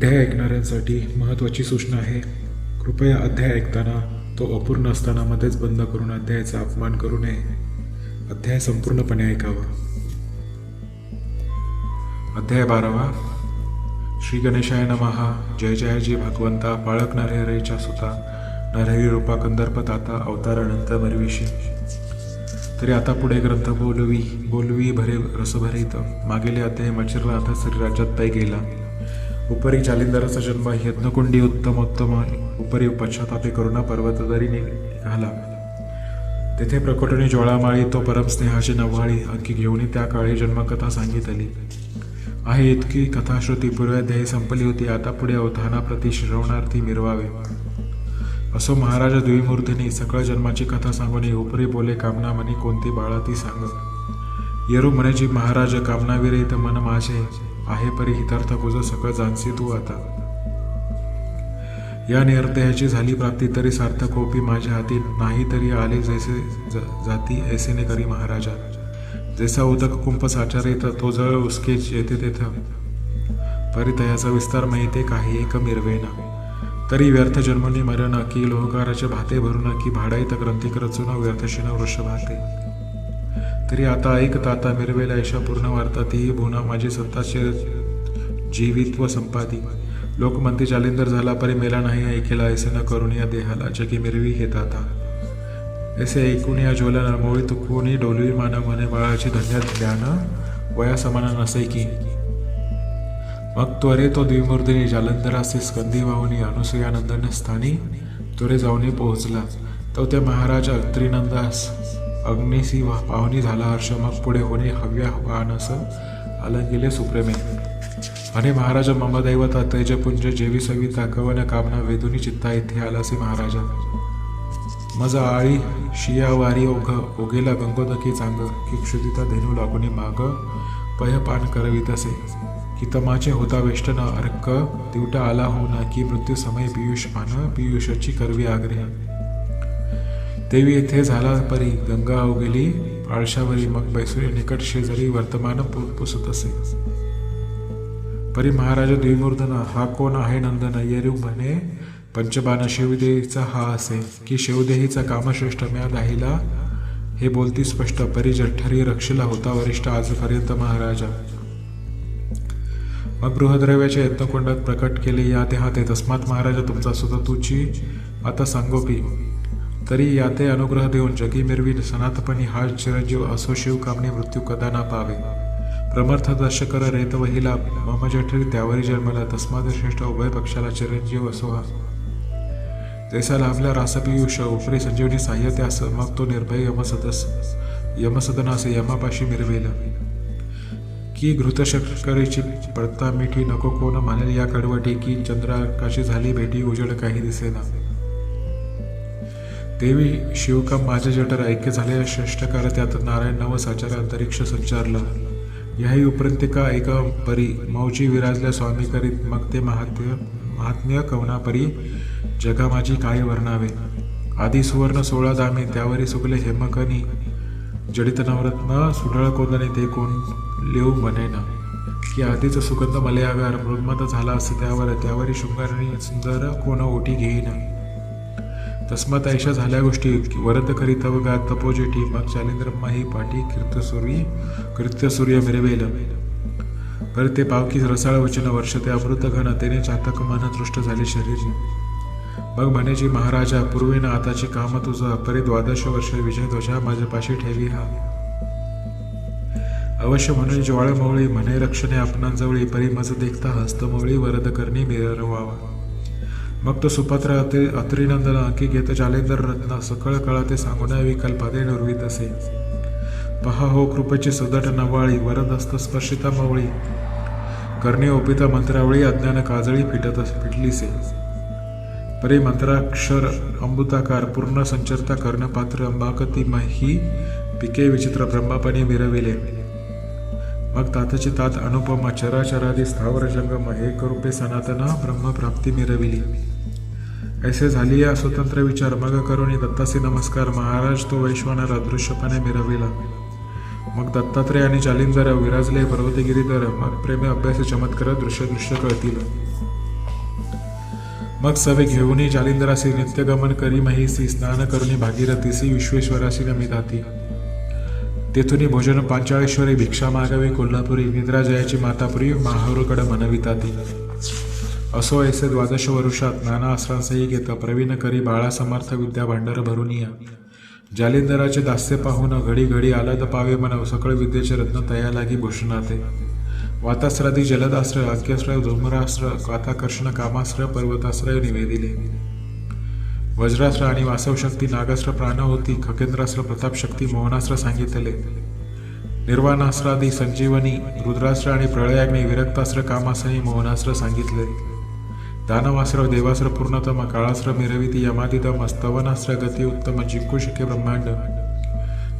अध्याय ऐकणाऱ्यांसाठी महत्त्वाची सूचना आहे. कृपया अध्याय ऐकताना तो अपूर्ण असताना मध्येच बंद करून अध्यायाचा अपमान करू नये. अध्याय संपूर्णपणे ऐकावा. अध्याय 12. श्री गणेशाय नमः. जय जयाजी भगवंता, बाळक नरहरीच्या सुता, नरहरी रूपा कंदर्प ताता, अवतार अनंत मरविशी. तरी आता पुढे ग्रंथ बोलवी भरे रसभरित. मागेले अध्याय मच्छरनाथ श्रीराज्यात तै गेला. उपरी जालिंदराचा जन्म यज्ञकुंडी उत्तमोत्तम उपरी पश्चातापे करुणा पर्वतदरी निघाला. तेथे प्रकटुनी ज्वाळामाळी तो परमस्नेहाची नव्हाळी. अंकी घेऊन त्या काळी जन्मकथा सांगितली आहे. इतकी कथाश्रुती पूर्वाध्यायी संपली होती. आता पुढे अवधानाप्रती श्रवणार्थी मिरवावे. असो महाराज द्विमूर्तींनी सकळ जन्माची कथा सांगून उपरी बोले कामना मनी कोणती बाळा ती सांग. येरू म्हणेची महाराज कामनाविरहित मन माझे आहे परी हितार्थ गुज सकळ जाणसी तू आता. या निरतेची झाली प्राप्ती तरी सार्थक ओपी माझ्या हाती नाही तरी आले जैसे जाती ऐसेने करी महाराजा. जैसा उदक कुंप साचारित तो जळ उसके येते तेथ परी तयाचा विस्तार माहिते काही एक मिरवेना. तरी व्यर्थ जन्मनी मरण की लोहकाराचे भाते भरून की भाडाईत ग्रंथिक रचून व्यर्थशीन वृक्ष भाते. तरी आता ऐक ताता मिरवेला ऐशा पूर्ण वार्ता तीही भुना माझी सत्ताचे जीवित्व संपादी. लोक म्हणते जालिंदर झाला परी मेला नाही ऐकेला ऐसे न करून या देहाला जगी मिरवी हे ताता. ऐसे ऐकून या ज्वला नरमोळी तुकवून डोलवी मानव म्हणे बाळाची धन्यात ज्ञान वया समान नसे की. मग त्वरे तो द्विमूर्तीने जालंधराचे स्कंदी वाहुनी अनुसूयानंदन स्थानी त्वरे जाऊन पोहोचला. तो त्या महाराज त्रिनंदास अग्निसी पाहुणी झाला हर्ष. मग पुढे होणे हव्या वानस आलं गेले सुप्रेमे. आणि महाराज मम दैवता तेजपुंज जेवी सविता कवन कामना वेदुनी चित्ता येथे आलासी महाराजा. मज आळी शिया वारी ओघेला गंगोदकी चांग की क्षुदिता धेनू लागुनी माग पय पान करवितसे. की तमाचे होता वेष्टन अर्क दिवटा आला होऊन की मृत्यू समय पियुष पान पियुषाची करवी आग्रह. देवी येथे झाला परी गंगा अवगेली आळशावरी. मग बैसुरी निकट शेजारी वर्तमान पुसत असे. परी महाराज द्विमूर्धन हा कोण आहे नंदन. येरू म्हणे पंचबाण शिवदेहीचा हा असे की शिवदेहीचा कामश्रेष्ठ म्या दाहिला हे बोलती स्पष्ट. परी जठ्ठरी रक्षिला होता वरिष्ठ आजपर्यंत महाराजा. मग गृहद्रव्याच्या यत्नकुंडात प्रकट केले या ते हाते. तस्मात महाराजा तुमचा सुद्धा तुची आता सांगोपी. तरी याते अनुग्रह देऊन जगी मिरवी सनातपणी हा चिरंजीव असो शिव कामने मृत्यू कदा ना पावे. प्रमर्थ दर्शकर रेत वहिला मम जठरी त्यावरी जन्मला. तस्मात श्रेष्ठ उभय पक्षाला चिरंजीव असो हा. जैसा लाभला रासपियुष उपरी संजीवनी साह्य त्यास. मग तो निर्भय यमसदनासे यमापाशी मिरवेला. की घृतशर्करेची पडता मिठी नको कोण मानेल या कडवटी. की चंद्राकाशी झाली भेटी उजड काही दिसेना. देवी शिवकाम माझे जठर ऐक्य झाले श्रेष्ठकार त्यात नारायण नव साचार अंतरिक्ष संचारला. याही उपरंतिका एका परी मौजी विराजल्या स्वामी करीत. मग ते महात्म्य कवना परी जगा माझी काय वर्णावे. आधी सुवर्ण 16 दामे त्यावरी सुगले हेमकनी जडित नवरत्न सुढळ कोंदणे ते कोण लिहू बनेना. की आधीच सुगंध मलयागार मृन्मत झाला असे त्यावरी शृंगारणी सुंदर कोण ओटी घेईना. तस्मात ऐशा झाल्या गोष्टी वरद करी तव गा तपोजेठी. मग जालिंद्रम्मा ही पाठी कृत्यसूर्य मिरवेल. पर ते पावकी रसाळ वचन वर्षते अमृत घन तेने चातक मन दृष्ट झाले शरीर. मग म्हणेची महाराजा पूर्वेनं आताची काम तुझा परी 12 वर्ष विजय ध्वजा माझ्यापाशी ठेवी हा. अवश्य म्हणून ज्वाळमवळी म्हणे रक्षणे आपणांजवळी. परी मज देखता हस्तमवळी वरद करणी मिरवावा. मग तो सुपात्र अत्रिनंदन अंकी घेत जालेंदर रत्न सकळ कळा ते सांगुना विकल्पादे नुरवीत असे. पहा हो कृपेची सुदट नवाळी वरद हस्त स्पर्शिता मवळी. करणे ओपिता मंत्रावळी अज्ञान काजळी फिटलीसे. परी मंत्राक्षर अमृताकार पूर्ण संचरता कर्णपात्र अंबाकती मही पिके विचित्र ब्रह्मापणे मिरविले. मग तातची तात अनुपम चराचरादी स्थावर जंगम एक रूपे सनातना ब्रह्मप्राप्ती मिरविली. ऐसे झाली या स्वतंत्र विचार. मग करुणी दत्तासी नमस्कार. महाराज तो वैश्वानर अदृश्यपणे मिरविला. मग दत्तात्रय आणि जालिंदर विराजले पर्वतगिरीधर. मग प्रेम अभ्यास चमत्कार दृश्य कळतील. मग सवे घेऊनी जालिंदरासी नित्यगमन करी महिसी स्नान करुणी भागीरथीसी विश्वेश्वराशी नमिताती. तेथुनी भोजन पांचाळेश्वरी भिक्षा मागावी कोल्हापुरी निद्रा जयाची मातापुरी माहूरकड मनविताती. असो ऐसे 12 वरुषात नाना आश्रांसही घेत प्रवीण करी बाळा समर्थ विद्या भांडार भरुनिया. जालिंदराचे दास्य पाहून घडी घडी आलाद पावे मन सकळ विद्येचे रत्न तया लागी भूषणाते. वातास्रादी जलदास्त्र आज्ञास्त्र धूम्रास्त्र काताकर्षण कामास्त्र पर्वतास्त्र निवेदिले. वज्रास्त्र आणि वासवशक्ती नागास्त्र प्राणहोती खकेंद्रास्त्र प्रतापशक्ती मोहनास्त्र सांगितले. निर्वाणास्त्रादी संजीवनी रुद्रास्त्र आणि प्रळयाग्नी विरक्तास्त्र कामासही मोहनास्त्र सांगितले. दानवास्त्र देवास्त्र पूर्णतम काळास्त्र मिरविती यमादितम स्तवनास्त्र गती उत्तम जिंकू शके ब्रह्मांड.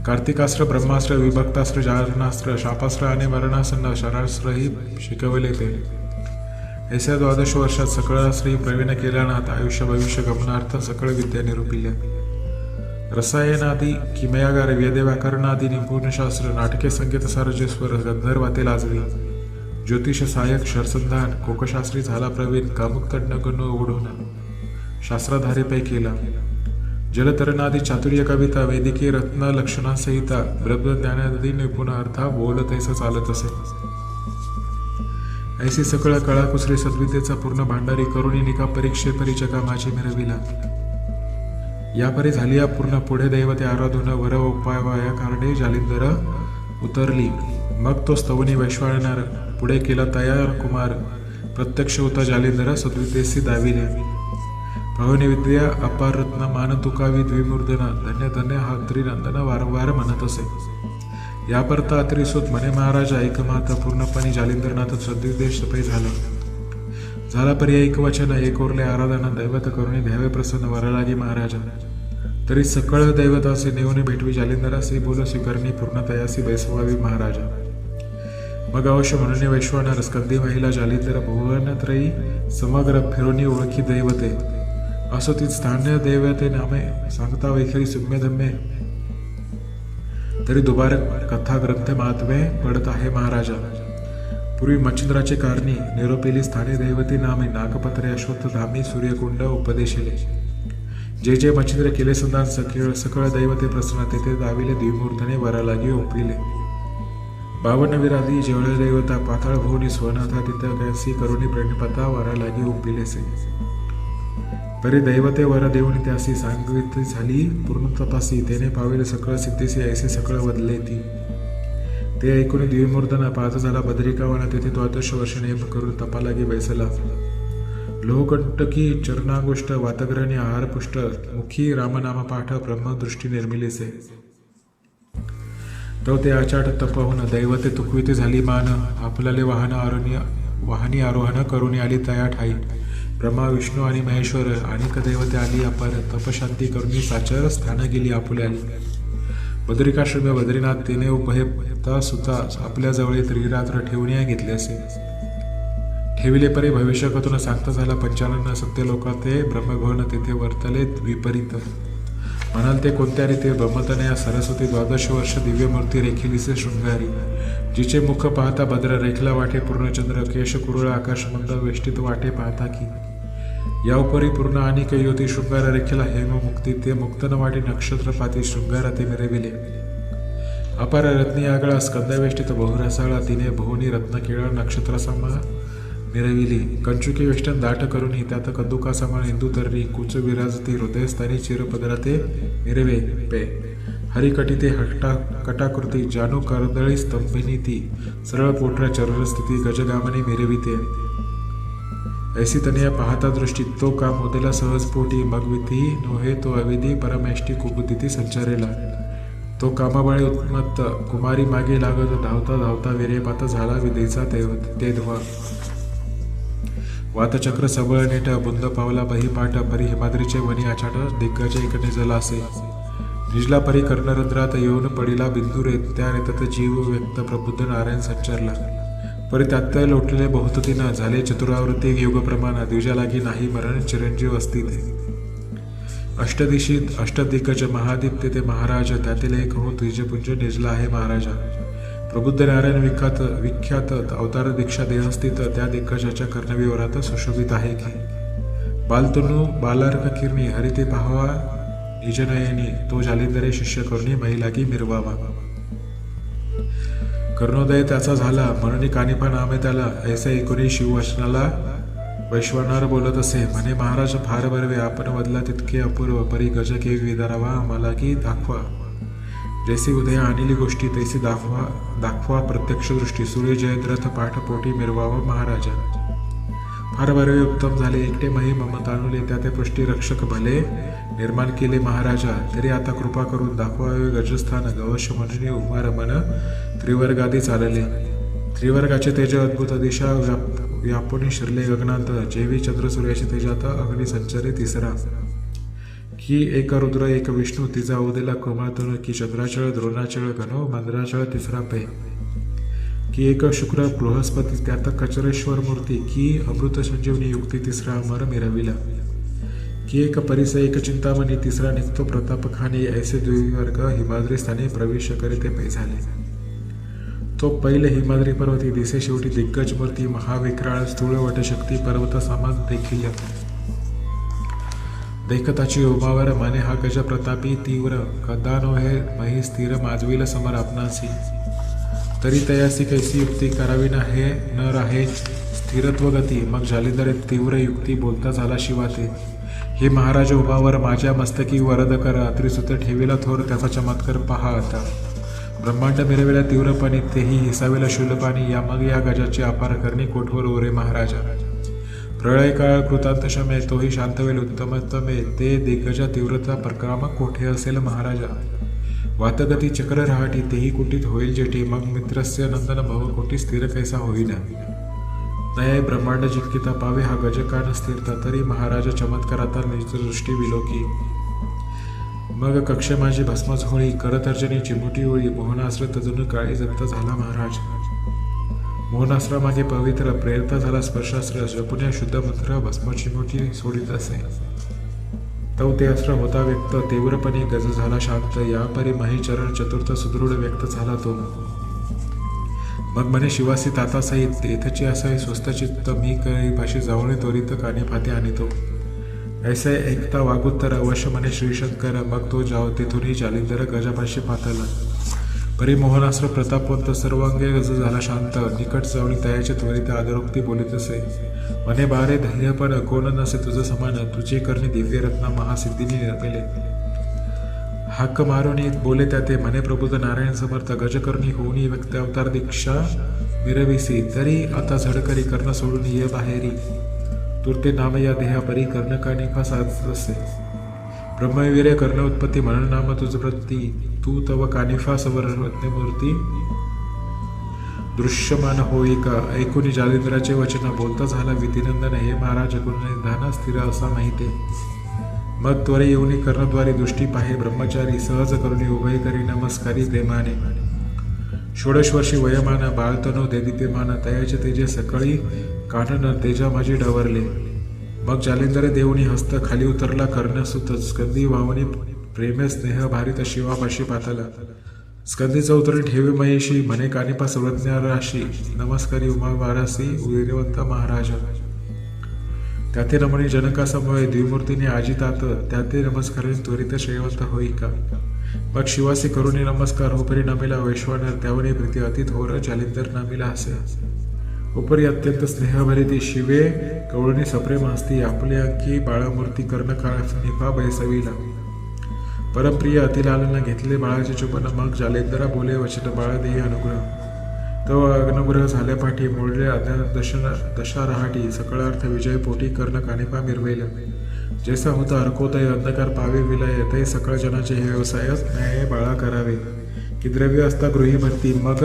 कार्तिकास्त्र ब्रह्मास्त्र विभक्तास्त्र जारणास्त्र शापास्त्र आणि मरणासन्न शरास्त्रही शिकवले ते. ऐसा 12 वर्षात सकळास्त्री प्रवीण केल्यानाथ आयुष्य भविष्य गमनार्थ सकळ विद्या निरूपिल्या. रसायनादी किमयागार वेद व्याकरणादी निपुणशास्त्र नाटके संगीत सारजेश्वर गंधर्वाते लाजवी. ज्योतिष सहाय्यक शरसंधान कोकशास्त्री झाला प्रवीण कामुक तज्ञ गण ओढून शास्त्राधारेपै केला. जलतरणादी चातुर्य कविता वैदिकी रत्न लक्षणासहिता ब्रह्मज्ञानादी निपुण अर्था बोलत ऐसा चालत असे. ऐसी सकळ कळा कुसरी सद्विद्येचा पूर्ण भांडारी करुणी निका परीक्षे परिचका माझी मिरविला. यापरी झाली या पूर्ण पुढे दैवते आराधून वर उपाय वाया कारणे जालिंदर उतरली. मग तो स्तवनी वैश्वाळणार पुढे केला तयार कुमार प्रत्यक्ष होता जालिंदर सद्विद्येसी दाविले. पाहुणे विद्या अपार रत्न मान तुकावी द्विमूर्धन धन्य धन्य हा त्रिनंदन वारंवार म्हणत असे. या परता अत्रिसोत म्हणे महाराज ऐकमात पूर्णपणे जालिंदरनाथ सद्विदेश सपय झाला पर्याय एक वचन एक ओरले आराधना दैवत करुणी द्यावे प्रसन्न वरलागी महाराजा. तरी सकळ दैवतासे नेऊन भेटवी जालिंदरासी बोल स्वीकारणी पूर्ण तयासी बैसवावी महाराजा. मग अवश्य म्हणून वैश्वानर स्कंदी महिला जालिंदर भुवनत्रयी समग्र फिरोनी ओळखी दैवते. असो ती स्थान्य दैवते नामे सांगता वैखरी सुम्य धम्मे. तरी दुबार कथा ग्रंथ महात्मे पडत आहे महाराजा. पूर्वी मच्छिंद्राचे कारणी निरोपेली स्थाने दैवती नामे नागपत्रे अश्वत्थधामी सूर्यकुंड उपदेशिले. जे जे मच्छिंद्र केले संधान सकळ दैवते प्रसन्न तेथे दाविले द्विमूर्धने वरालागी ओपिले. 52 विराधी जेवळ दैवता पाताळ भुवनी स्वनाथा तिथं कैसी करुणी प्रणिपता वरालागी ओपिलेसे. परी दैवते वर देऊन त्यासी सांगित झाली पूर्ण तपासी तेने पावेले सकळ सिद्धीसी ऐसे सकळ बदले ती. ते ऐकून द्विमूर्धना पाहत झाला बद्रिकावना तेथे 12 वर्ष नेम करून तपालागी बैसला. लोहकंटकी चरणागोष्ट वातग्रहणी आहारपुष्ट मुखी रामनाम पाठ ब्रह्मदृष्टी निर्मिलेसे. तो ते आचाट तपहून दैवते तुकविते झाली मान आपल्याले वाहनी आरोहण करून आली तया ठाई. ब्रह्मा विष्णू आणि महेश्वर अनेक दैवते आली अपार तपशांती करुणी साचर स्थान गेली आपुल्याली. बद्रिकाश्रमे बद्रीनाथ तिने उभयता सुता आपल्या जवळ त्रिरात्र ठेवून घेतले असे. ठेविले परे भविष्य कथून सांगता झाला पंचानन सत्य लोका ते ब्रह्मभवन तेथे वर्तले विपरीत. म्हणाल ते कोणत्या रीते ब्रह्मतनया सरस्वती 12 वर्ष दिव्य मूर्ती रेखिलीसे शृंगारी. जिचे मुख पाहता भद्र रेखला वाटे पूर्णचंद्र केश कुरळ आकाशमंद वेष्टित वाटे पाहता की. या उपरी पूर्ण आणि कैयोती शृंगार रेखेला हेम मुक्ती ते मुक्त न वाटे नक्षत्र पाती शृंगार ते मिरविले. अपार रत्नी आगळा स्कंदवेष्टित बहुरसाळा तिने बहुनी रत्न केळ नक्षत्रासम मिरविली. कंचुकी वेष्टन दाट करून त्यात कंदुका समान इंदू तर्री कुच विराजती हृदयस्थानी चिरपदराते मिरवे पे. हरिकटी ते कटाकृती जानू करदळी स्तंभिनी ती सरळ पोटऱ्या चरणस्थिती गजगामने मिरविते. ऐसी तनया पाहता दृष्टी तो काम उदेला सहज पोटी मग विधी नोहे तो अविधी परमेष्टी कुबुद्धी संचारेला. तो कामाबाळे उत्मत्त कुमारी मागे लागत धावता धावता विरेपात झाला विधीचा ते ध्वा. वातचक्र सबळ नेट बुंद पावला बहीपाठ परी हिमाद्रीचे वनी आचाट दिग्गज एकने जला असे. निजला परी कर्णरंध्रात येऊन पडिला बिंदू रे त्या रेतत जीव व्यक्त प्रबुद्ध नारायण संचारला. परी त्यात लोटलेले बहुततीनं झाले चतुरावृत्ती युग प्रमाण द्विजा लागी नाही मरण चिरंजीव असतील. अष्टदिशी अष्टदिग्गज महादित्य ते महाराज त्यातील एक हो द्विजपुंज निजला आहे महाराजा. प्रबुद्ध नारायण विख्यात अवतार दीक्षा देहस्थित त्या दिग्गजाच्या कर्णविवरात सुशोभित आहे की. बालतनू बालार्क किरणी हरिते पाहावा निजनयनी तो जालिंदरे शिष्य करुणी महिलागी मिरवावा. कर्णोदय त्याचा झाला म्हणून कानिपा नामे त्याला ऐसे ऐकून शिववचनाला वैश्वानर बोलत असे म्हणे महाराज फार बरवे आपण वदला तितके अपूर्व परी गज के विदारावा आम्हाला की दाखवा. जैसी उदया आणली गोष्टी तैसी दाखवा प्रत्यक्ष दृष्टी सूर्य जयद्रथ पाठ पोटी मिरवावा महाराजा. फार बरवे उत्तम झाले एकटे मही मम ताणुले त्या ते पृष्टी रक्षक भले निर्माण केले महाराजा. तरी आता कृपा करून दाखवावे गजस्थान गवश म्हणून उमार मन त्रिवर्गादी चालले. त्रिवर्गाचे तेज अद्भुत दिशा व्यापून शिरले गगनांत जेवी चंद्र सूर्याचे तेजात अग्नी संचारी तिसरा. की एक रुद्र एक विष्णू तिचा उदेला कोमळतून की चंद्राचळ द्रोणाचळ गणो मंद्राचळ तिसरा पे. की एक शुक्र बृहस्पती त्यात कचरेश्वर मूर्ती की अमृत संजीवनी युक्ती तिसरा अमर मिरविला. की एक परिस एक चिंतामणी तिसरा निघतो प्रतापखानी ऐसे द्विवर्ग हिमाद्री स्थानी प्रवेश करीते पै झाले. तो पहिले हिमाद्री पर्वती दिसे शेवटी दिग्गज मूर्ती महाविक्राळ स्थूळ वटशक्ती पर्वत समाज देखील देखताची उमावर माने हा गज प्रतापी तीव्र कदा नो हे मही स्थिर माजविल समर आपणासी. तरी तयासी कैसी युक्ती करावी ना हे न राहे स्थिरत्व गती. मग जालिंदर तीव्र युक्ती बोलता झाला शिवाते हे महाराज उमावर माझ्या मस्तकी वरद कर अत्रिसुत ठेविला थोर त्याचा चमत्कार पहा आता. ब्रह्मांड मिरविला तीव्रपणे तेही हिसावेला शूलपाणी या मग या गजाची अपार करणी कोठवर ओरे महाराजा. प्रळय काळ कृतांत शमे तोही शांतवेल उत्तमतमे ते दिग्गजा तीव्रता प्रकाम कोठे असेल महाराजा. वातगती चक्र रहाटी तेही कुटीत होईल जेठी मग मित्रस्य नंदन भव कोटी स्थिर कैसा होईना. नय ब्रह्मांड जितकी तपावे हा गज कान स्थिरता तरी महाराज चमत्काराता निजदृष्टी विलोकी. मग कक्ष माझी भस्म झोळी करतर्जनी चिमुटी ओळी मोहनास्त्र तजून काळी जगत झाला महाराज. मोहनास्त्र मागे पवित्र प्रेरता झाला स्पर्शास्त्र जपुण्या शुद्ध मंत्र भस्म चिमुटी सोडित असे. तव ते अस्त्र होता व्यक्त तीव्रपणे गज झाला शांत यापरी मही चरण चतुर्थ सुदृढ व्यक्त झाला तो. मग म्हणे शिवासी ताता सहित तेथचे असावे स्वस्थ चित्त मी कळी भाषी जाऊन त्वरित काने फाते आणितो. ऐसे ऐकता वागुत्तर अवश्य म्हणे श्रीशंकर मग तो जाव तेथूनही जालिंदर गजापाशी पातला. परी मोहनास्त्र प्रतापवंत सर्वांगे गज झाला शांत निकट जाऊन तयाचे त्वरित आदरोक्ती बोलित असे म्हणे बारे धैर्यपण कोण नसे तुझ समान तुझे करणे दिव्यरत्ना महासिद्धीने निर्मिले. हाक मारून बोले त्या ते म्हणे प्रबुद्ध नारायण समर्थ गजकर्णी होऊनी व्यक्त अवतार दीक्षा मिरविसी. तरी आता झडकरी कर्ण सोडून ये बाहेरी तुरते नाम या देहा परी कर्ण कानिका साधत असे. ब्रह्मवीर्य कर्ण उत्पत्ती म्हणून नाम तुझ प्रती तू तव कानिफा सवर्णज्ञ मूर्ती दृश्यमान होई का. ऐकून जालिंदराचे वचन बोलता झाला विधिनंदन हे महाराज गुणनिधान स्थिर असा माहिती. मग त्वरे येऊनी कर्णद्वारी दृष्टी पाहे ब्रह्मचारी सहज करुणी उभय करी नमस्कारी प्रेमाने. 16 वर्षी वयमान बाळतनो देदिप्यमान तयाचे तेजे सकळी कानन तेजा माझी डवरले. मग जालिंदर देऊनी हस्त खाली उतरला कर्णसुत स्कंदी वावणी प्रेमे स्नेह भारित शिवापाशी पातला. स्कंदीचा उतरी ठेवी महेशी म्हणे कानिपा सर्वज्ञ राशी नमस्कारी उमा वारासी वीरवंत महाराजा. त्याते रमणी जनका समवे द्विमूर्तीने आजितात त्याते नमस्कारे त्वरित श्रेयवंत होई का. मग शिवासी करुणी नमस्कार होपरी नमिला वैश्वानर त्यावरी प्रीती अति थोर जालिंदर नामिला असे. उपरी अत्यंत स्नेहभरिती शिवे कवळणी सप्रेम हस्ती आपले अंकी बाळामूर्ती कर्ण काळ निफा बैसविला. परमप्रिय अतिलालना घेतले बाळाचे चुपन मग जालिंदरा बोले वचन बाळा देही अनुग्रह. तो अनुग्रह झाल्यापाठी मोडले दशा रहाटी सकळार्थ विजय पोटी कर्ण कानिपा मिरवेल. जैसा होता अर्कोदय अंधकार पावे विलय ते सकळ जनाचे हे व्यवसायात न्याय बाळा करावे. की द्रव्य असता गृही भरती मग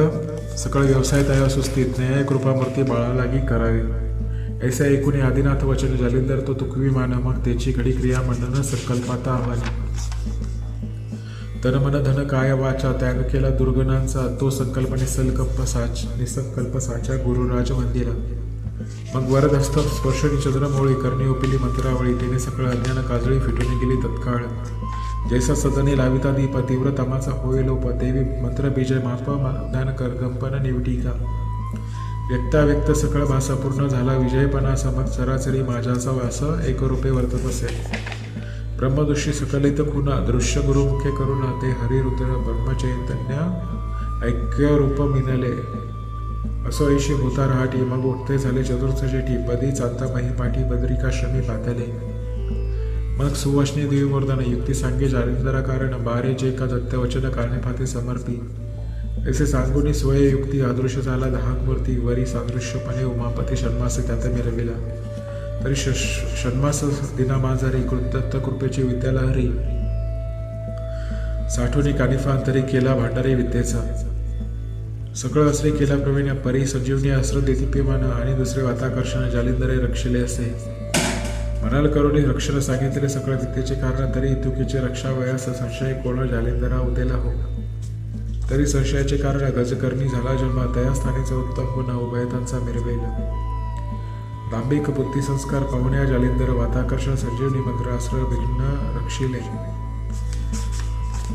सकळ व्यवसाय तया सुस्थित न्याय कृपामूर्ती बाळा लागी करावे. ऐसा ऐकून आदिनाथ वचन जालिंदर तो तुकवी मान मग त्याची घडी क्रिया मंडन संकल्पाता आव्हाने. तन मन धन काय वाचा त्याग केला दुर्गणांचा तो संकल्प निसंकल्प साचा गुरुराज वंदिला. मग वरदहस्त स्पर्शनी चंद्रमोळी करणी ओपिली मंत्रावळी तेने सकळ अज्ञान काजळी फिटून गेली तत्काळ. जैसा सदने लाविता दीप तीव्र तमाचा होय लोप देवी मंत्र बीज माप ज्ञान कर गंपन निवटी का. व्यक्ताव्यक्त सकळ भास पूर्ण झाला विजयपणा समज सरासरी माझ्याचा वास एकरूपे वर्तत असे. ब्रह्मदृष्टी सकलित खुना दृश्य गुरुमुखे करुण ते हरिरुद्र ब्रह्मचैतन्य ऐक्य रूप मिनले. असो ऐशी होता रहाटी मग उठते झाले चतुर्थ जेठी पदी चालता मही पाठी बद्रिकाश्रमी पातले. मग सुवशने देवीवर्धन युक्ती सांगे जालिंदरा कारण बारे जे का दत्तवचन कारणे फाते समर्पी. ऐसे सांगुनी स्वय युक्ती आदृश्य झाला दहाक मूर्ती वरी सादृश्यपणे उमापती षण्मास त्यात मिरविला. तरी षण्मास दिना माझारी दत्त कृपेची विद्यालहरी साठवणी कानिफांतरी केला भांडारी विद्येचा. सगळं असले केला प्रवीण परी संजीवनी अस्त्र देतिप्यमान आणि दुसरे वाताकर्षण जालिंदरे रक्षले असे. मनाल करुणी रक्षण सांगितले सकळ विद्येचे कारण तरी इतुकीचे रक्षा वयास संशय कोण जालिंदरा उदेला हो. तरी संशयाचे कारण गजकर्णी झाला जन्म तया स्थानीचा उत्तम गुण उभयतांचा मिरवेल. दांभिक बुद्धिसंस्कार पाहुण्या जालिंदर वाताकर्षण संजीवनी मंत्र अस्त्र भिन्न रक्षिले.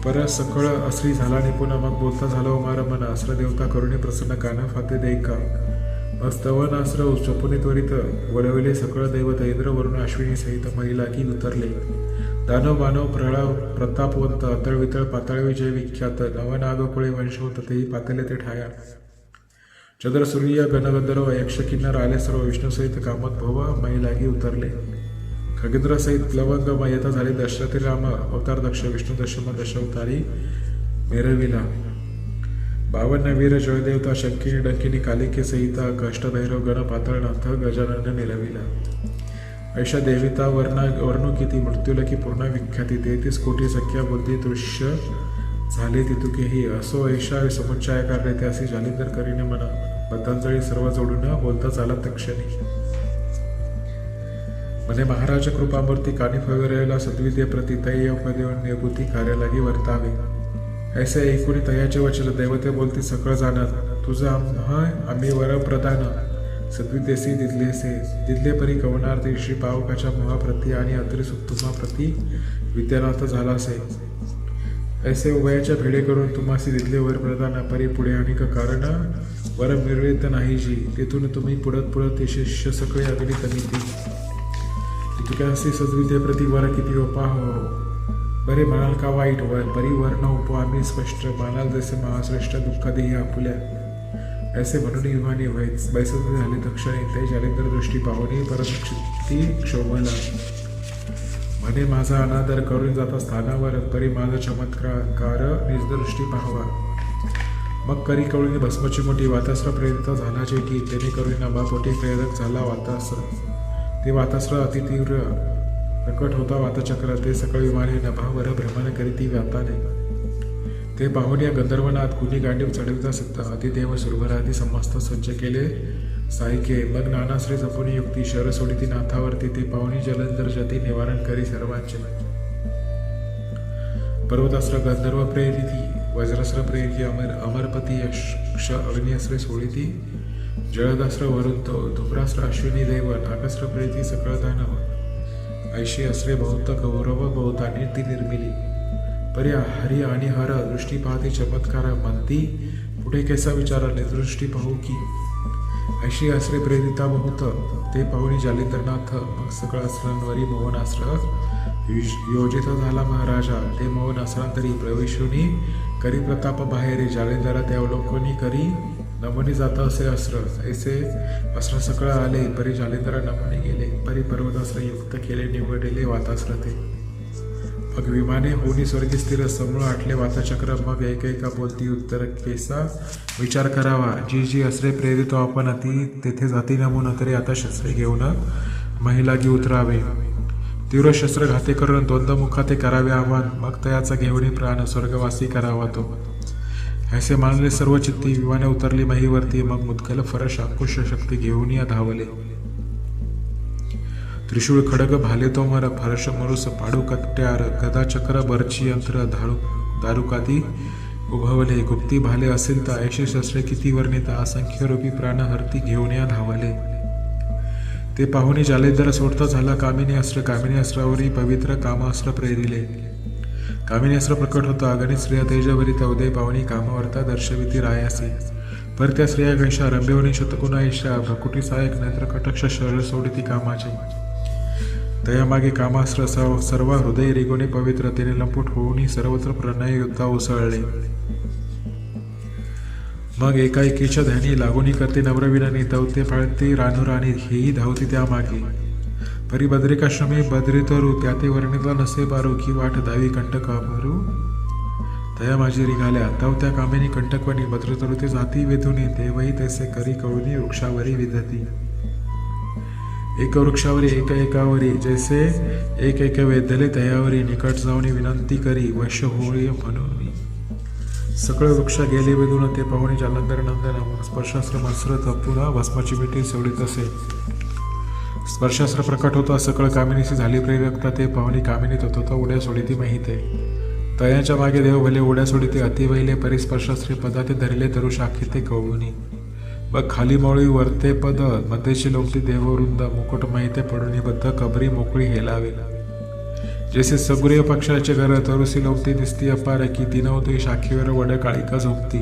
पर सकळ अस्त्री झाला निपुण मग बोलता झाला उमार मन अस्त्र देवता करुणी प्रसन्न कान फाते देयका. मग स्तवनास्त्र उच्चपुनी त्वरित वळविले सकळ दैवत इंद्र वरुण अश्विनी सहित महिला की उतरले. दानव मानव प्रळव प्रतापवंत अतळ वितळ पाताळ विजय विख्यात नवनागकुळे वंशवंत तेही पातले ते ठाया. चंद्र सूर्य गणगंधर्व यक्ष किन्नर आले सर्व विष्णूसहित कामत भव महिलागी उतरले. खगेंद्र सहित प्लवंग मयता झाले दशरथी राम अवतार दक्ष विष्णू दशअवतारी मेरविला. 52 वीर जयदेवता शंकिनी डंकिनी कालिके सहिता कष्टभैरव गण पाताळनाथ गजानन मिरविला. ऐशा देविता वर्णुकिती मृत्युलकी पूर्ण विख्याती 33 कोटी सख्या बुद्धी दृश्य झाले तितुकेही. असो ऐशा समुच्चाय कारणे त्यासी जालिंदर करीने मन बद्धांजळी सर्व जोडून बोलता चालत तक्षणी. मने महाराज कृपामूर्ती कानी फविरला सद्विद्य प्रति तय उपदेवन निर्भूती कार्य लागी वर्तावे. ऐसे ऐकुनी तयाचे वचन दैवते बोलती सकळ जाणत तुझं आम्ही वर प्रदान सद्विद्यसी दिदले परी कवनार्थी श्री पावकाच्या मोहाप्रती आणि अतिरिसुत्तुमा प्रती विद्यानाथ झालासे. ऐसे उभयाच्या भेडे करून तुम्हासी दिदले वर प्रदान परी पुढे अनेक कारण वर मिळवित नाही जी. तेथून तुम्ही पुढत शिष्य सगळे अगणित नीती. तुझ्यासी सद्विद्येप्रती वर किती ओपा हो. बरे म्हणाल का वाईट परी वर न उपो आम्ही स्पष्ट मानाल जसे महाश्रेष्ठ दुःख देही आपुल्या. ऐसे म्हणून युवानी बैसत झाले दक्षिणे ते जालिंदर दृष्टी पाहुणी परमक्षिती क्षोभला. म्हणे माझा अनादर करून जाता स्थानावर परी माझा चमत्कार निजदृष्टी पाहावा. मग करी कवळीने भस्मची मोठी वातास्त्र प्रेरित झाला जेठी त्याने करून नभापोटी प्रेरक झाला वातास्त्र. ते वातास्त्र अतितीव्र प्रकट होता वातचक्र ते सकळ विमाने नभावर भ्रमण करीती व्यापाने. ते पाहून या गंधर्वनाथ कुणी गांडीव चढविता सत्ता अतिदेव सुरभराधी समस्त सज्ज केले सायके. मग नानाश्री जपुनी युक्ती शर सोडिती नाथावरती ते पाहुणी जलंधर जती निवारण करी सर्वांचे. पर्वतास्त्र गंधर्व प्रेरिती वज्रास्त्र प्रेरिती अमरपती यक्ष अग्निअस्त्रे सोडिती जळदास्त्र वरुण धुम्रास्त्र अश्विनी देव नागस्त्र प्रेरिती सकळ दानव. ऐशी अस्त्रे बहुत गौरव बहुतानी ती निर्मिली. परी हरी आणि हर दृष्टी पाहती चमत्कार म्हणती पुढे कैसा विचारले दृष्टी पाहू की. ऐशी अस्त्रे प्रेरिता बहुत ते पाहुणी जालिंदरनाथ. मग सकळ अस्त्रांवरी मोहनास्त्र योजित झाला महाराजा. ते मोहनास्त्रांतरी प्रवेशुनी करी प्रताप बाहेर जालिंदरा त्या अवलोकनी करी नमनी जात असे अस्त्र. ऐसे अस्त्र सकळ आले परी जालिंदरा नमनी गेले. परी पर्वतास्त्र युक्त केले निवडले वातास्त्र ते. मग विमाने होनी स्वर्गी स्थिर समूळ आटले वाताचक्र. मग एकेका बोलती उत्तर केसा विचार करावा. जी अस्त्रे प्रेरितो आपण ती तेथे जाती नमून तरी आता शस्त्रे घेऊन महिलागी उतरावे. तीव्र शस्त्र घाते करून द्वंद्वमुखा ते करावे आव्हान. मग तयाचा घेऊन प्राण स्वर्गवासी करावा तो. ऐसे मानले सर्व चित्ती विमाने उतरली महीवरती. मग मुदगल फरश अंकुश शक्ती घेऊन या धावले. त्रिशूळ खडग भाले तो मर फरश मरुस पाडू कट्ट्यार गदा चक्र बरची यंत्र दारुकादी उभवले. गुप्ती भाले असेल तर ऐशे शस्त्रे किती वर्णिता असंख्य रूपी प्राण हरती घेऊन या धावले. ते पाहुणी जालिंदर सोडता झाला कामिनी अस्त्र. कामिनी अस्त्रावरी पवित्र कामास्त्र प्रेरिले. कामिनी अस्त्र प्रकट होता अगणित स्त्रिया तेजभरित उदय पाहुणी कामवर्ता दर्शविती रायासी. पर त्या स्त्रिया कैशा रंभेवणी शतकुणा ईशा भकुटी सहायक नेत्र कटक्ष शरीर सोडिती कामाचे तयामागे कामास्त्र सर्व हृदय रिगुणी पवित्र तिने लंपुट होऊनी सर्वत्र प्रणय युद्धा उसळले. मग एकाएकीच्या ध्यानी लागोनी करते नम्रविनानी दौते पाळती रानुराणी हेही धावती त्या मागे परी बद्रिकाश्रमी बद्रितरू त्याते वर्णितला नसे बारू की वाट दावी कंटका भरू तया माझी रिघाल्या तव त्या कामेनी कंटकवणी बद्रितरू ते जाती वेधुनी देवही तैसे करी कळुनी वृक्षावरी विधती एक वृक्षावरी एकावरी जैसे एक वेधले तयावरी निकट जाऊनी विनंती करी वैश्य होळी म्हणून सगळे वृक्ष गेले वेधून ते पाहुणे जालंधर नंदन स्पर्शास्त्र मस्रत पुन्हा भस्माची मिठी सोडित असे. स्पर्शास्त्र प्रकट होता सकळ कामिनीशी झाली प्रेरकता ते पाहुणी कामिनीत होतो उड्या सोडिती माहिते तयाच्या मागे देव भले उड्या सोडिते अति वहिले परिस्पर्शास्त्री पदा ते धरले धरू शाखी ते कवुनी मग खाली मवळी वरते पद मध्येची लोकती देववृंद मुकुट माहिते पडून बद्ध कबरी मोकळी हेलावे जैसे सगुरे पक्षाचे घर तरुसी लोकती दिसती अपार की दिनवती शाखीवर वड काळिका झोपती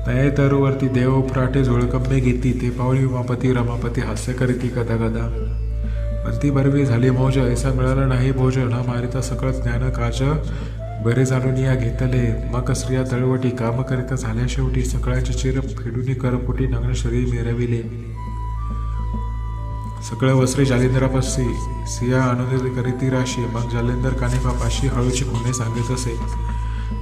तया तरुवरती देव उपराटे झोळकंबे घेती ते पावळी उमापती रमापती हास्य करीती कदा कदा म्हणती बरवी झाली मौज ऐसा मिळाला नाही भोज न मारिता सकळ ज्ञान काज बरे जाणून या घेतले मग स्त्रिया तळवटी काम करिता झाल्या शेवटी सगळ्याचे चिर फेडून करपुटी नग्न शरीर मिरविले सगळं वस्त्रे जालिंदरापाशी सिया अनुदित करीती राशी मग जालिंदर कानिफापाशी हळूची खुणे सांगत असे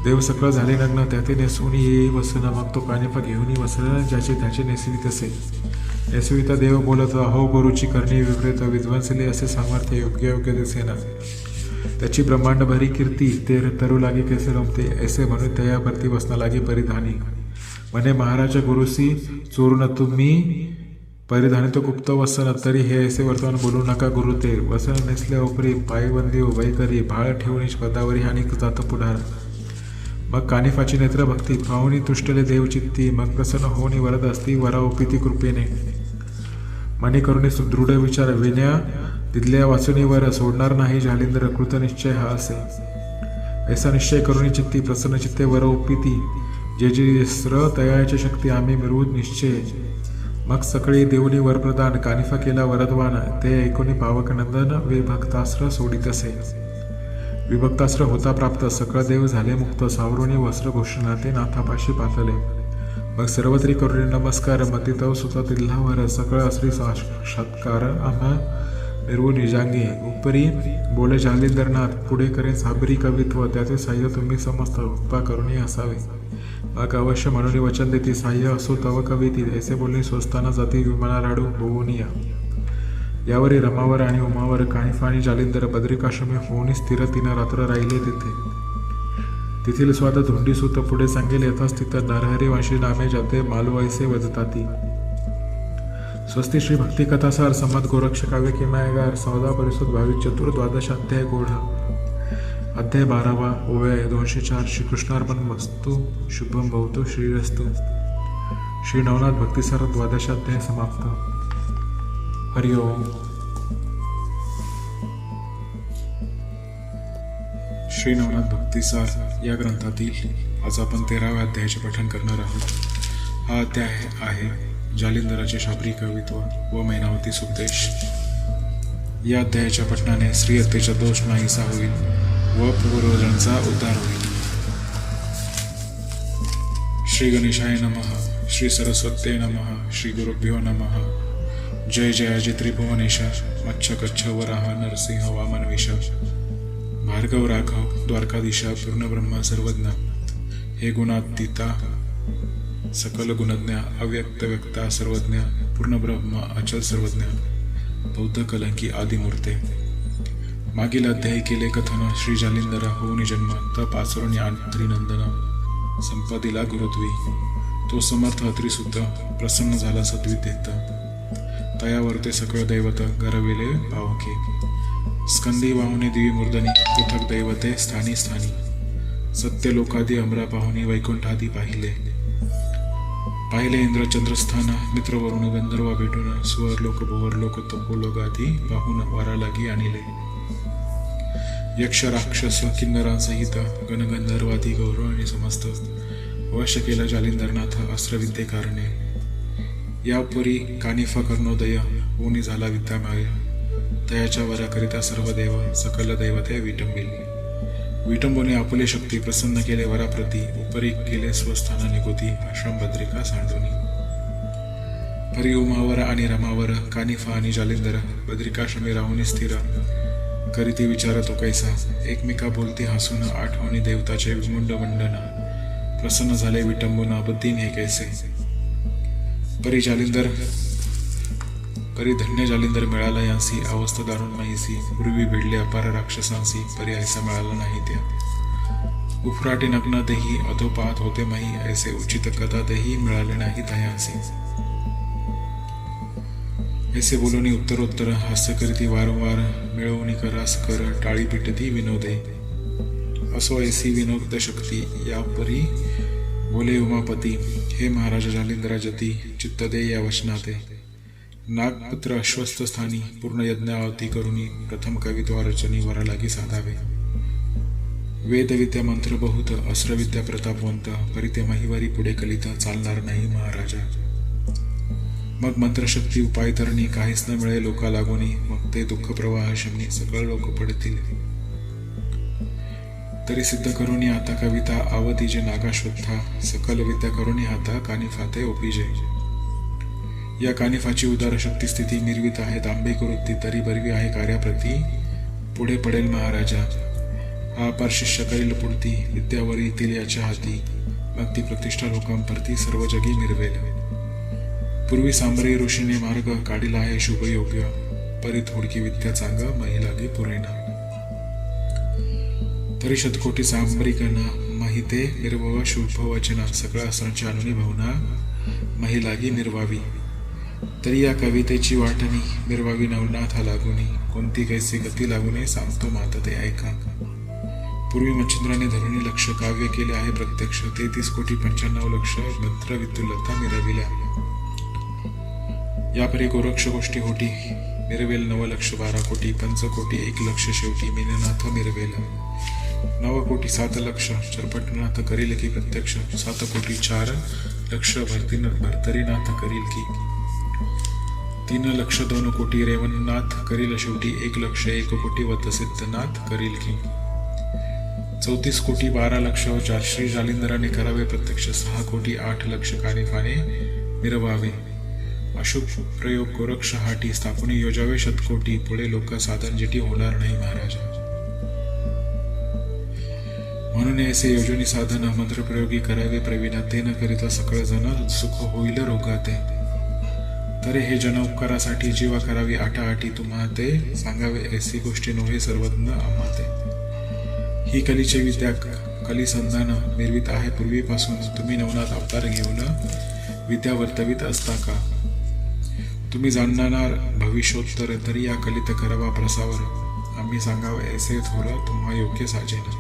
देव सकळ झाले नग्न त्याते नेसवून येई वसन मग तो कानिफा घेऊन वसन ज्याचे त्याचे नेसवीत असे नेसविता देव बोलत अहो गुरुची करणी विपरीत विध्वंसले असे सामर्थ्य योग्य योग्य दिसेना त्याची ब्रह्मांड भरी कीर्ती ते तरू लागे कैसे रमते ऐसे म्हणून तया परती वसना लागे परिधानी म्हणे महाराज गुरुसी चोरून तुम्ही परिधानी तो गुप्त वसन तरी हे ऐसे वर्तमान बोलू नका गुरु ते वसन नेसले उपरी पायबंदी उभई करी भाळ ठेवून पदावरी आणि जात पुढार मग कानिफाची नेत्र भक्ती पाहुणी तुष्टले देवचित्ती मग प्रसन्न होऊनी वरद असती वरा उपिती कृपेने मनी करुणी सुदृढ विचार विन्या तिथल्या वाचुनीवर सोडणार नाही जालिंद्र कृतनिश्चय हा असे ऐसा निश्चय करुणी चित्ती प्रसन्न चित्ते वर उपिती जे जे स्र तयाची शक्ती आम्ही मिळवून निश्चय मग सकाळी देऊनी वरप्रदान कानिफा केला वरदवान ते ऐकून पावक नंदन विभक्तास्त्र सोडित असे विभक्तास्त्र होता प्राप्त सकळ देव झाले मुक्त सावरुणी वस्त्र घोषणा ते नाथापाशी पातले मग सर्वत्री करुणी नमस्कार मती तव सुता तिल्हावर सकळ श्री साक्षात्कार आम्हा निर्वू निजांगी उपरी बोले जालिंदरनाथ पुढे करेन साबरी कवित्व त्याचे साह्य तुम्ही समस्त उपा करुणी असावे मग अवश्य म्हणून वचन देती साह्य असो तव कविती ऐसे बोलणे स्वस्ताना जाती विमाना लाडू होऊनिया यावरी रमावर आणि उमावर कानिफा आणि जालिंदर बद्रिकाश्रमी होऊन स्थिर 3 रात्र राहिले तेथील स्वाद धुंडीसूत पुढे सांगेल यथास्थित नरहरी वंशी नामे जाते मालवैसे वजताती स्वस्ती श्री भक्ती कथासार समत गोरक्ष काव्य किमायगार 14 परिसुत 22 चतुर 12 अध्याय गोढ अध्याय 12 ओव्या 204 श्रीकृष्णार्पण वस्तू शुभम भवतो श्रीरस्तु श्री नवनाथ भक्तिसार 12 अध्याय समाप्त. हरि ओम. श्री नवनाथ भक्तिसार या ग्रंथातील आज आपण 13व्या अध्यायाचे पठण करणार आहोत. हा अध्याय आहे जालिंदराचे शाबरी कवित्व व मैनावती सुपदेश. या अध्यायाच्या पठणाने स्त्रीहत्येचा दोष नाहीसा होईल व पूर्वजांचा उद्धार होईल. श्री गणेशाय नमः. श्री सरस्वत्ये नमः. श्री गुरुभ्यो नमः. जय जयाजी त्रिभुवनेश मच्छ कच्छ वराह नरसिंह वामन विष भार्गव राघव द्वारकाधीशा पूर्ण ब्रह्मा सर्वज्ञ हे गुणातीता सकल गुणज्ञ अव्यक्त व्यक्ता सर्वज्ञ पूर्ण ब्रह्म अचल सर्वज्ञ बौद्ध कलंकी आदिमूर्ते. मागील अध्यायी केले कथन श्री जालिंदर होऊन जन्म तप आचरुणी त्रिनंदन संपदिला गुरुत्वी तो समर्थ अत्रिसुत प्रसन्न झाला सद्वितेत तयावर ते सकळ दैवत गरविले पावके स्कंदी वाहुनी दिवी मूर्धनी पृथक दैवते स्थानी स्थानी सत्य लोकादी अमरा पाहुनी वैकुंठादी पाहिले इंद्र चंद्रस्थान मित्रवरुण गंधर्वा भेटून स्वरलोक भुवरलोक तपोलोकादी पाहून वारा लागी आणले यक्ष राक्षस किन्नरांसहित गणगंधर्वादी गौरव आणि समस्त वश केला जालिंदरनाथ अस्त्रविद्ये कारणे. यापुरी कानिफा कर्णोदय होऊन झाला विद्यामय. तयाच्या वराकरिता सर्व देव सकल दैवते विटंबिली. विटंबोने आपुले शक्ती प्रसन्न केले वराप्रती. उपरी केले स्वस्थान निगोती आश्रम बद्रिका सांडोनी. परी उमावर आणि रमावर कानिफा आणि जालिंदर बद्रिकाश्रमी राहुनी स्थिर. करीती विचार तो कैसा. एकमेका बोलती हसून आठवणी देवताचे विमुंड वंदन. प्रसन्न झाले विटंबना बुद्धीन हे कैसे. परी धन्य जालिंदर मिळाला यांसी. अवस्था दारुण माहीसी. पूर्वी भिडले अपार राक्षसांसी. परी ऐसा मिळाला नाही त्या. उफराटी नग्न देही अधोपात होते माही. ऐसे उचित कथा देही मिळाले नाही तयांसी. ऐसे बोलूनी उत्तरोत्तर हास्य करीती वारंवार. मिळवणी करास कर टाळी पिटती विनोदे. असो ऐसी विनोद शक्ती. यापरी बोले उमापती. हे महाराज जालिंदरा जती. चित्त दे या वचनाते. नागपुत्र अश्वस्थ स्थानी. पूर्ण यज्ञावती करुणी. प्रथम कवित्वा रचनी वरा लागी साधावे. वेदविद्या मंत्र बहुत. अस्त्रविद्या प्रतापवंत. परिते महिवारी पुढे कलिता चालणार नाही महाराजा. मग मंत्रशक्ती उपाय तरणी. काहीच न मिळे लोका लागोनी. मग ते दुःख प्रवाह शमनी. सगळ लोक पडतील. तरी सिद्ध करुणी आता कविता आवतीजे नागाश्वत्था. सकल विद्या करुणी हाता. कानिफा ते ओपिजे. या कानिफाची उदार शक्ती स्थिती निर्वित आहे. तांबे करुत्ती तरी बरवी आहे कार्याप्रती. पुढे पडेल महाराजा. हा अपार शिष्य करील पुढती. विद्यावर येतील याच्या हाती. मग ती प्रतिष्ठा लोकांपरती सर्व जगी मिरवेल. पूर्वी सांबरे ऋषीने मार्ग काढिला आहे शुभ योग्य. परी थोडकी विद्या चांग मही लागे पुरेना. तरी शतकोटी सांबरिकना माहिते निर्भव शुभ वचना. सगळा संचालनी भावना मही लागी निर्वावी. तरी या कवितेची वाटणी निर्वावी नवनाथा लागुनी. कोणती कैसी गती लागुने सांगतो माता ते ऐका. पूर्वी मच्छिंद्राने धरुणी लक्ष काव्य केले आहे प्रत्यक्ष. 33,95,00,000 मंत्र विद्युल्लता मिरविल्या. यापरी गोरक्ष गोष्टी होती. मिरवेल 9,12,00,000 पंचकोटी 1,00,000 शेवटी. मीननाथ मिरवेल 9,00,00,000 7,00,000 चरपटनाथ करील की प्रत्यक्ष. 7,00,00,000 4,00,000 भरतरीनाथ करील की. 3,00,000 2,00,00,000 रेवणनाथ करील शेवटी. 1,00,000 वतसिद्धनाथ करील की. 34,00,00,000 12,00,000 श्री जालिंदराने करावे प्रत्यक्ष. 6,00,00,000 8,00,000 कानिफाने मिरवावे. अशुभ प्रयोग गोरक्ष हाटी. स्थापने योजावे शतकोटी. पुढे लोक साधन जेटी होणार नाही महाराजा. म्हणून ऐसे योजनी साधन मंत्रप्रयोगी करावे प्रवीणा. ते न करिता सकळ जण सुख होईल रोगाते. तरी हे जन उपकारासाठी जीवा करावी आटाआटी. तुम्हा ते सांगावे ऐसी गोष्टी नव्हे सर्वज्ञ आम्हा ते. ही कलीची विद्या कलिसंधान निर्मित आहे पूर्वीपासून. तुम्ही नवनाथ अवतार घेऊन विद्या वर्तवित असता का. तुम्ही जाणणार भविष्योत्तर. तरी या कलित करावा प्रसावर. आम्ही सांगावं ऐसे थोर तुम्हा योग्य साजेना.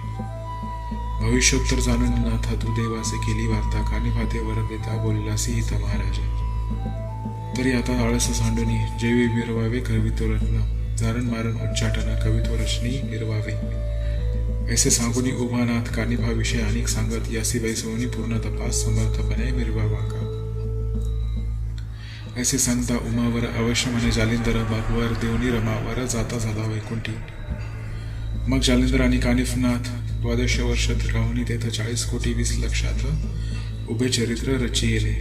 भविष्योत्तर जाणून नाथा तू देवासे केली वार्ता. कानिफाते वर देता बोललासी हित महाराजा. तरी आता आळस सांडूनी जेवी मिरवावे कवित्वरत्न. जारण मारण उच्चाटना कवित्व रचनी मिरवावे. ऐसे सांगुनी उमानाथ कानिफाविषयी अनेक सांगत. यासी बैसवणी पूर्ण तपास समर्थपणे मिरवावा का. ऐसे सांगता उमावर अवश्य म्हणे जालिंदर. बाबूवर देवनी रमावर जाता झाला वैकुंठी. मग जालिंदर आणि कानिफनाथ 12 वर्षात राहुनी तेथ 40,20,00,000 उभे चरित्र रचिले.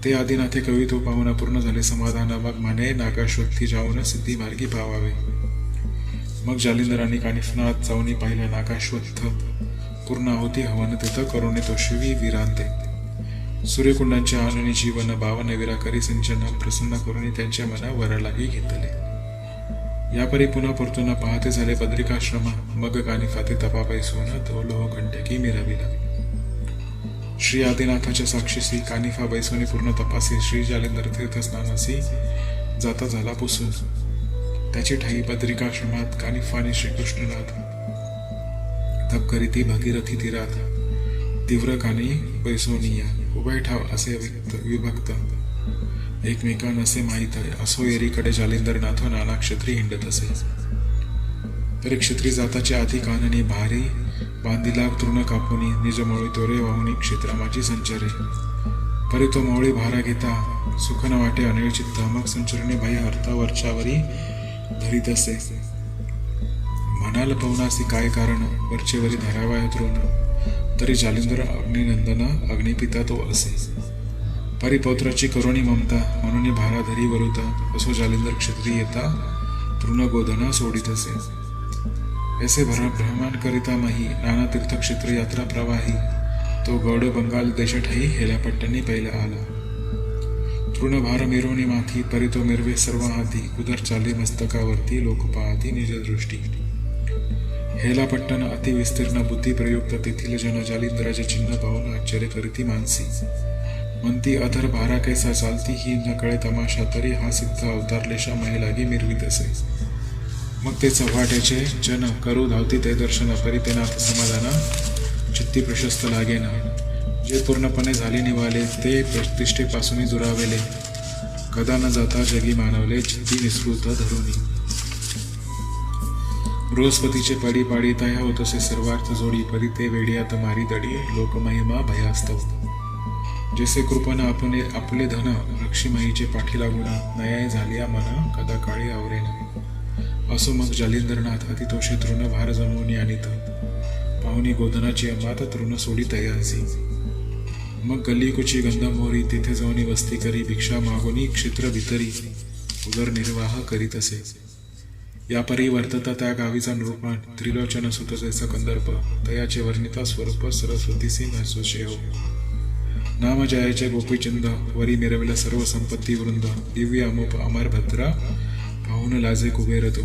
ते आदिनाथे कवित्व पाहुणा पूर्ण झाले समाधान. मग म्हणे नागाश्वत्थी जाऊन सिद्धी मार्गी पावावे. मग जालिंदर आणि कानिफनाथ जाऊनी पाहिल्या नागाश्वत्थ. पूर्ण होती हवन तेथ करुणे तोषवी विरांते. सूर्यकुंडांच्या आननी जीवन 52 विराकरी सिंचन. प्रसन्न करुणी त्यांच्या मना वरा लागी घेतले. यापरी पुन्हा परतून पाहते झाले बद्रिकाश्रम. मग कानिफाते तपा बैसून तो लोह कंटकी मिरविला. श्री आदिनाथाच्या साक्षीसी कानिफा बैसोनी पूर्ण तपासी. श्री जालिंदर तीर्थस्नानासी जाता झाला पुसून. त्याची ठाई बद्रिकाश्रमात कानिफाने श्रीकृष्णनाथ तप करीती भगीरथी तीरात. तीव्र कानी बैसोनिया उभय ठाव असे विभक्त. एकमेकांना असे माहीत आहे. असो एरीकडे जालिंदरनाथ नाना क्षत्री हिंडत असे. तरी क्षत्री जाताच्या आधी काननी भारी बांधिला तृण कापुनी निज मोळी तोरे वाहुनी क्षेत्र माझी संचारे परी तो मोळी भारा घेता सुख न वाटे अनिळ चित्ता मग संचरणे भाई हरता वरच्यावरी धरीत असे म्हणाल पवनासी काय कारण वरचेवरी धरावाय तृण तरी जालिंदर अग्निनंदन अग्निपिता तो असे परिपौत्राची करुणी ममता म्हणून भारा धरी वरुता असो जालिंदर क्षत्री येता तृण गोधना सोडित असे ऐसे भ्रमण करिता मही नाना तीर्थक्षेत्र यात्रा प्रवाही तो गौड बंगाल देशठही हेल्यापट्ट्यांनी पहिला आला तृणभार मिरवणी माथी परी तो मिरवे सर्व हाती उदर चाले मस्तकावरती लोक पाहती निज दृष्टी हेलापट्टन अति विस्तीर्ण बुद्धी प्रयुक्त तेथील जन जालिंदराचे चिन्ह पाहून आश्चर्य करीती मानसी म्हणती अधर भारा कैसा चालती ही न कळे तमाशा तरी हा सिद्ध अवतारलेशा महिलागी मिरवीत असे मग ते चव्हाट्याचे जन करू धावती ते दर्शन परी ते नाथ समाधाना चित्ती प्रशस्त लागेना जे पूर्णपणे झाले निवाले ते प्रतिष्ठेपासून दुरावेले कदा न जाता जगी मानवले चित्ती निस्कृत धरुनी बृहस्पतीचे पडी पाडी तया होत असे सर्वार्थ जोडी परी ते वेडियात मारी दडी लोकमहिमा भयास्तव जैसे कृपण आपले धन रक्षीमाईचे पाठी लागुना नयाय झालिया मन कदा काळी आवरेना असो मग जालिंदरनाथ अतितोषे तृण भार जमवून आणीत पाहुणी गोधनाची अंबात तृण सोडी तयासी मग गल्लीकुची गंधमोहरी तिथे जाऊन वस्ती करी भिक्षा मागुनी क्षेत्र भितरी उदरनिर्वाह करीत असे या परी वर्तता त्या गावीचा नृपण त्रिलोचन सुत जैसा कंदर्प तयाचे वर्णिता स्वरूप सरस्वतीसी महसूशे हो नाम जयाचे गोपीचंद वरी मिरविला सर्व संपत्ती वृंद दिव्य अमोप अमर भद्रा पाहून लाजे कुबेरतो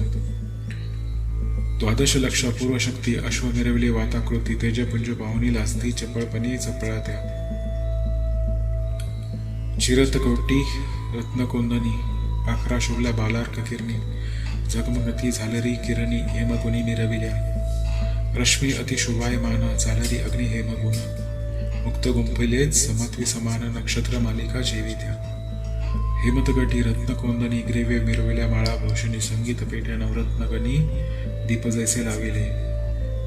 12 लक्ष पूर्व शक्ती अश्व मिरवले वाताकृती तेजपुंज पाहुणी लाजती चपळपणी चपळात्या चिरत कोटी रत्नकोंदनी पाखरा शोभल्या बालार्क किरणी जगमगती झालरी किरणी हेमगुणी मिरविल्या रश्मी अतिशोभायमान झालरी अग्नि हेमगुण मुक्त गुंफलेच समत्वी समान नक्षत्र मालिका जेवित्या हेमतगटी रत्नकोंदनी ग्रेवे मिरवल्या माळा भूषणी संगीत पेट्या नवरत्नगणी दीप जैसे लाविले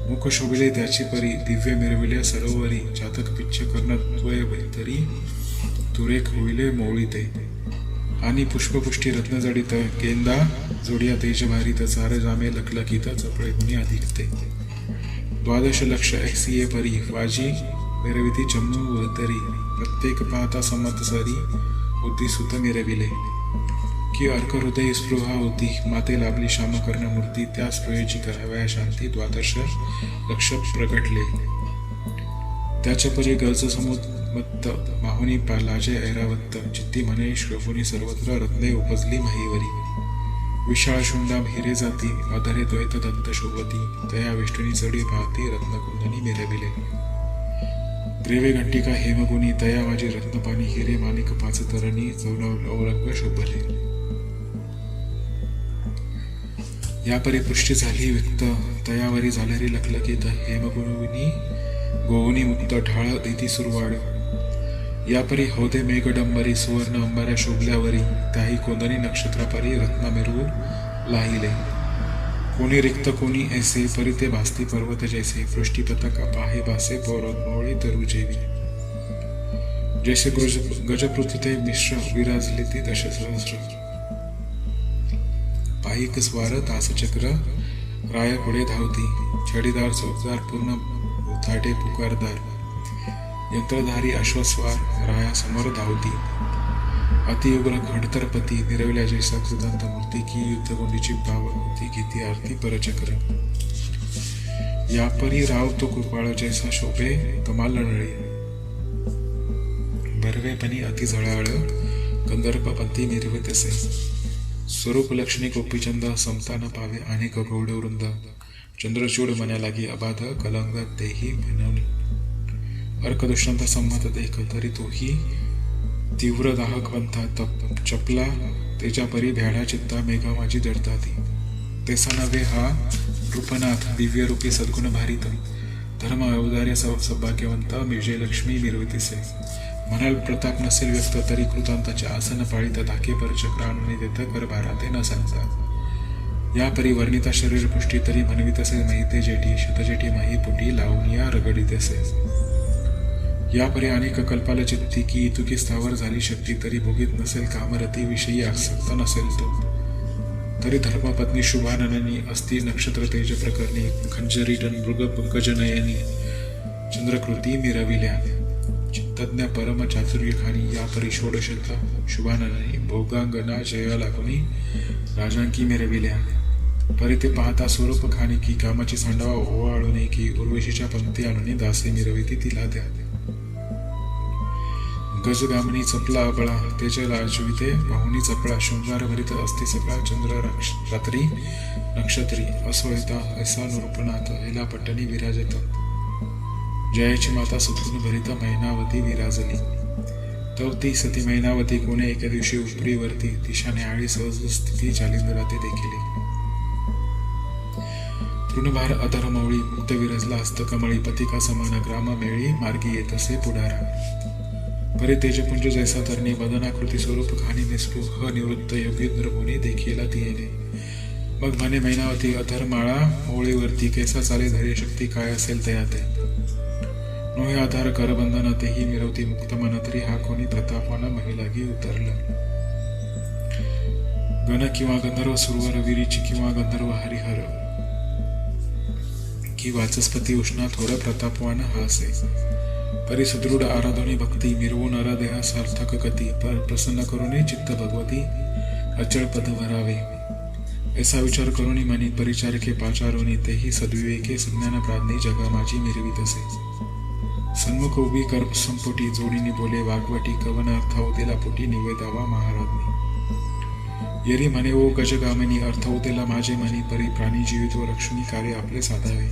मुख शोभिले त्याची परी दिव्य मिरविल्या सरोवरी जातक पिच्छ कर्ण त्वय भैतरी तुरेक होईले मोळीते आणि पुष्पपुष्टी रत्नजडित केंदा जोडिया तेजभारित चार जामे लखलखित चपळे गुणी अधिकते 12 लक्ष एक्सिये परी वाजी मिरविती चम्मू वतरी प्रत्येक पाहता संवत्सरी बुद्धी सुत मिरविले की अर्क हृदय स्पृहा होती माते लाभली श्यामकर्ण मूर्ती त्या स्पृहेची कराव्या शांती 12 लक्ष प्रगटले त्याच्या परी गरज समुद्मत्त माहुनी लाजे ऐरावत्त चित्ती म्हणे श्रवुनी सर्वत्र रत्ने उपजली माहीवरी विशाळ शुंडा हिरे जाती अधरे द्वैत दंत शोभती तया वेष्टनी चढी पाहती रत्नकुंदनी मिरविले ग्रेवे घंटिका हेमगुणी तया माझी रत्नपाणी हिरे माणिक पाच तरणी चौरंग शोभले या परी पृष्ठी झाली व्यक्त तयावरी झालेली लखलखित हेमगुणी गोवनी मुक्त ढाळ दिती सुरवाड या परी होते मेघडंबरी सुवर्ण अंबाऱ्या शोभल्यावरी त्याही कोंदणी नक्षत्रापरी रत्न मिरवून लाहिले कोणी रिक्त कोणी ऐसे परी ते भासती पर्वत जैसे पृष्ठीपतक पाहे भासे पौरोत्मोळी तरु जेवी जैसे गजपृथ्वी ते मिश्र विराजले ती दशसहस्र पाहिक स्वार तासचक्र राय पुढे धावती छडीदार चौकदार पूर्ण उथाटे पुकारदार यंत्रधारी अश्वस्वार राया समोर धावती अतिउग्र खडतरपती मिरवल्या जैसा कृतांत मूर्ती की युद्धगोंडीची पावती घेती आरती परचक्र या परी राव तो कृपाळ जैसा शोभे कमाल लढळे बरवेपणी अति झळाळ कंदर्पपंथी मिरवत असे स्वरूप लक्ष्मी गोपीचंद समता न पावे अनेक गौड वृंद चंद्रचूड मना लागी अबाध कलंग देही म्हणवणी अर्कदुष्टांत संमत देख तरी तोही तीव्र दाहक पंथा चपला तेच्या परी भ्याडा चित्ता मेघा माझी जडताती तेसा नव्हे हा रूपनाथ दिव्य रूपी सद्गुण भारित धर्म अवदार्य सौभाग्यवंत विजयलक्ष्मी मिरवतीसे म्हणाल प्रताप नसेल व्यक्त तरी कृतांताचे आसन पाळीत धाके पर चक्र आणून देत कर भाराते न सांगता या परिवर्णिता शरीरपुष्टी तरी म्हणवी तसे महिते जेठी शतजेठी मही पुटी लावून या रगडीत असे. या परी अनेक कल्पाल चित्ती की इतुकी स्थावर झाली शक्ती तरी भोगीत नसेल कामरती विषयी आसक्त नसेल तो. तरी धर्मपत्नी शुभाननी असती नक्षत्र तेज प्रकरणी खंजरीटन मृग पंकजनयनी चंद्रकृती मिरविल्या. चित्तज्ञ परम चातुर्यखानी या परी षोडशता शुभाननी भोगांगना जया लागुनी राजांकी मिरविल्या. परी ते पाहता स्वरूप खाणी की कामाची सांडवा ओवाळून की उर्वशीच्या पंक्ती आणून दासे मिरविती तिला द्या. गजगामनी चपला बळा तेजे लाजविते पाहुणी चपळा शृंगार भरित असते सगळा चंद्र रात्री नक्षत्री असोयता ऐसा नृपनाथ हेला पट्टणी विराजत. जयाची माता सत्वून भरित मैनावती विराजली. तो ती सती मैनावती कोणे एके दिवशी उपरीवरती दिशाने आळी सहज स्थिती जालिंदराते देखिले. तृणभार अधरमवळी मुक्त विरजला हस्तकमळी पतिका समान ग्राम मेळी मार्गी येत असे पुढारा. परी तेजपुंज जैसा तरणी बदनाकृती स्वरूप खाणी निस्पृह निवृत्त योगेंद्र मुनी देखीला तियेने. मग म्हणे मैनावती अधरमाळा ओळीवरती कैसा चाले धैर्य शक्ती काय असेल तयाते. नोहे आधार करबंधन तेही मिरवती मुक्त मन तरी हा कोणी प्रतापवान महिलागी उतरलं. गण किंवा गंधर्व सुरवर विरीची किंवा गंधर्व हरिहर की वाचस्पती उष्णा थोर प्रतापवान हा असे. परी सुदृढ आराधनी भक्ती मिरवून अरादेहा सार्थक गती पर प्रसन्न करूने चित्त भगवती अचळ पद भरावे. ऐसा विचार करूनी मनी परिचारके पाचारोनी तेही सद्विवेके सुज्ञान प्राज्ञी जगा माझी मिरवीत असे. सन्मुख उभी कर संपुटी जोडीने बोले वागवटी कवन अर्थावतेला पोटी निवेदावा महाराज्ञी. येरी म्हणे ओ गजगामिनी अर्थावतेला माझे मनी परी प्राणी जीवित व रक्षणी कार्य आपले साधावे.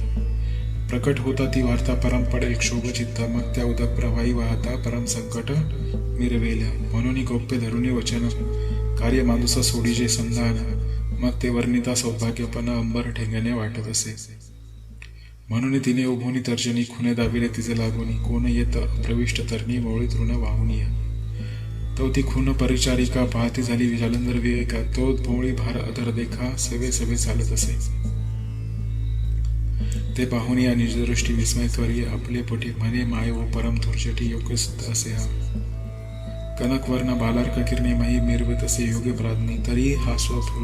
प्रकट होता ती वार्ता परम पडे क्षोभ चित्ता मग त्या उदक प्रवाही वाहता परम संकट मिरवेल्या. म्हणून गौप्य धरुणी वचन कार्य माणूस सोडीजे संधान मग ते वर्णिता सौभाग्यपण अंबर ठेंगणे वाटत असे. म्हणून तिने उभोनी तर्जनी खुने दाबिले तिचे लागोनी कोण येत प्रविष्ट तरणी मोळी तृण वाहुनिया. तो ती खून परिचारिका पाहती झाली जालंधर विवेका तो भोवळी भार अधर देखा सवे सवे चालत असे. ते पाहून या निजदृष्टी विस्मयत्वरी आपले पोटी म्हणे माय व परम धुर्जटी योग्य सुद्धा असे हा. कनकवर्ण बालार्क किरणे माही मिरवत असे योग्य प्राज्ञी तरी हा स्वफुल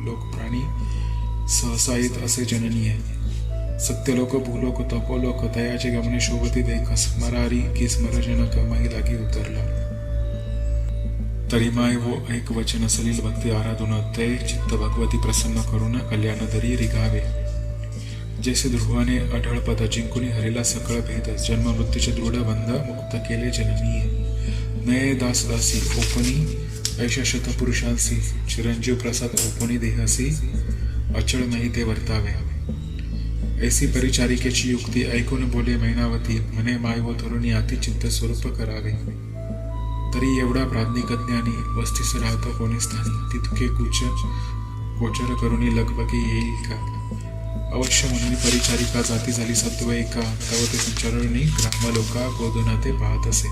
लोक प्राणी सहसायित असे जननीय. सत्यलोक भूलोक तपोलोक तयाचे गमने शोभती देख स्मरारी की स्मरजनक माही लागी उतरला. तरी माय वो ऐक वचन सलील भक्ती आराधून ते चित्त भगवती प्रसन्न करून कल्याण तरी रिघावे. जैसे ध्रुवाने अढळ पद जिंकुनी हरिला सकळ भेद जन्म मृत्यूचे दृढ बंध मुक्त केले जननीय. नये दास दासी ओपनी ऐशा शत पुरुषांसी चिरंजीव प्रसाद ओपनी देहासी अचळ नाही ते वर्तावे. ऐसी परिचारिकेची युक्ती ऐकून बोले मैनावती म्हणे माय व तरुणी अति चित्त स्वरूप करावे. तरी एवढा प्राज्ञिक ज्ञानी वस्तीस राहतो कोणी स्थानी तितके गोचर करुणी लगबगी येईल का. अवश्य म्हणून परिचारिका जाती झाली सत्व एका तव ते संचारणी ग्रामलोका गोधना ते पाहत असे.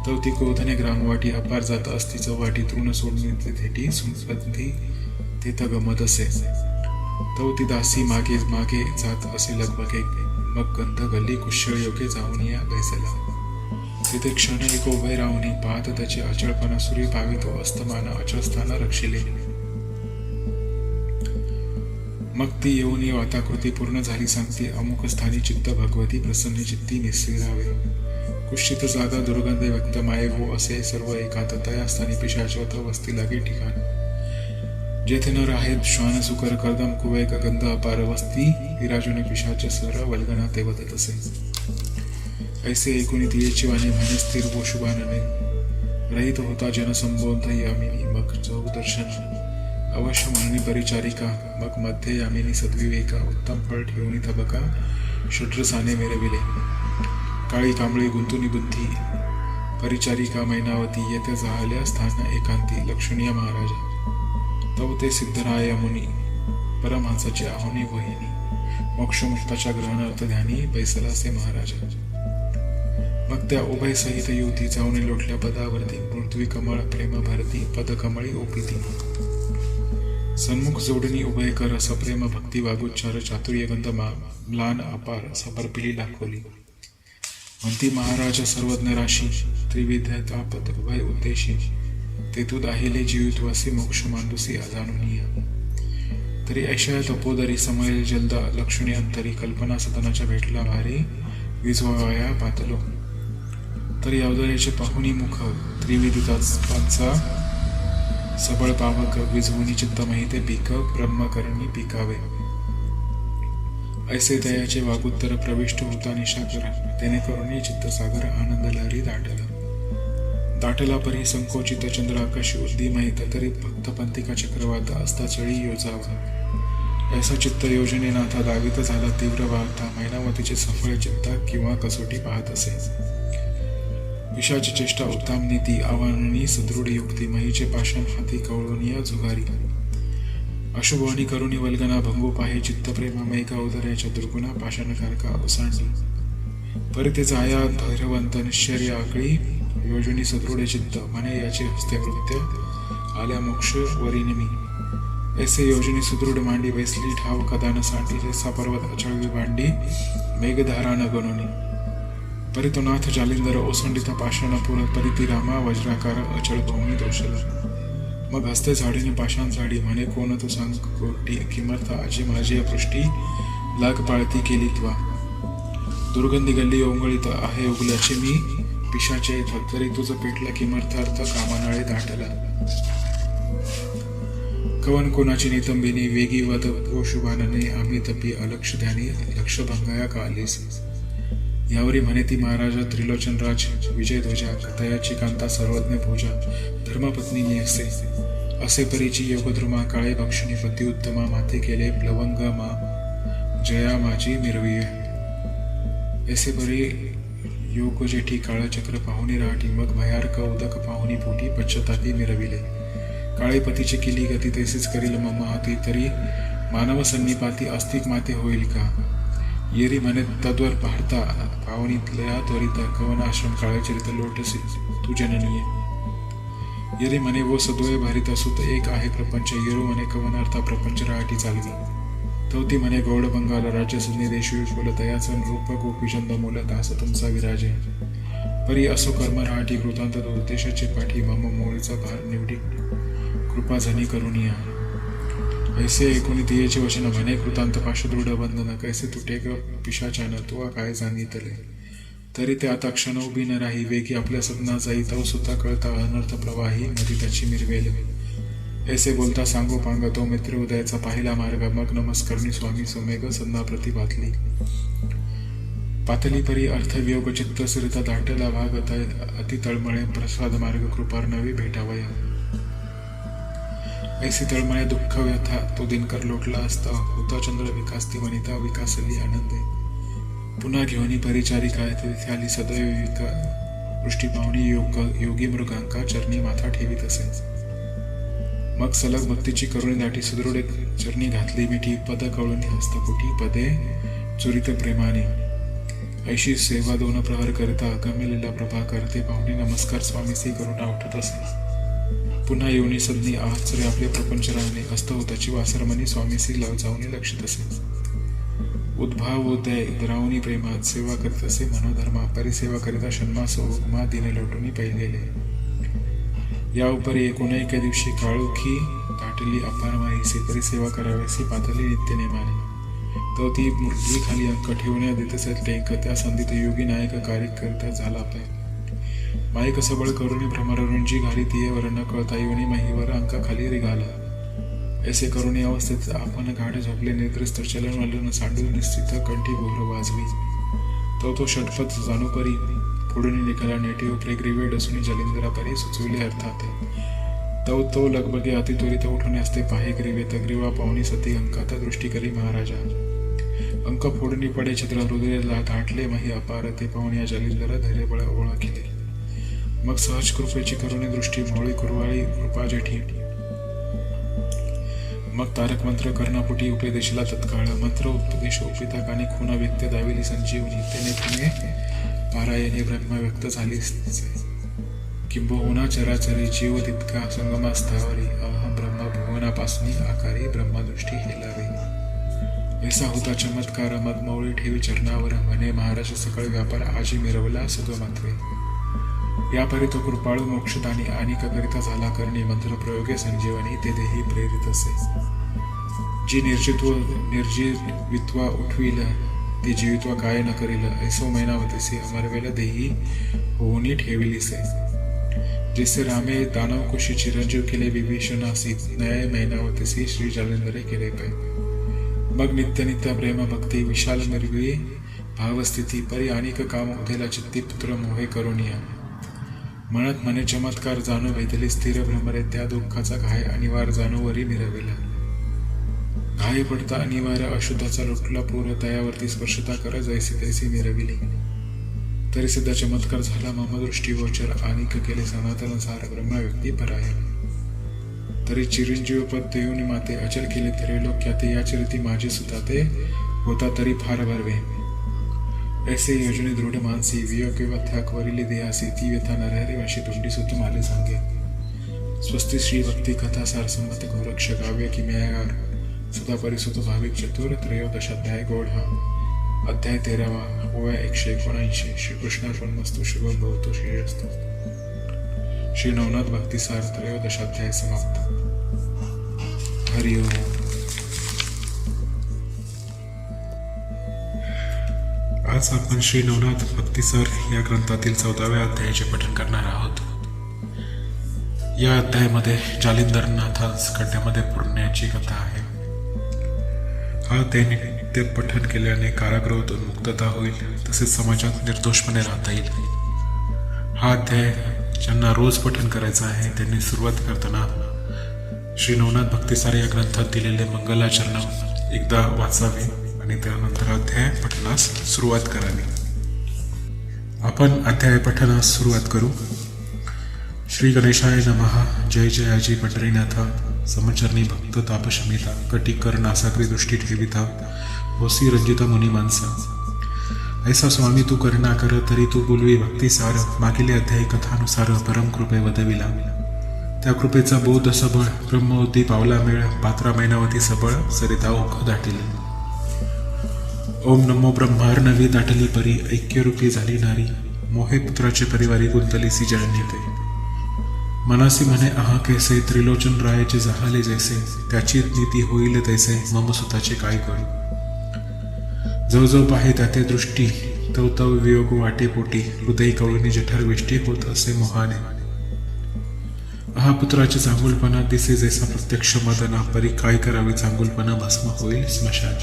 तव ती गोधने ग्रामवाटी अपार जात असती चौवाटी तृण सोडून थेटी सुंपती तेथ गमत असे. तव ती दासी मागे मागे जात असे लगबगे मग गंध गल्ली कुशळ योगे जाऊन या बैसला. तिथे क्षण एक उभे राहुनी पाहत त्याचे अचळपणा सूर्य पावे तो अस्तमान अचळ स्थान रक्षिले. मग ती येऊन वाताकृती पूर्ण झाली सांगते अमुक स्थानी चित्त भगवती प्रसन्न चित्ती निस्विरावे. कुश्चित जागा दुर्गंध व्यक्त माये हो असे सर्व एकात तया स्थानी पिशाचवत वस्ती लागे ठिकाण. जेथे न राहेत श्वान सुकर कर्दम कुवेक गंध अपार वस्ती विराजुने पिशाच सर वल्गना ते वदत असे. ऐसे ऐकून तियेची वाणी म्हणे स्थिर व शुभानने रहित होता जनसंबोध यामिनी मग जाऊ दर्शन. अवश्य म्हणून परिचारिका मग मध्ये यामिनी सद्विवेका उत्तम फळ ठेवून तबका षड्रसाने मिरविले. काळी कांबळी गुंतुनी बुद्धी परिचारिका मैनावती येथे जाहल्या स्थान एकांती लक्षणीय महाराजा. तव ते सिद्धराय मुनी परमांसाची आहोनी वहिनी मोक्षमुक्ताच्या ग्रहणार्थ ध्यानी बैसला से महाराजा. मग त्या उभय सहित युवती जाऊन लोटल्या पदावरती पृथ्वी कमळ प्रेम भरती पदकमळी ओपिती. सन्मुख जोडणी उभय कर सप्रेम भक्ती वागोच्चार चातुर्य गंध म्लान अपार समर्पिली दाखवली. म्हणती महाराज सर्वज्ञ राशी त्रिविध तापत उभय उद्देशी तेतू दाहिले जीवित्वासी मोक्ष मांडुसी अजानुनीय. तरी ऐशा तपोदरी समय जलद लक्षणी अंतरी कल्पना सदनाच्या भेटला भारी विजवाया पातलो. तरी अवदरेचे पाहुणी मुख त्रिविदिताचा सबळ पावक विझवुनी चित्त महिते पीक ब्रह्मकरणी पिकावे. ऐसे दयाचे वागुत्तर प्रविष्ट होता निशाकर त्याने करुणी चित्त सागर आनंद लहरी दाटला परी संकोचित चंद्राकाशी उद्दीमहित तरी भक्त पंथिका चक्रवात असता चळी योजावा. ऐसा चित्त योजनेनाथा दावित झाला तीव्र वाहता मैनावतीचे सफळ चिंता किंवा कसोटी पाहत असे. विषाची चेष्टा उत्तम नीती आव्हानी सदृढ युक्ती महीचे पाषाण हाती कवळोनिया जुगारी. अशुभवानी करुणी वल्गना भंगू पाहे चित्त प्रेमा मैका उदराच्या दुर्गुणा पाषाणकारका ओसांडली. परी ते जाया धैर्यवंत निश्चर्य आकळी योजनी सदृढ चित्त म्हणे याचे हस्ते कृत्य आल्या मोक्ष वरिनिमी. ऐसे योजनी सुदृढ मांडी बैसली ठाव कदान सांडी जैसा पर्वत अचळवी भांडी मेघधारा न गणोनी. परितोनाथ जालिंदर ओसंडिता पाषाण पुर परिती रामा वज्राकार अचळ भूमी दोषला. मग हस्ते झाडीने पाषाण झाडी म्हणे कोण तू सांग कोटी किमर्थ आजी माझी पृष्टी लाग पाळती केली त्वा. दुर्गंधी गल्ली ओंगळीत आहे उगल्याचे मी पिशाचे तरी तुझं पेटला किमर्थार्थ कामानाळे दाटला. कवन कोणाची नितंबिनी वेगी वद ओ शुभानने आम्ही तपी अलक्ष ध्यानी लक्ष भंगाया कालीस. यावरी म्हणे ती महाराजा त्रिलोचन राज विजय ध्वजा तयाची कांता सर्वज्ञ पूजा धर्मपत्नी असे परीची योगद्रुमा काळे भक्षिणी पती उत्तमा माते केले प्लवंग मा जया माझी मिरवीय. ऐसे परी योग जेठी काळचक्र पाहुणी राहटी मग भयार्क उदक पाहुणी पोटी पश्चातापी मिरविले. काळे पतीची किली गती तैसेच करील मम हाती तरी मानव सन्निपाती अस्तिक माते होईल का. येरी म्हणे तद्वर पाहता पाहुणीतल्या त्वरित कवन आश्रम काळचरित लोटसी तू जननीय. येरी म्हणे वो सद्वय भारित असुत एक आहे प्रपंच येरू म्हणे कवनार्था प्रपंच राहटी चालवी. तवती म्हणे गौड बंगाल राज्य सन्नी देशू कुल तयाचन रूप गोपीचंद मूल दास तुमचा विराजे. परी असो कर्म राहटी कृतांत उद्देशाचे पाठी मम मोळीचा भार निवडी कृपा झनी करुनिया. ऐसे ऐकून तियेचे वचन म्हणे कृतांत पाशदृढ बंधन कैसे तुटे ग पिशाचान तुवा काय जाणीतले. तरी ते आता क्षण उभी न राही वेगी आपल्या सदना जाई तव सुद्धा कळता अनर्थ प्रवाही मधी त्याची मिरवेल. ऐसे बोलता सांगो पांग तो मित्र उदयाचा पाहिला मार्ग मग नमस्करणी स्वामी सोमेग सन्ना प्रति पातली परी अर्थवियोग चित्त सिरता दाटला भाग अति तळमळे प्रसाद मार्ग कृपार नवी भेटावया. ऐसी तळमळे दुःख व्यथा तो दिनकर लोटला असता होता चंद्र विकासती वनिता विकासली आनंदे. पुन्हा घेऊनी परिचारिका तेथे आली सदैव वृष्टी पाहुणी योगी मृगांका चरणी माथा ठेवीत असे. मग सलग भक्तीची करुणी दाटी सुदृढ चरणी घातली मिठी पद कळूनी हस्तकुटी पदे चुरित प्रेमाने. ऐशी सेवा दोन प्रहर करता गमेलेला प्रभा करते पाहुणी नमस्कार स्वामीसी करुणा उठत असे. पुन्हा येऊनी सदनी आचरे आपले प्रपंच राहणे असत होताची वासरमनी स्वामीसी जाऊनी लक्षित असे. उद्भाव उदय द्रावणी प्रेमात सेवा करीत असे मनोधर्मा परिसेवा करिता षण्मास उमा दिने लोटून पहिलेले. या उपरी एका दिवशी काळोखी दाटली अपार माहीसी परिसेवा करावीसी पातली नित्य नेमाने. तो ती मूर्ती खाली अंक ठेवण्या देत असेल टेक त्या संधीत योगी नायक कार्य करता झाला आपल्या. माईक सबळ करुणी भ्रमररुंजी घाली तियेवर न कळता येऊनी माहीवर अंका खाली रिघाला. ऐसे करुणी अवस्थेत आपण गाढ झोपले निद्रिस्त चलन वलन सांडून निश्चित कंठी भोर वाजवी. तो षटपथ जाणू परी पुढून निघाला नेटी उपरे ग्रीवे डसुनी जलिंदरा परी सुचवले अर्थात. तो लगबगे अतित्वरित उठून असते पाहे ग्रीवे तग्रीवा पाहुणी सती अंकाता दृष्टी करी महाराजा. अंक फोडणी पडे छत्र हृदयाला धाटले मही अपार ते पाहुणी या जलिंदरा धैर्य बळ ओळखले. मग सहज कृपेची करुणी दृष्टी मोळी कुरवाळी कृपा जेठी. मग तारक मंत्र कर्णापुटी उपदेशला तत्काळ मंत्र उपदेश उपिताकाने खून व्यक्त दाविली संजीवनी तेने पुणे पारायणे ब्रह्म व्यक्त झाली किंबहुना चराचरी जीव तितका संगमास्थावरी अहम ब्रह्म भुवनापासून आकारी ब्रह्मदृष्टी हेलावी. ऐसा होता चमत्कार मदमौळी ठेवी चरणावर म्हणे महाराज सकळ व्यापार आजी मिरवला सुगमत्वे. यापरी तो कृपाळू मोक्षदानी आणि करिता झाला करणे मंत्र प्रयोगे संजीवनी ते देही प्रेरित असे. जी निर्जीवित्वा उठविल ती जीवित्वा काय न करील ऐसो मैनावतीसी अमरवेल देही होऊनी ठेविलीसे. जैसे रामे दानवकुशी चिरंजीव केले विभीषणासी न्याय मैनावतीसी श्री जालिंदरे केले पै. मग नित्य प्रेम भक्ती विशाल मिरवी भावस्थिती परी अनेक काम उधेला चित्ती पुत्र मोहे करुणिया. म्हणत म्हणे चमत्कार जाणू वेधली स्थिर भ्रमरे त्या दुःखाचा घाय अनिवार्य जाणूवरी मिरविला. घाय पडता अनिवार्य अशुद्धाचा लुटला पूर्व तयावरती स्पर्शता कर जैसी तैसी मिरविली. तरी सध्या चमत्कार झाला मम दृष्टीगोचर अनेक केले सनातन सार ब्रह्म व्यक्ती परायण. तरी चिरंजीव पद देऊनी माते अचल केले त्रैलोक्याते या चरिती माझी सुताते होता तरी फार भरवे. ऐसे योजने दृढ मानसी वियोग व्यथाक वरिले देहासी ती व्यथा नरहरी वंशी तुंडी सुत माले सांगे. स्वस्ती श्री भक्ती कथा सार संमत गोरक्ष काव्य की म्यागार सदा परिसुत भाविक चतुर त्रयोदशाध्याय गौड. अध्याय 13 ओव्या 179. श्रीकृष्णार्पणमस्तु. शुभम भवतु. श्रीरस्तु. श्री नवनाथ भक्तिसार त्रयोदशाध्याय समाप्त. हरि ओम. आज आपण श्री नवनाथ भक्तिसार या ग्रंथातील 14व्या अध्यायाचे पठण करणार आहोत. या अध्यायामध्ये जालिंदरनाथास खड्ड्यामध्ये पुरण्याची कथा आहे. हा अध्याय नित्य पठण केल्याने कारागृहातून मुक्तता होईल, तसेच समाजात निर्दोषपणे राहता येईल. हा अध्याय ज्यांना रोज पठण करायचा आहे त्यांनी सुरुवात करताना श्री नवनाथ भक्तिसार या ग्रंथात दिलेले मंगलाचरण एकदा वाचावे आणि त्यानंतर अध्याय पठणास सुरुवात करावी. आपण अध्याय पठणास सुरुवात करू. श्री गणेशाय नमः. जय जय अजी पंढरीनाथा. समचरणी भक्त तापशमिता कटिकर नासाग्री दृष्टी ठेविता होसी रंजिता मुनी मानसा. ऐसा स्वामी तू करुणा कर तरी तू बोलवी भक्तिसार. मागील अध्याय कथानुसार परम कृपे वदविला. त्या कृपेचा बोध सबळ ब्रह्मवती पावला मेळ पात्रा मैनावती सबळ सरिता ओघ दाटिली. ओम नमो ब्रह्मार्णवी दाटली परी ऐक्यरूपी झाली नारी. मोहे पुत्राचे परिवारी गुंतलीसी जळणीते. मनासी म्हणे आहा कैसे त्रिलोचन रायाचे जहाले जैसे. त्याची नीती होईल तैसे मम सुताचे काय करू. जो जो पाहे त्याते दृष्टी तव तव वियोग वाटे पोटी. हृदय कवळणी जठर वेष्टी होत असे मोहाने. आहा पुत्राचे चांगुलपणा दिसे जैसा प्रत्यक्ष मदना. परी काय करावे चांगुलपणा भस्म होईल स्मशान.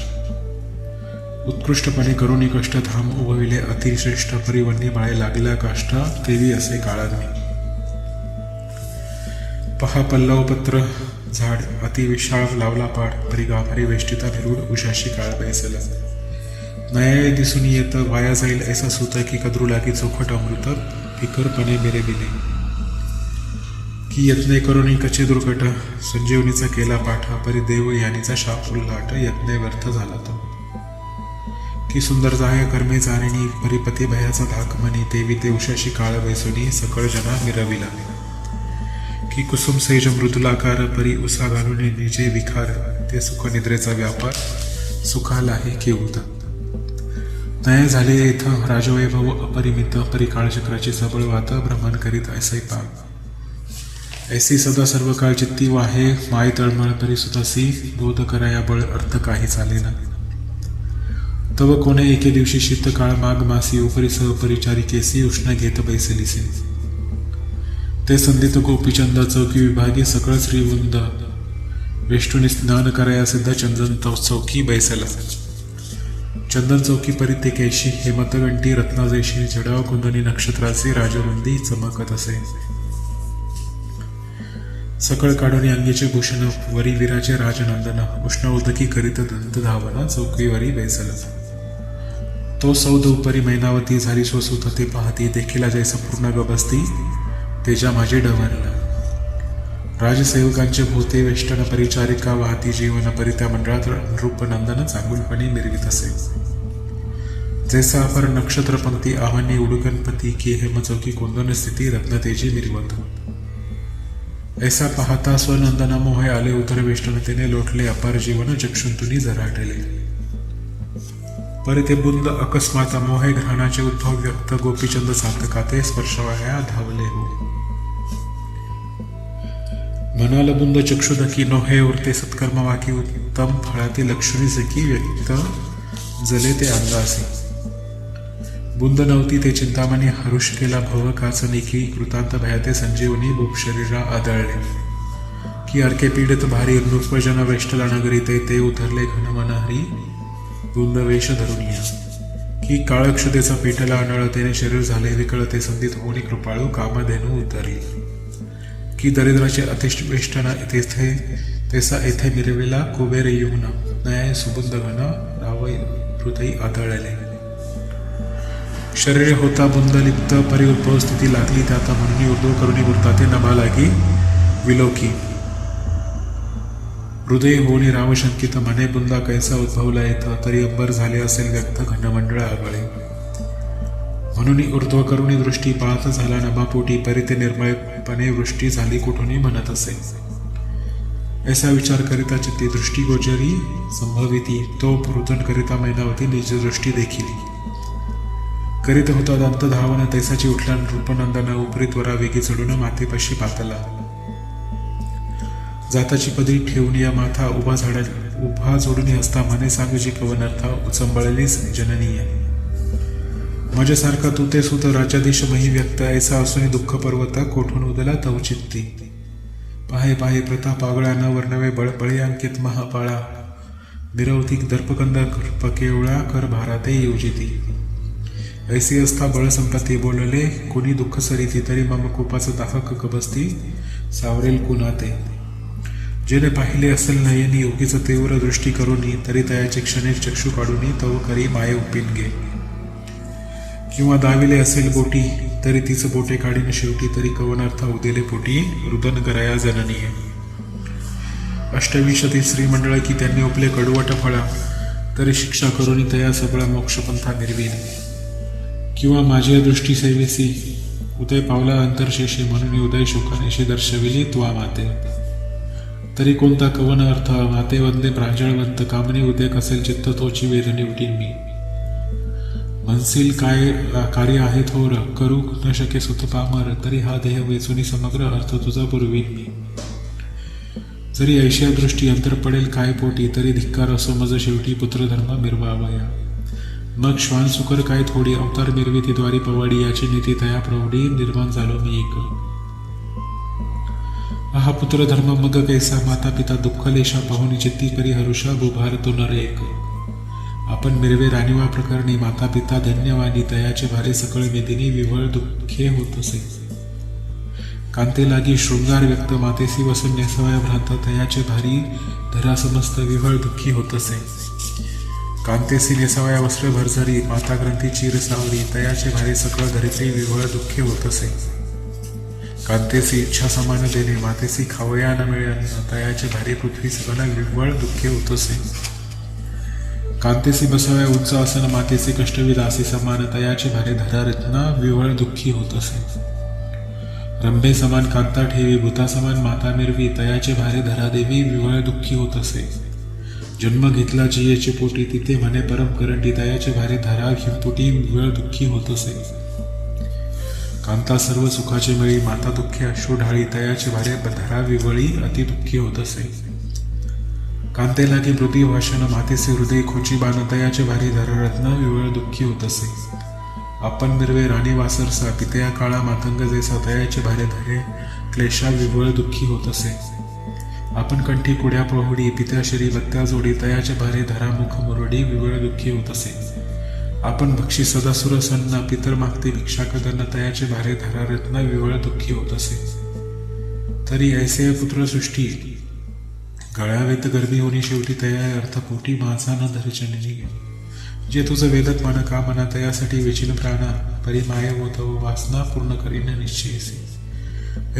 उत्कृष्टपणे करुणी कष्ट धाम उभविले अतिश्रेष्ठ. परिवन्य बाळे लागल्या काष्ट देवी असे काळाग्नी. पहा पल्लव पत्र झाड अतिविशाळ लावला पाड. परी गाभारी वेष्टिता भिरूड उशाशी काळ बैसला. नयाय दिसून येत वाया जाईल ऐसा सुत की कद्रू लागी चोखट अमृत. फिकरपणे मिरविले की यत्ने करुणी कचे दुर्घट. संजीवनीचा केला पाठ परी देव यानीचा शाप उल्हाट. यत्ने व्यर्थ झाला तो की सुंदर जाय कर्मे जाणिनी. परिपती भयाचा धाक म्हणी देवी ते उशाशी काळ बैसुनी. सकळ जना मिरविला की कुसुम सेज मृदुलाकार. परी उसा घालून निजे विखार. ते सुख निद्रेचा व्यापार सुखालाही केवूत. नय झाले येथं राजवैभव अपरिमित. परी काळचक्राची सबळ वात भ्रमण करीत ऐसे पाप. ऐसी सदा सर्व काळ चित्ती वाहे. माय तळमळ परी सुतासी बोध कराया बळ. अर्थ काही चालेना. तव कोणे एके दिवशी शीत काळ माग मासी. उपरी सहपरिचारिकेसी उष्ण घेत बैसलीसे. ते संदित गोपीचंद चौकी विभागी. सकळ श्रीवृंद वेष्टुनी स्नान कराया सिद्ध. चंदन चौकी बैसला. चंदन चौकी परी ते कैशी. हेमंतगंटी रत्नाजैशी. जडाव कुंदनी नक्षत्राचे राजवंदी चमकत असे. सकळ काढून अंगीचे भूषण. वरी विराचे राजनंदन. उष्ण उदकी करीत दंत धावना. चौकीवरी बैसला. तो सौद उपरी मैनावती झाली स्वसुत ते पाहती. देखीला जैसा पूर्ण गबसती तेजा माझे डवरला. राजसेवकांचे भोते वेष्टन परिचारिका वाहती. जीवन परी त्या मंडळात रूपनंदन चांगुलपणे मिरवित असे. जैसा अपर नक्षत्र पंक्ती आव्हानी उडुगणपती की हेमचौकी कोंदण स्थिती रत्नतेजी निर्वत. ऐसा पाहता स्वनंदना मोहे आले उदर वेष्टनतेने लोटले अपार जीवन चक्षुंतुनी झराटले. परी ते बुंद अकस्मात मोहे घ्राणाचे उद्भव व्यक्त गोपीचंद सातकाते स्पर्शवाया धावले हो. म्हणाल बुंद चक्षुदकी नोहे उरते सत्कर्म वाकी उत्तम फळाते लक्षणी सखी व्यक्त जले ते अंगासी. बुंद नव्हती ते चिंतामणी हरुष केला भव काचनी की कृतांत भयाते संजीवनी भूप शरीरा आदळले. की अर्के पीडित भारी नृपजन वेष्टला नगरी ते उतरले घन मनहरी बुंद वेश धरुनिया. की काळक्षतेचा पेटला अनळतेने शरीर झाले विकळते संधीत होणी कृपाळू कामधेनू उतरली. की दरिद्राचे अतिष्ठ वेष्टना तेथे तेसा येथे मिरविला कुबेर येऊन न्याय सुबुंद घन राव हृदयी आदळले. शरीर होता बुंद लिप्त परी उद्भव स्थिती लागली त्याता म्हणून उर्दू करुणी वृत्ताते नभा लागी विलोकी. हृदय होणी रामशंकित म्हणे बुंदा कैसा उद्भवला येतं तरी अंबर झाले असेल व्यक्त घनमंडळ आगळे. म्हणून ऊर्ध्व करुणी दृष्टी पाहत झाला नभापोटी परी ते निर्मळपणे वृष्टी झाली कुठूनही म्हणत असे. ऐसा विचार करिता चित्ती दृष्टी गोचरी संभविती तो रुदन करिता मैनावती निज दृष्टी देखील. करीत होता दंत धावन तैसाची उठला रूपनंदन उपरी त्वरा वेगी चढून मातेपाशी पातला. जाताची पदरी ठेवून या माथा उभा जोडून हसता म्हणे सांगजी कवनर्था उचंबळली जननीय. माझ्यासारखा तू ते सुत राज्याधीश मही व्यक्त ऐसा असून दुःख पर्वत कोठून उदला तव चित्ती. पाहे पाहे प्रताप पागळा न वर्णवे बळबळी अंकित महापाळा मिरवती दर्पकंद पकेवळा कर भाराते योजिती. ऐसी असता बळ संपत्ती बोलले कुणी दुःख सरिती तरी मम कोपाचं दाहक कबसती सावरेल कुणाते. जेने पाहिले असेल नयनी उगीच तीव्र दृष्टी करूनी तरी तयाचे क्षणे चक्षु काढूनी तव करी माये उपिन गे. किंवा दाविले असेल बोटी तरी तीच बोटे काढीन शेवटी तरी कवनार्थ उदेले पोटी रुदन कराया जननीय. अष्टविंशती श्रीमंडळ की त्यांनी उपले कडवट फळा तरी शिक्षा करूनी तया सबळा मोक्षपंथा निर्वीन. किंवा माझ्या दृष्टी सेवेसी उदय पावला अंतरशेषी म्हणून उदय शोकानेशी दर्शविली त्वा माते. तरी कोणता कवन अर्थ माते वंदे प्रांजळवंत कामने उदय कसेल चित्त तोची वेदनी उठीन मी. म्हणसील काय कार्य आहे थोर करू न शके सुत पामर तरी हा देह वेचुनी समग्र अर्थ तुझा पुरवीन मी. जरी ऐशिया दृष्टी अंतर पडेल काय पोटी तरी धिक्कार असो मज शेवटी पुत्रधर्म मिरवावया. मग श्वान सुकर काय थोडी अवतार मिरविती द्वारी पवाडी याची नीती तया प्रौढी निर्माण झालो मी एक. हा पुत्र धर्म मग कैसा माता पिता दुःख लेशा पाहुनी चित्ती करी हरुषा बुभार तो नर एक. आपण मिरवे राणीवा प्रकरणी माता पिता धन्यवादी तयाचे भारे सकळ वेदिनी विवळ दुःखे होत असे. कांते लागी शृंगार व्यक्त मातेसी वसून नेसवया भ्रांत तयाचे भारी धरा समस्त विवळ दुःखी होत असे. कांतेसी नेसावया वस्त्र भरझरी माता ग्रंथी चीर सावरी तयाचे भारी सकळ धरित्री विवळ दुःखे होत असे. कांतेसी इच्छा समान देणे मातेसी खावया न मिळेन तयाचे भारी पृथ्वी सगळं विवळ दुःखे होत असे. कांतेसी बसवया उंच आसन मातेसी कष्टवी दासी समान तयाचे भारी धरा रत्ना विवळ दुःखी होत असे. रंभे समान कांता ठेवी भूता समान माता मिरवी तयाचे भारे धरा देवी विवळ दुःखी होत असे. जन्म घेतला जियेचे पोटी तिथे म्हणे परम करंटी तयाचे भारे धरा हिमपोटी विवळ दुःखी होत असे. कांता सर्व सुखाचे मिळी माता दुःखी अश्रू ढाळी तयाचे भारे धरा विवळी अति दुःखी होत असे. कांते लागी मृदी भाषण मातेचे हृदय खोची बाण तयाचे भारी धरा रत्न विवळ दुःखी होत असे. आपण मिरवे राणी वासरसा पितया काळा मातंग जैसा तयाचे भारे धरे क्लेशा विवळ दुःखी होत असे. आपण कंठी कुड्या प्रौढी पित्याशरी बत्त्या जोडी तयाचे भारे धरा मुख मुरडी विवळ दुःखी होत असे. आपण भक्षी सदासुर सन्न पितर मागते भिक्षा कदन तयाचे भारे धरा रत्न विवळ दुःखी होत असे. तरी ऐसे पुत्रसृष्टी गळ्यावेत गर्भी होणी शेवटी तया अर्थपोटी माझा न धरचनी. जे तुझं वेदत मान का मना तयासाठी वेचिन प्राणा परी माय होत वासना पूर्ण करीन निश्चयसी.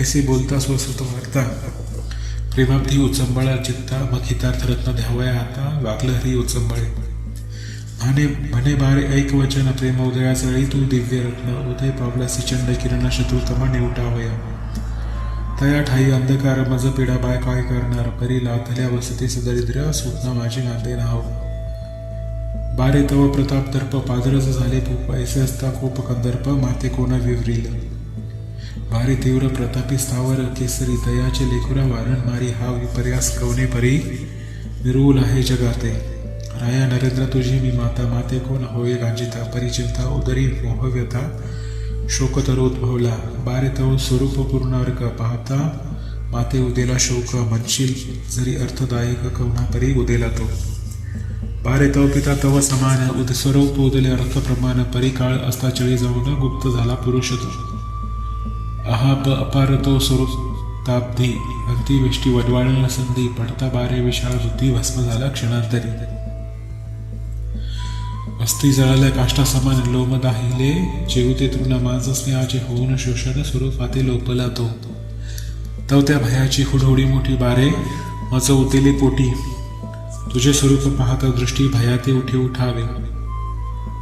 ऐसे बोलता स्वसुत वार्ता प्रेमाब्धी उचंबळा चित्ता मग हितार्थ रत्न ध्यावया आता वागलं हरी उचंबळे. म्हणे बारे ऐक वचन प्रेमोदया चळी तू दिव्य रत्न उदय पावलासी चंड किरण शत्रुतम निवटावया तया ठाई अंधकार मज पिढा बाय काय करणार परी लाथल्या वसती सदरिद्र स्वप्न माझी नांदे नाव बारे तव प्रताप दर्प पादरज झाले तू ऐसे असता खूप कंदर्प माते कोण विवरील बारे तीव्र प्रतापी स्थावर केसरी दयाचे लेखुरा वारण मारी हा विपर्यास कवने परी विरुल आहे जगाते राया नरेंद्र तुझी मी माता माते कोण होय रांजिता परिचिंता उदरी मोहव्यता शोकतरोद्भवला बारे तव स्वरूप पूर्ण अर्क पाहता माते उदेला शोक म्हणशील जरी अर्थदायक कवना परी उदेला तो बारे तव पिता तव समान स्वरूप उदले अर्थ प्रमाण परी काळ असता चळी जाऊन गुप्त झाला पुरुष तो अपार तो स्वरूप ताब्धी अंतिवेष्टी वडवाळ संधी पडता बारे विशाळ बुद्धी भस्म झाला क्षणांतरी अस्थि जळाल्या काष्टा समान लोम दाहिले जेवते तृण मांस स्नेहाचे होऊन शोषण स्वरूपाते लोपला तो तव त्या भयाची हुडहुडी मोठी बारे मज उतेले पोटी तुझे स्वरूप पाहता दृष्टी भयाते उठे उठावे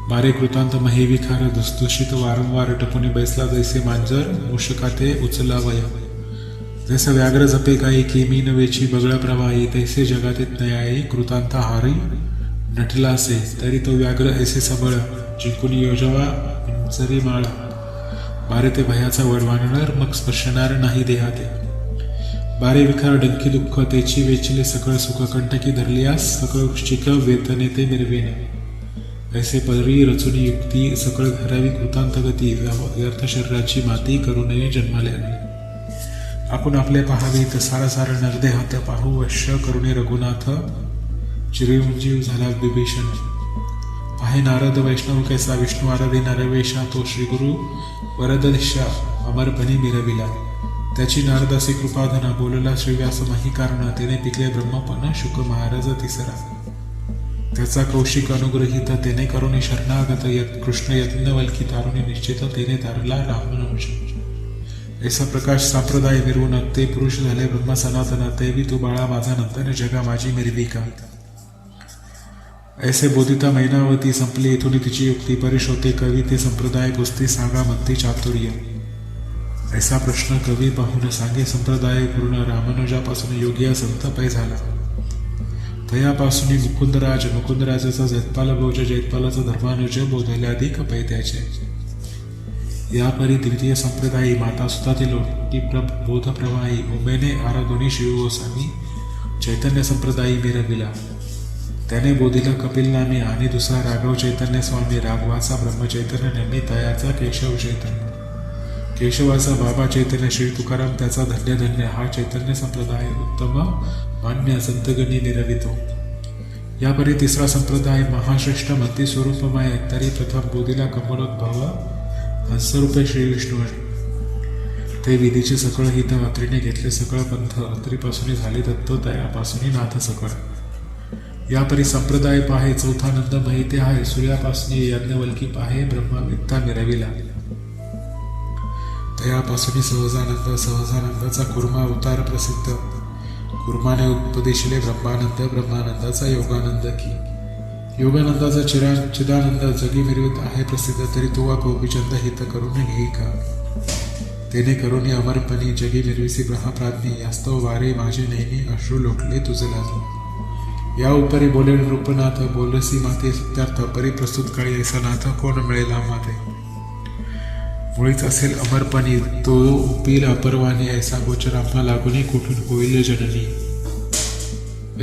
बारे कृतांत महेविखार दुस्तुषित वारंवार टपुनी बैसला जैसे मांजर मूषकाते उचलावया जैसे व्याघ्र जपे काही केमी नवेची बगळ प्रवाही तैसे जगातीत नयाई कृतांत हारी नटला असे तरी तो व्याघ्र ऐसे सबळ जिंकून योजवा जरी माळा बारे ते भयाचा वडवाणणार मग स्पर्शणार नाही देहाते बारे विखार डंकी दुःख तेची वेचले सकळ सुख कंटकी धरलियास सकळ वृश्चिक वेतने ते निर्वेने ऐसे परी रचुनी युक्ती सकळ घरावी कृतांत गती व्यर्थ शरीराची माती करू नये जन्माले आणले आपण आपले पाहावे तर सारा सारा नरदे हात पाहू वश्य करुणे रघुनाथ चिरंजीव झाला विभीषण पाहे नारद वैष्णव कैसा विष्णू आराधी नरवेशा तो श्रीगुरु वरद दिशा अमरपणी मिरविला त्याची नारदासी कृपाधना बोलला श्रीव्यास मही कारण तेने पिकले ब्रह्मपण शुक महाराज तिसरा त्याचा कौशिक अनुग्रहित तेने करून शरणागत कृष्ण यज्ञवल्की तारुणी निश्चित तेने तारला रामवंश ऐसा प्रकाश संप्रदाय मिरवून ते पुरुष झाले ब्रह्म सनातन तेवी तू बाळा माझा नंतर जगा माझी निर्विका ऐसे बोधिता मैनावती संपली इथून तिची युक्ती परिश होते कवी ते संप्रदाय पुस्ती सांगा म्हणती चातुर्य ऐसा प्रश्न कवी पाहून सांगे संप्रदाय पूर्ण रामानुजापासून योगिया संत पै झाला तयापासून मुकुंदराजाचा जैतपाल भोज जैतपालाचा धर्मानुज बोधल्याधिक पै त्याचे यापरी द्वितीय संप्रदायी माता सुतातील बोध प्रवाही उमेने आराधुनी शिवगोसामी चैतन्य संप्रदायी मिरविला त्याने बोधिला कपिल नामी आणि दुसरा राघव चैतन्य स्वामी राघवाचा ब्रह्मचैतन्य नेमी तयाचा केशव चैतन्य केशवाचा बाबा चैतन्य श्री तुकाराम त्याचा धन्य धन्य हा चैतन्य संप्रदाय उत्तम मान्य संतगणी निरवितो यापरी तिसरा संप्रदाय महाश्रेष्ठ मती स्वरूपमय तरी प्रथम बोधिला कमलोद्भव हंसरूपे श्री विष्णू ते विधीचे सकळ हित अत्रीने घेतले सकळ पंथ अत्रीपासून झाले दत्त तयापासून नाथ सकळ यापरी संप्रदाय पाहे चौथा नंद महिते आहे सूर्यापासून यज्ञवल्की पाहे ब्रह्मविद्ता मिरविला तयापासून सहजानंदाचा कुर्मा अवतार प्रसिद्ध कुर्माने उपदेशिले ब्रह्मानंद ब्रह्मानंदाचा योगानंद की योगानंदाचा चिदानंद जगी मिरवित आहे प्रसिद्ध तरी तुवा गोपीचंद हित करून घेई का तेने करून अमरपणी जगी मिरविसी ब्रह्मप्राज्ञी यास्तव वारे माझे नेहमी अश्रू लोटले तुझे लाजू या उपरी बोले रूपनाथ बोलसी माते सत्यार्थ परी प्रस्तुत काळी ऐसा नाथ कोण मिळेला माते मुळीच असेल अमरपणी तो उपील अपर्वाने ऐसा गोचर आम्हा लागून कुठून होईल जननी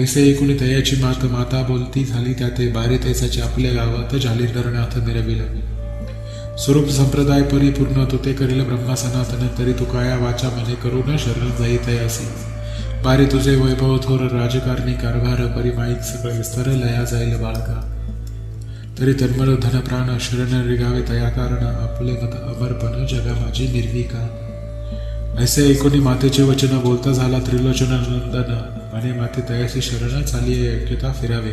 ऐसे एकूण तयाची माता बोलती झाली त्याते बारे तैसाची आपल्या गावात जालिंदरनाथ मिरविला स्वरूप संप्रदाय परिपूर्ण तो ते करील ब्रह्मा सनातन तरी तुकाया वाचा मने करून शरण जाई तयासी बारे तुझे वैभव थोर राजकारणी कारभार परिमाईक सगळं विस्तार लया जाईल बाळका तरी तन्मळ धन प्राण शरण रिगावे तया कारण आपले मत अमरपण जगा माझी निर्विका ऐसे एकोणी मातेचे वचन बोलता झाला त्रिलोचन नंदन आणि माते तयासी शरण चाली ऐक्यता फिरावे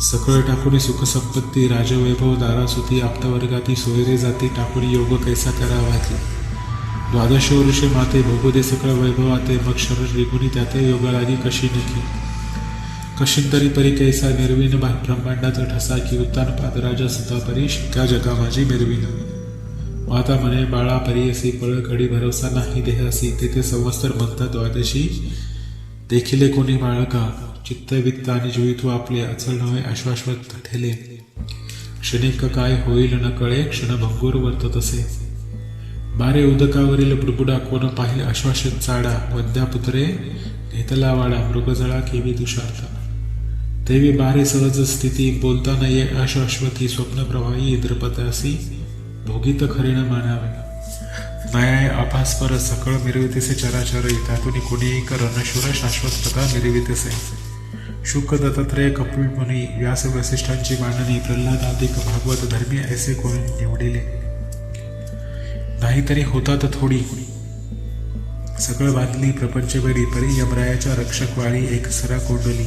सकळ टाकून सुख संपत्ती राजवैभव दारासुती आप्तवर्गाती सोयरे जाती टाकून योग कैसा करावा द्वादश वर्षे माते भोगोदे सकळ वैभवाते मग शरण रिगुनी त्याते योग लागी कशी निकी कशिंतरी परी कैसा मिरवीन ब्रह्मांडाचा ठसा की उत्तान पादराजा सुतापरी शिक्का जगा माझी मिरवीन. माता म्हणे बाळा परी असे पळ घडी भरवसा नाही देहासी तेथे संवत्सर म्हणतात द्वादशी देखिले कोणी बाळका चित्त वित्त आणि जीवित्व आपले अचल नव्हे अश्वाश्वत ठेले क्षणिक काय होईल न कळे क्षणभंगूर वर्तत असे. बारे उदकावरील बुडबुडा कोण पाहिले अश्वाश्वत चाडा वद्यापुत्रे घेतला वाडा मृगजळा केवी तुषार्थ. देवी बारे सहज स्थिती बोलता न ये अश्वाश्वती स्वप्न प्रवाही द्रपदासी भोगीत खरे न मानावे. न्याय आभास्पर सकळ मिरवितेसे चराचर त्यातून कोणीही रणशूर शाश्वत कथा मिरवितेसे. शुक दत्तात्रय कपिल मुनी व्यास वसिष्ठांची मांडणी प्रल्हादादिक भागवत धर्मी ऐसे कोणी निवडिले. नाहीतरी होतात थोडी सगळ बांधली प्रपंचभरी परी यमरायाच्या रक्षक वाळी एक सरा कोंडली.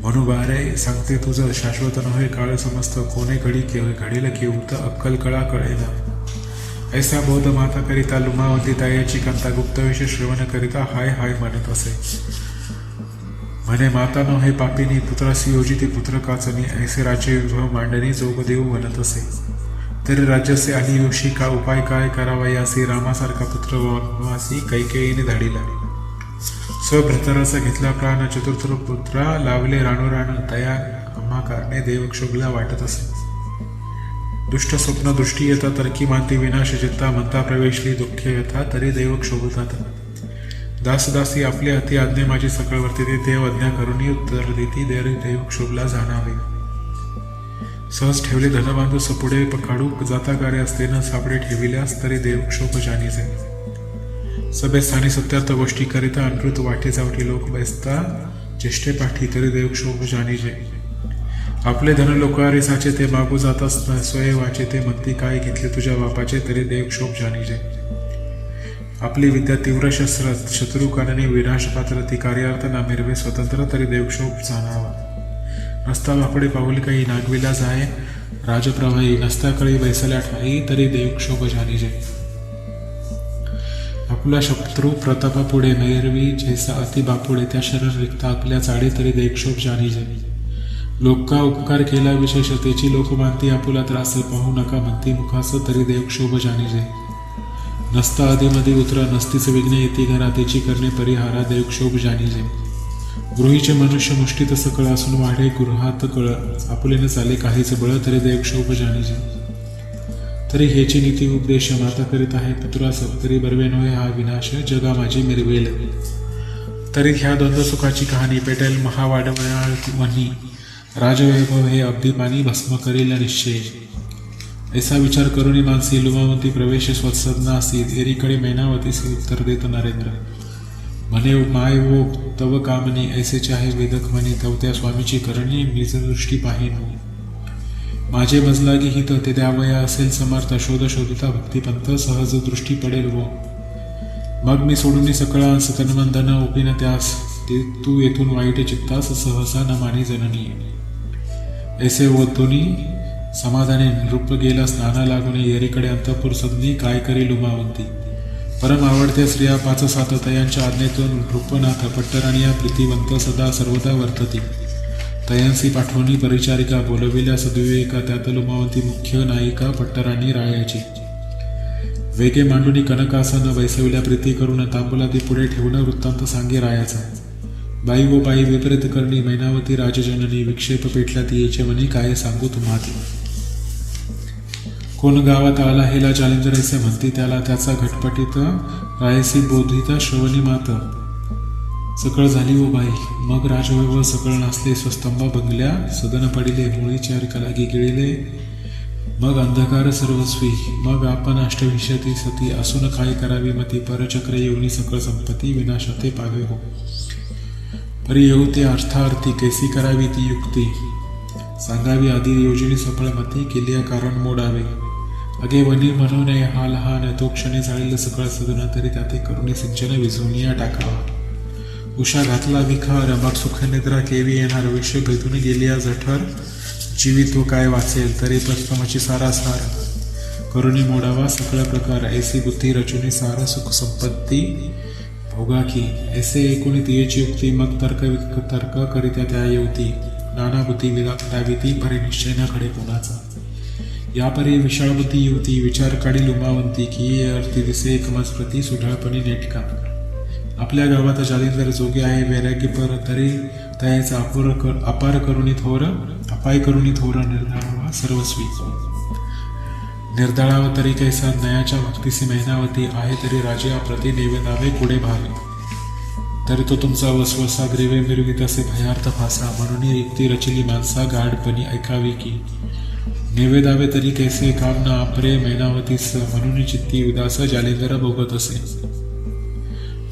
म्हणू बारे सांगते तुझं शाश्वत नव्हे काळ समस्त कोणे घडी घडील केऊत अक्कल कळा कळेना. ऐसा बोध माता करिता लुमावती तायाची कांता गुप्तविषय श्रवण करिता हाय हाय म्हणत असे. म्हणे माता नव्हे पापिनी पुत्रासी योजिती पुत्र काचनी ऐसे राज्य विभव मांडणी जोगदेव म्हणत असे. तरी राज्याचे अनियोशी का उपाय काय करावा यासी रामासारखा पुत्र वनवासी कैकेयीने धाडिला. स्वभ्रतराचा घेतला प्राण चतुर्थ पुत्रा लावले राणोराण तया आम्हा कारणे देवक्षोभला वाटत असे. दुष्ट स्वप्न दृष्टी येता तर्की मानती विनाश जित्ता म्हणता प्रवेशली दुःखे यथा तरी देवक्षोभतात. दासदासी आपले अति आज्ञे माझी सकळ वर्तिते देव आज्ञा करूनही उत्तर देती देवक्षोभला जाणावे. सहज ठेवले धनबांधू सपुडे काढू जाता कार्य असते न सापडे ठेविल्यास तरी देवक्षोभ जाणीचे. सभे स्थानी सत्यार्थ गोष्टी करिता अनृत वाटे जावटी लोक बैसता ज्येष्ठे पाठी तरी देवक्षोभ जाणीजे. आपले धन लोकारे साचे ते मागू जातास स्वय वाचे ते म्हणती काय घेतले तुझ्या बापाचे तरी देवक्षोभ जाणीजे. आपली विद्या तीव्र शस्त्र शत्रू कारणे विनाश पात्र ती कार्यार्थ ना मिरवे स्वतंत्र तरी देवक्षोभ जाणावा. नसता बापडे पाऊल काही नागविला जाय राजप्रवाही नसता कळी बैसल्या ठाई तरी देवक्षोभ जाणीजे. आपला शत्रू प्रतापा पुढे मैरवी जैसा अति बापुडे त्या शरण रिक्त आपल्या चाडे तरी देवक्षोभ जाणीजे. लोका उपकार केला विशेषतेची लोक मानती आपुला त्रास पाहू नका म्हणती मुखास तरी देवक्षोभ जाणीजे. नसता आधीमध्ये उतरा नसतीच विघ्ने येती घरा त्याची करणे परिहारा देवक्षोभ जाणीजे. गृहीचे मनुष्य मुष्टीत सकळ असून वाढे गृहात कळ आपुलेने चाले काहीच बळ तरी देवक्षोभ जाणीजे. तरी हेची नीती उपदेश माता करीत आहे पुत्रास तरी बर्वे नव्हे हा विनाश जगा माझी मिरवेल. तरी ह्या द्वंद्व सुखाची कहाणी पेटेल महावाडवणी राजवैभव हे अब्धिपानी भस्म करील निश्चय. ऐसा विचार करुणी मानसी लुमावती प्रवेश स्वत्सदनासी एरीकडे मैनावतीसी उत्तर देत नरेंद्र. म्हणे माय वो तव कामनी ऐसे चाहे वेदक म्हणे तवत्या स्वामीची करणी मीच दृष्टी पाहिन. माझे मजलागी हित ते द्यावया असेल समर्थ शोध शोधिता भक्तिपंथ सहज दृष्टी पडेल वो. मग मी सोडून सकळांस तन्मंधन ओपिन त्यास ते तू येथून वाईट चित्तास सहसा न मानी जननी. ऐसे वोतोनी समाधाने नृप गेला स्नाना लागून येरीकडे अंतपुर सदनी काय करी लुमावंती. परम आवडत्या स्त्रिया 5-7 तयांच्या आज्ञेतून नृपनाथ पट्टराणिया प्रीतिवंत सदा सर्वदा वर्तती. तयांसी पाठवणी परिचारिका बोलविल्या सद्विवेका त्यात लुमावंती मुख्य नायिका पट्टराणी रायाची. वेगे मांडुनी कनकासन बैसविल्या प्रीती करून तांबुलादी पुढे ठेवून वृत्तांत सांगे रायाचा. बाई व बाई विपरीत करणी मैनावती राजजननी विक्षेप पेटला ती याचे म्हणी काय सांगू तुम्हाती. कोण गावात आला हेला जालिंदर ऐसे म्हणती त्याला त्याचा घटपटीत रायसी बोधिता श्रवणी मात. सकळ झाली व बाई मग राजवैभव सकळ नाचले स्वस्तंभा बंगल्या सदन पडिले मुळी चार कलागी गिळिले. मग अंधकार सर्वस्वी मग आपण अष्टविशती सती असून काय करावी मती परचक्र येऊनी सकळ संपत्ती विनाशाते पावे हो. परी येऊ ते अर्थार्थी कैसी करावी ती युक्ती सांगावी आधी योजनी सफळ मती केलिया कारण मोडावे. अगे वनी म्हणू नये हा लहान तो क्षणी जाळील सकळ सदन तरी त्याते करुणी सिंचन विझवूनिया टाकावा. उषा घातला विखार मग सुखनिद्रा केवी येणार विश्व भेदून गेलिया जठर जीवित्व काय वाचेल तरी पश्चिमाची सारासार करुणी मोडावा सकळ प्रकार ऐसी बुद्धी रचुनी सार सुख संपत्ती होगा की ऐसे एकूण तियेची युक्ती मग तर्क करित्या त्या येवती नाना बुद्धी विदाविती परी निश्चय न घडे कोणाचा. यापरी विशाळ बुद्धी युवती विचार काढी लुमावंती की अर्थी दिसे एकमजप्रती सुढळपणी नेटका. आपल्या गावात जालिंदर जोगे आहे वैराग्यपर तरी त्याचा अपार करुणी थोर अपाय करुणी थोर निर्धारावा सर्वस्वी. निर्धारावा तरी कैसा नयाच्या भक्तीसी महिनावती आहे तरी राजा प्रति नैवेदावे पुढे भावे. तरी तो तुमचा वसवसा ग्रीवे मिरवी तसे भयार्थ फासा. म्हणून युक्ती रचिली माणसा गाढपणी ऐकावी की नैवेदावे तरी कैसे काम न आपरे मैनावतीस. म्हणून चित्ती उदास जालिंदर भोगत असे.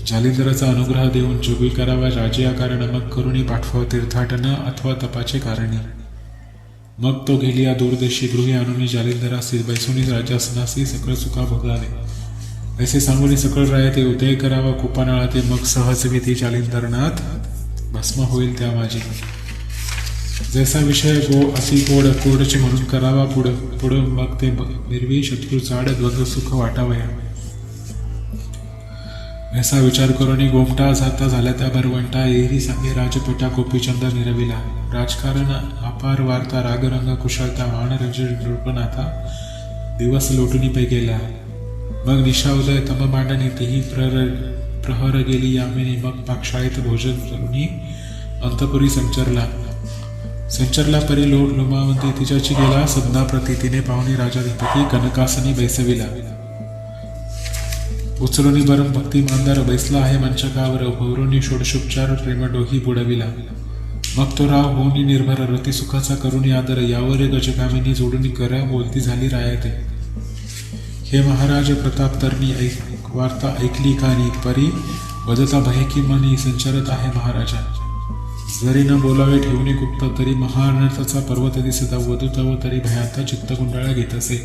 जालिंदराचा अनुग्रह देऊन जोगी करावा राजे कारण मग करुणी पाठवा तीर्थाटन अथवा तपाचे कारणी. मग तो गेलिया दूरदेशी गृही आणून जालिंदरासी बैसुनी राजासनासी सकळ चुका भोगावे. ऐसे सांगून सकळ राय ते उदय करावा कुपानाळा ते. मग सहज विधी जालिंदरनाथ भस्म होईल त्या माझी. जैसा विषय अति कोडचे म्हणून करावा पुढं मग ते निर्वी शत्रू चाड द्वंद्व सुख वाटावया. ऐसा विचार करून गोमटा जाता झाल्या त्या भरवंटा येही सांगे राजपटा गोपीचंद निरविला. राजकारण अपार वार्ता रागरंग कुशलता मानरंज नृपनाथा दिवस लोटुनी पै गेला. मग निशा उदय तम मांडणी तेही प्रहर गेली यामिनी. मग पाकशाळेत भोजन करुनी अंतपुरी संचरला परी लोमावंती तिच्याची गेला सदना प्रती. तिने पाहुणी राजाधिपती कनकासनी बैसविला. उचलूनी बरम भक्ती मानदार बैसला आहे मंचकावर. भौरोनी षोडशोपचार प्रेमडोही बुडविला. मग तो राव होऊनी निर्भर रती सुखाचा करुणी आदर. यावर गजकामिनी जोडून करा बोलती झाली रायते. हे महाराज प्रताप तरणी वार्ता ऐकली कानी. परी वदता भय की मनी संचरत आहे महाराजा. जरी न बोलावे ठेवणे गुप्त तरी महाअनर्थाचा पर्वत दिसता. वधूतव तरी भयाता चित्त गुंडाळा घेत असे.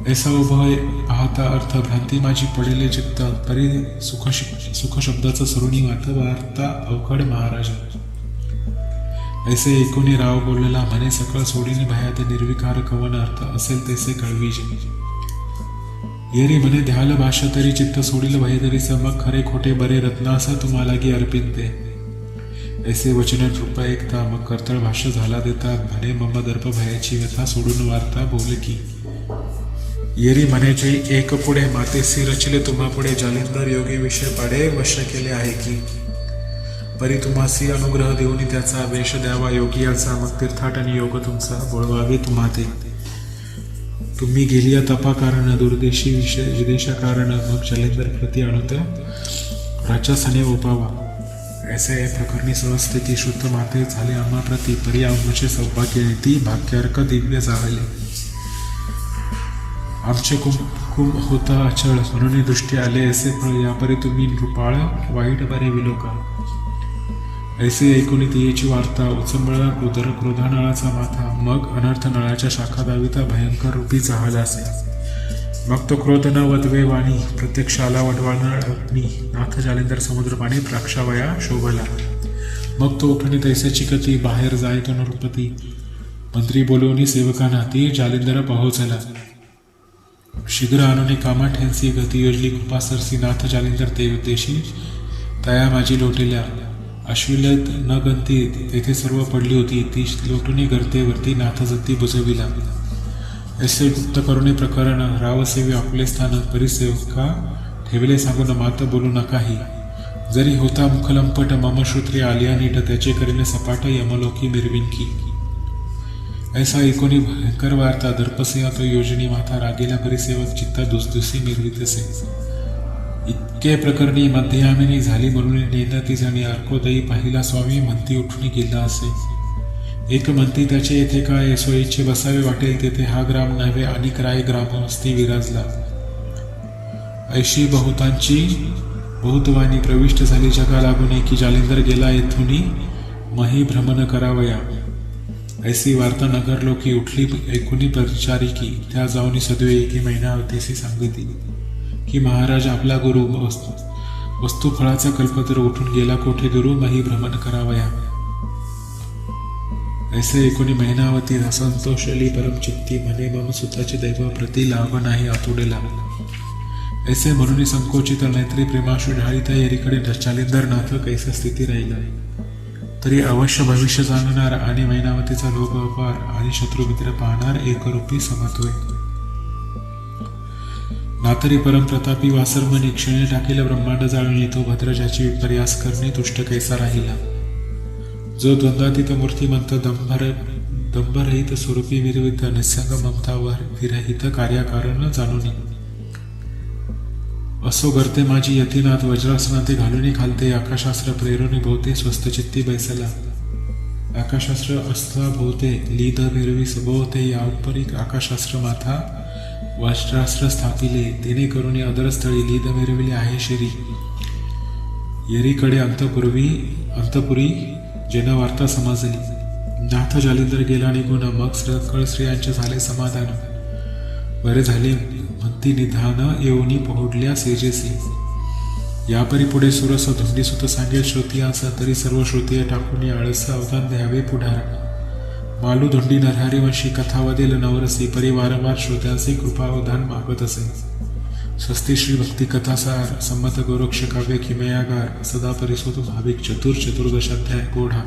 ऐसा उभय पाहता अर्थ भ्रांती माझी पडेले चित्त. तरी सुख शब्दाचा सरुणी वार्ता अवघड महाराजा. ऐसे एकूणी राव बोललेला म्हणे सकळ सोडीने भयात निर्विकार कवन अर्थ असेल तैसे कळवीजे. येरी म्हणे ध्याल भाषा तरी चित्त सोडील भय तरी मग खरे खोटे बरे रत्नास तुम्हाला की अर्पिनते. ऐसे वचन रूप ऐकता मग कर्तळ भाष्य झाला देता. म्हणे मम दर्प भयाची व्यथा सोडून वार्ता बोल की. येरी म्हणे एक पुढे मातेसी रचले तुम्हा पुढे. जालिंदर योगी विषय पाडे वश केले आहे की. परी तुम्हासी अनुग्रह देऊन त्याचा वेश द्यावा योगी याचा. मग तीर्थाटनी योग तुमचा बोळवावे तुम्हा ते. तुम्ही गेलिया तपा कारण दुर्देशी विदेश कारण. मग जालिंदर प्रती आणत राजासने ओपावा. ऐसे प्रकरणी सहस्थिती शुद्ध माते झाले आम्हा प्रती. परी आमचे सौभाग्य ती भाग्यार्क दिव्य जाहले. आमचे कुम होता अचळ म्हणून दृष्टी आले ऐसे फळ. यापरी तुम्ही नृपाळ वाईट बरे विलोका. ऐसे ऐकून तियेची वार्ता उचंबळा उदर क्रोधानळाचा माथा. मग अनर्थ नळाच्या शाखा दाविता भयंकर रूपी जाहला असे. मग तो क्रोध न वदवे वाणी प्रत्यक्ष आला वडवाळनाळ अग्नी. नाथ जालिंदर समुद्र पाणी प्राक्षावया शोभला. मग तो उठून तैसेची गती बाहेर जाय तो नृपती. मंत्री बोलवणी सेवकांना ती जालिंदर पोहोचला. शीघ्र आणून कामा ठेनसी गती योजली कृपा सरसी. नाथ जालिंदर ते उद्देशी तया माझी लोटिल्या. अश्विलत न गंती तेथे सर्व पडली होती. ती लोटुनी गर्तेवरती नाथ जती बुजविला. ऐसे गुप्त करुणे प्रकरण रावसेवी आपले स्थान. परिसेवका ठेवले सांगून मात बोलू नकाही. जरी होता मुखलंपट मम श्रोत्री आलिया नीट. त्याचे करीने सपाट यमलोकी मिरविनकी. ऐसा ऐकोनी भयंकर वार्ता दर्पसे तो योजनी माथा. रागेला परिसेवक चित्ता दुसदुसी मिरवितसे. इतके प्रकरणी मध्ययामिनी झाली म्हणून नेनती जणी. अर्कोदयी पाहिला स्वामी म्हणती उठून गेला असे. एक म्हणती त्याचे येथे काय सोयीचे बसावे वाटेल तेथे. हा ग्राम नव्हे अनेक राय ग्रामवस्ती विराजला. ऐशी बहुतांची बहुतवाणी प्रविष्ट झाली जगा लागून. की जालिंदर गेला येथुनी मही भ्रमण करावया. ऐसी वार्ता नगर लोकी उठली ऐकुनी परिचारिकी. त्या जाऊन सदवे एकी महिनावतीसी सांगितली की महाराज आपला गुरु वस्तू फळाचा कल्पतर उठून गेला कोठे दुरू मही भ्रमण करावया. ऐसे एकोणी महिनावती असंतोषली परमचित्ती. म्हणे मम सुताचे दैव प्रति लाभ नाही आतुडे लागला. ऐसे म्हणून संकोचित नेत्री प्रेमाशु ढाळीता येरीकडे चालिंदरनाथ कैसा स्थिती राहिला. तरी अवश्य भविष्य जाणणार आणि मैनावतीचा लोभ अपार आणि शत्रुमित्र पाहणार एकरूपी समत्वय. नातरी परमप्रतापी वासरमणी क्षणे टाकेल ब्रह्मांड जाळून तो भद्र ज्याची विपर्यास करणे तुष्ट कैसा राहिला. जो द्वंद्वातीत मूर्तिमंत दंभरहित स्वरूपी विरवित निसंग ममतावर विरहित कार्याकारण जाणून असो करते माझी यतीनाथ वज्रासनाते घालून खालते आकाशास्त्र प्रेरुणी भोवते स्वस्तचित्ती बैसला. आकाशास्त्र अस्त्र भोवते लीद विरवी सभोवते या उपरिक आकाशास्त्र माथा वज्रास्त्र स्थापिले तिने करुणी अदरस्थळी लीद मिरविले आहे शिरी. येरीकडे अंतपुरी जेना वार्ता समजली. नाथ जालिंदर गेला निघून मग सकळ स्त्रियांचे झाले समाधान. बरे झाले म्हणती निधान येऊनी पोहोडल्या सेजेसी. यापरी पुढे सुरस धुंडीसुत सांगेल श्रोतियांस तरी सर्व श्रोतीय टाकून आळस अवधान द्यावे पुढार. मालू धुंडी नरहारी वंशी कथा वदेल नवरसी परी वारंवार श्रोत्यांचे कृपावधान मागत असे. स्वस्ती श्री भक्ती कथासार संमत गोरक्ष काव्य किमयागार सदा परिसोत भाविक चतुर्दशाध्याय पोढा.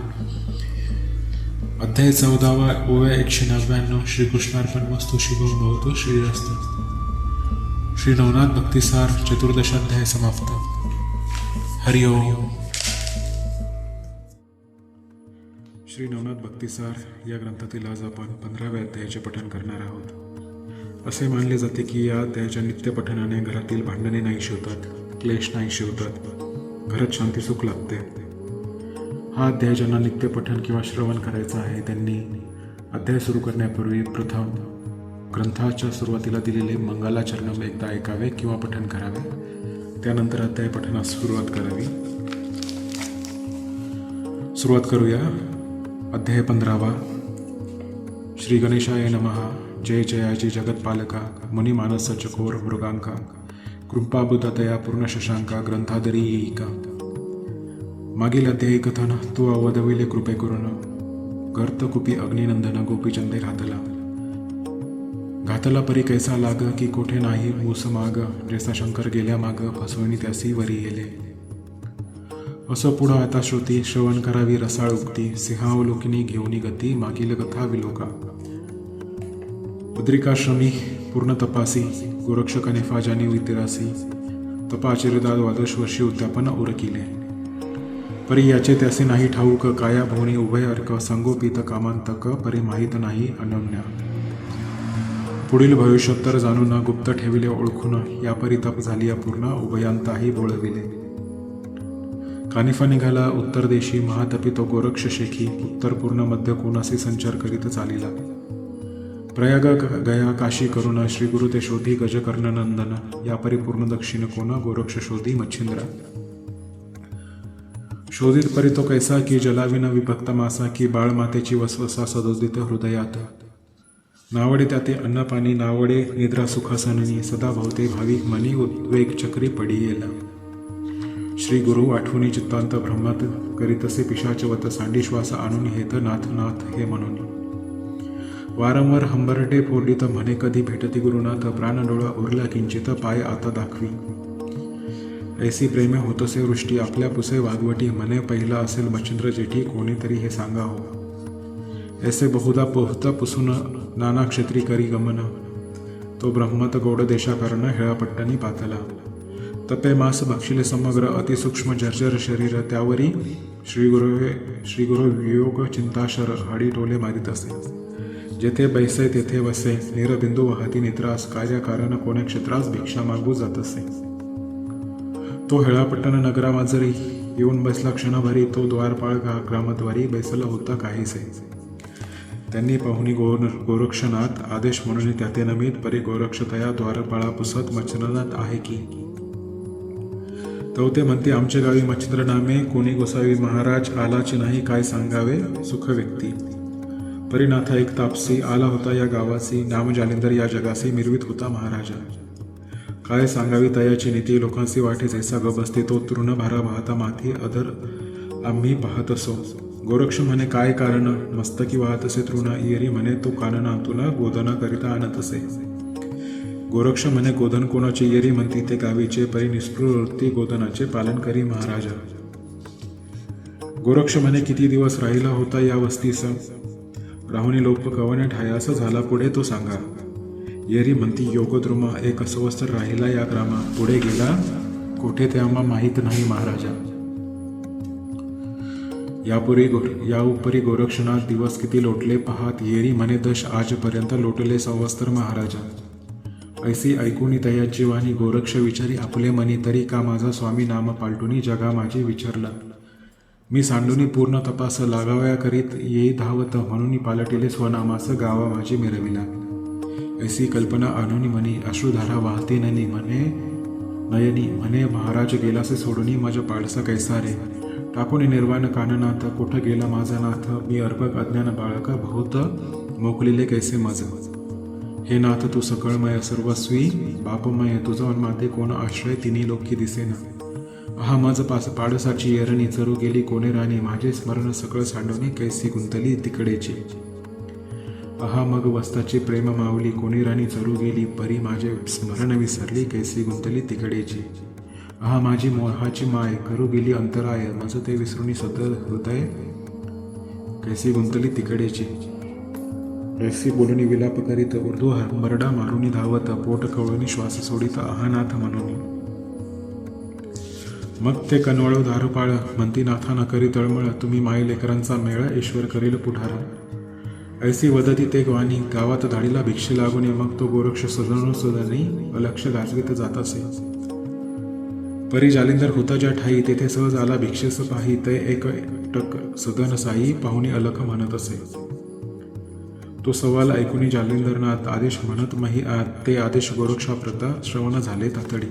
अध्याय 14 ओव्या 199. श्रीकृष्णार्पणमस्तु. शिवो भवतो श्रीरस्तु. श्री नवनाथ भक्तिसार चतुर्दशाध्याय समाप्त. हरि ओम. श्री नवनाथ भक्तिसार या ग्रंथातील आज आपण 15व्या अध्यायाचे पठण करणार आहोत. असे मानले जाते की या अध्यायाच्या नित्य पठणाने घरातील भांडणे नाहीशी होतात, क्लेश नाहीशी होतात, घरात शांती सुख लागते. हा अध्याय ज्यांना नित्य पठण किंवा श्रवण करायचा आहे त्यांनी अध्याय सुरू करण्यापूर्वी प्रथम ग्रंथाच्या सुरुवातीला दिलेले मंगलाचरणम एकदा ऐकावे किंवा पठण करावे. त्यानंतर अध्याय पठणास सुरुवात करावी. सुरुवात करूया. अध्याय 15. श्री गणेशाय नमः. जय जयाजी जगतपालका मुनी मानस चकोर मृगांका कृपाबुदतया पूर्ण शशांका ग्रंथादरी येईका. मागील अध्यायी कथन तू अवधविले कृपे करून गर्तकुपी अग्निनंदन गोपीचंदे घातला परी कैसा लाग की कोठे नाही मूस माग जैसा शंकर गेल्या माग फसवणी त्यासी वरी येले. असो पुढं आता श्रुती श्रवण करावी रसाळ उक्ती सिंहावलोकिनी घेऊनी गती मागील कथा विलोका. उद्रिकाश्रमी पूर्ण तपासी गोरक्ष कनेफा जानी वितिरासी तपाचिरदाद द्वादश वर्षी उद्यापन उरकिले. परी याचे त्यासे नाही ठाऊक काया भोवनी उभय अर्क संगोपित कामांतक परी माहीत नाही अनन्या. पुढील भविष्योत्तर जाणून गुप्त ठेविले ओळखून यापरी तप झाली अपूर्ण उभयांताही बोळविले. कानिफा निघाला उत्तर देशी महातपी तो गोरक्ष शेखी उत्तर पूर्ण मध्य कोणासी संचार करीत चालिला. प्रयाग गया काशी करुण श्री गुरु ते शोधी गजकर्ण नंदन या परिपूर्ण दक्षिण कोण गोरक्ष शोधी मच्छिंद्र. शोधित परी तो कैसा की जलाविन विभक्त मासा की बाळ मातेची वसवसा सदोदित हृदयात. नावडे त्याते अन्न पाणी नावडे निद्रा सुखासननी सदा भवते भाविक मनी उद्वेग चक्री पडियेला. श्री गुरु आठवणी चित्तांत ब्रह्मात करीतसे पिशाचवत सांडीश्वास आणून हेत नाथ नाथ हे म्हणून. वारंवार हंबरटे फोडीत म्हणे कधी भेटती गुरुनाथ प्राणडोळा उरला किंचित पाय आता दाखवी. ऐसी प्रेमे होतसे वृष्टी आपल्या पुसे वागवटी म्हणे पहिला असेल मच्छिंद्र जेठी कोणीतरी हे सांगा हो. ऐसे बहुधा पोहता पुसून नाना क्षेत्री करी गमन तो ब्रह्मत गौड देशाकर्ण हेळापट्टणी पातला. तपे मास बक्षिले समग्र अतिसूक्ष्म जर्जर शरीर त्यावरी श्रीगुरु वियोग चिंताशर हाडी टोले मारित असे. जेथे बैसे तेथे वसे निरबिंदू वाहती निद्रास कार्याकारण कोण्या क्षेत्रास भिक्षा मागू जात असे. तो हेळापट्टण नगरामाजरी येऊन बसला क्षणभरी तो द्वारपाळ ग्रामद्वारी बैसला होता काहीसे. त्यांनी पाहुणी गोरक्षनाथ आदेश म्हणून त्याते नमीत परी गोरक्षतया द्वारपाळा पुसत मच्छिंद्रनाथ आहे की. तो ते म्हणते आमच्या गावी मच्छिंद्र नामे कोणी गोसावी महाराज आलाची नाही काय सांगावे सुख व्यक्ती. परिनाथ एक तापसी आला होता या गावासी नाम जालिंदर या जगासी मिरवीत होता महाराजा. काय सांगावी तयाची नीती लोकांसी वाटे जैसा ग बसते तो तृण भारा वाहता माथी अधर आम्ही पाहत असो. गोरक्ष म्हणे काय कारण मस्तकी वाहत असे तृण इयरी म्हणे तो काननातून गोदना करिता आणत असे. गोरक्ष म्हणे गोधन कोणाचे येरी म्हणती ते गावीचे, परी निष्प्रवृत्ती गोधनाचे पालन करी महाराजा. गोरक्ष म्हणे किती दिवस राहिला होता या वस्तीस, राहुनी लोप कवने ठायास झाला पुढे तो सांगा. येरी म्हणती योगद्रुमा 1 संवत्सर राहिला या ग्रामा, पुढे गेला कोठे ते आम्हा माहीत नाही महाराजा. याउपरी गोरक्षनाथ दिवस किती लोटले पाहात, येरी म्हणे दश आजपर्यंत लोटले संवत्सर महाराजा. ऐसी ऐकूनी तयाची वाणी गोरक्ष विचारी आपले मनी, तरी का माझा स्वामी नाम पालटुनी जगा माझी विचारला. मी सांडुनी पूर्ण तपास लागाव्या करीत येई धावत, म्हणून पालटिले स्वनामास गावा माझी मिरविला. ऐसी कल्पना आणूनी मनी अश्रुधारा वाहती नयनी म्हणे महाराज गेलासे सोडूनी माझ्या पाडसा कैसा रे. टाकून निर्वाण काननाथ कुठं गेला माझा नाथ, मी अर्भक अज्ञान बाळक बहुत मोकलिले कैसे मज. हे नाथ तू सकळमय सर्वस्वी बापमय, तुझं माते कोण आश्रय तिन्ही लोकी दिसेना. हा मज पाडसाची येरणी चरू गेली कोणे राणी, माझे स्मरण सकळ सांडवणी कैसी गुंतली तिकडेची. अहा मग वस्ताची प्रेम मावली कोणी राणी चरू गेली, परी माझे स्मरण विसरली कैसी गुंतली तिकडेची. अहा माझी मोहाची माय करू गेली अंतराय, माझं ते विसरुनी सतत हृदय कैसी गुंतली तिकडेची. ऐसी बोलणी विलाप करीत उर्दू मरडा मारुनी धावत, पोट कवळूनी श्वास सोडित अहानाथ म्हणून. मग ते कनवळ दारुपाळ म्हणती नाथा न करी तळमळ, तुम्ही माय लेकरांचा मेळ ईश्वर करील पुढारा. ऐसी वदती ते वाणी गावात धाडीला भिक्षे लागून, मग तो गोरक्ष सदनी अलक्ष गाजवीत जात असे. परी जालिंदर होता ज्या ठाई तेथे सहज आला भिक्षेस पाही, ते एकटक सदन साई पाहुणी अलख म्हणत असे. तो सवाल ऐकूनी जालिंदरनाथ आदेश म्हणत मही ते आदेश गोरक्षाप्रता श्रवण झाले तातडी.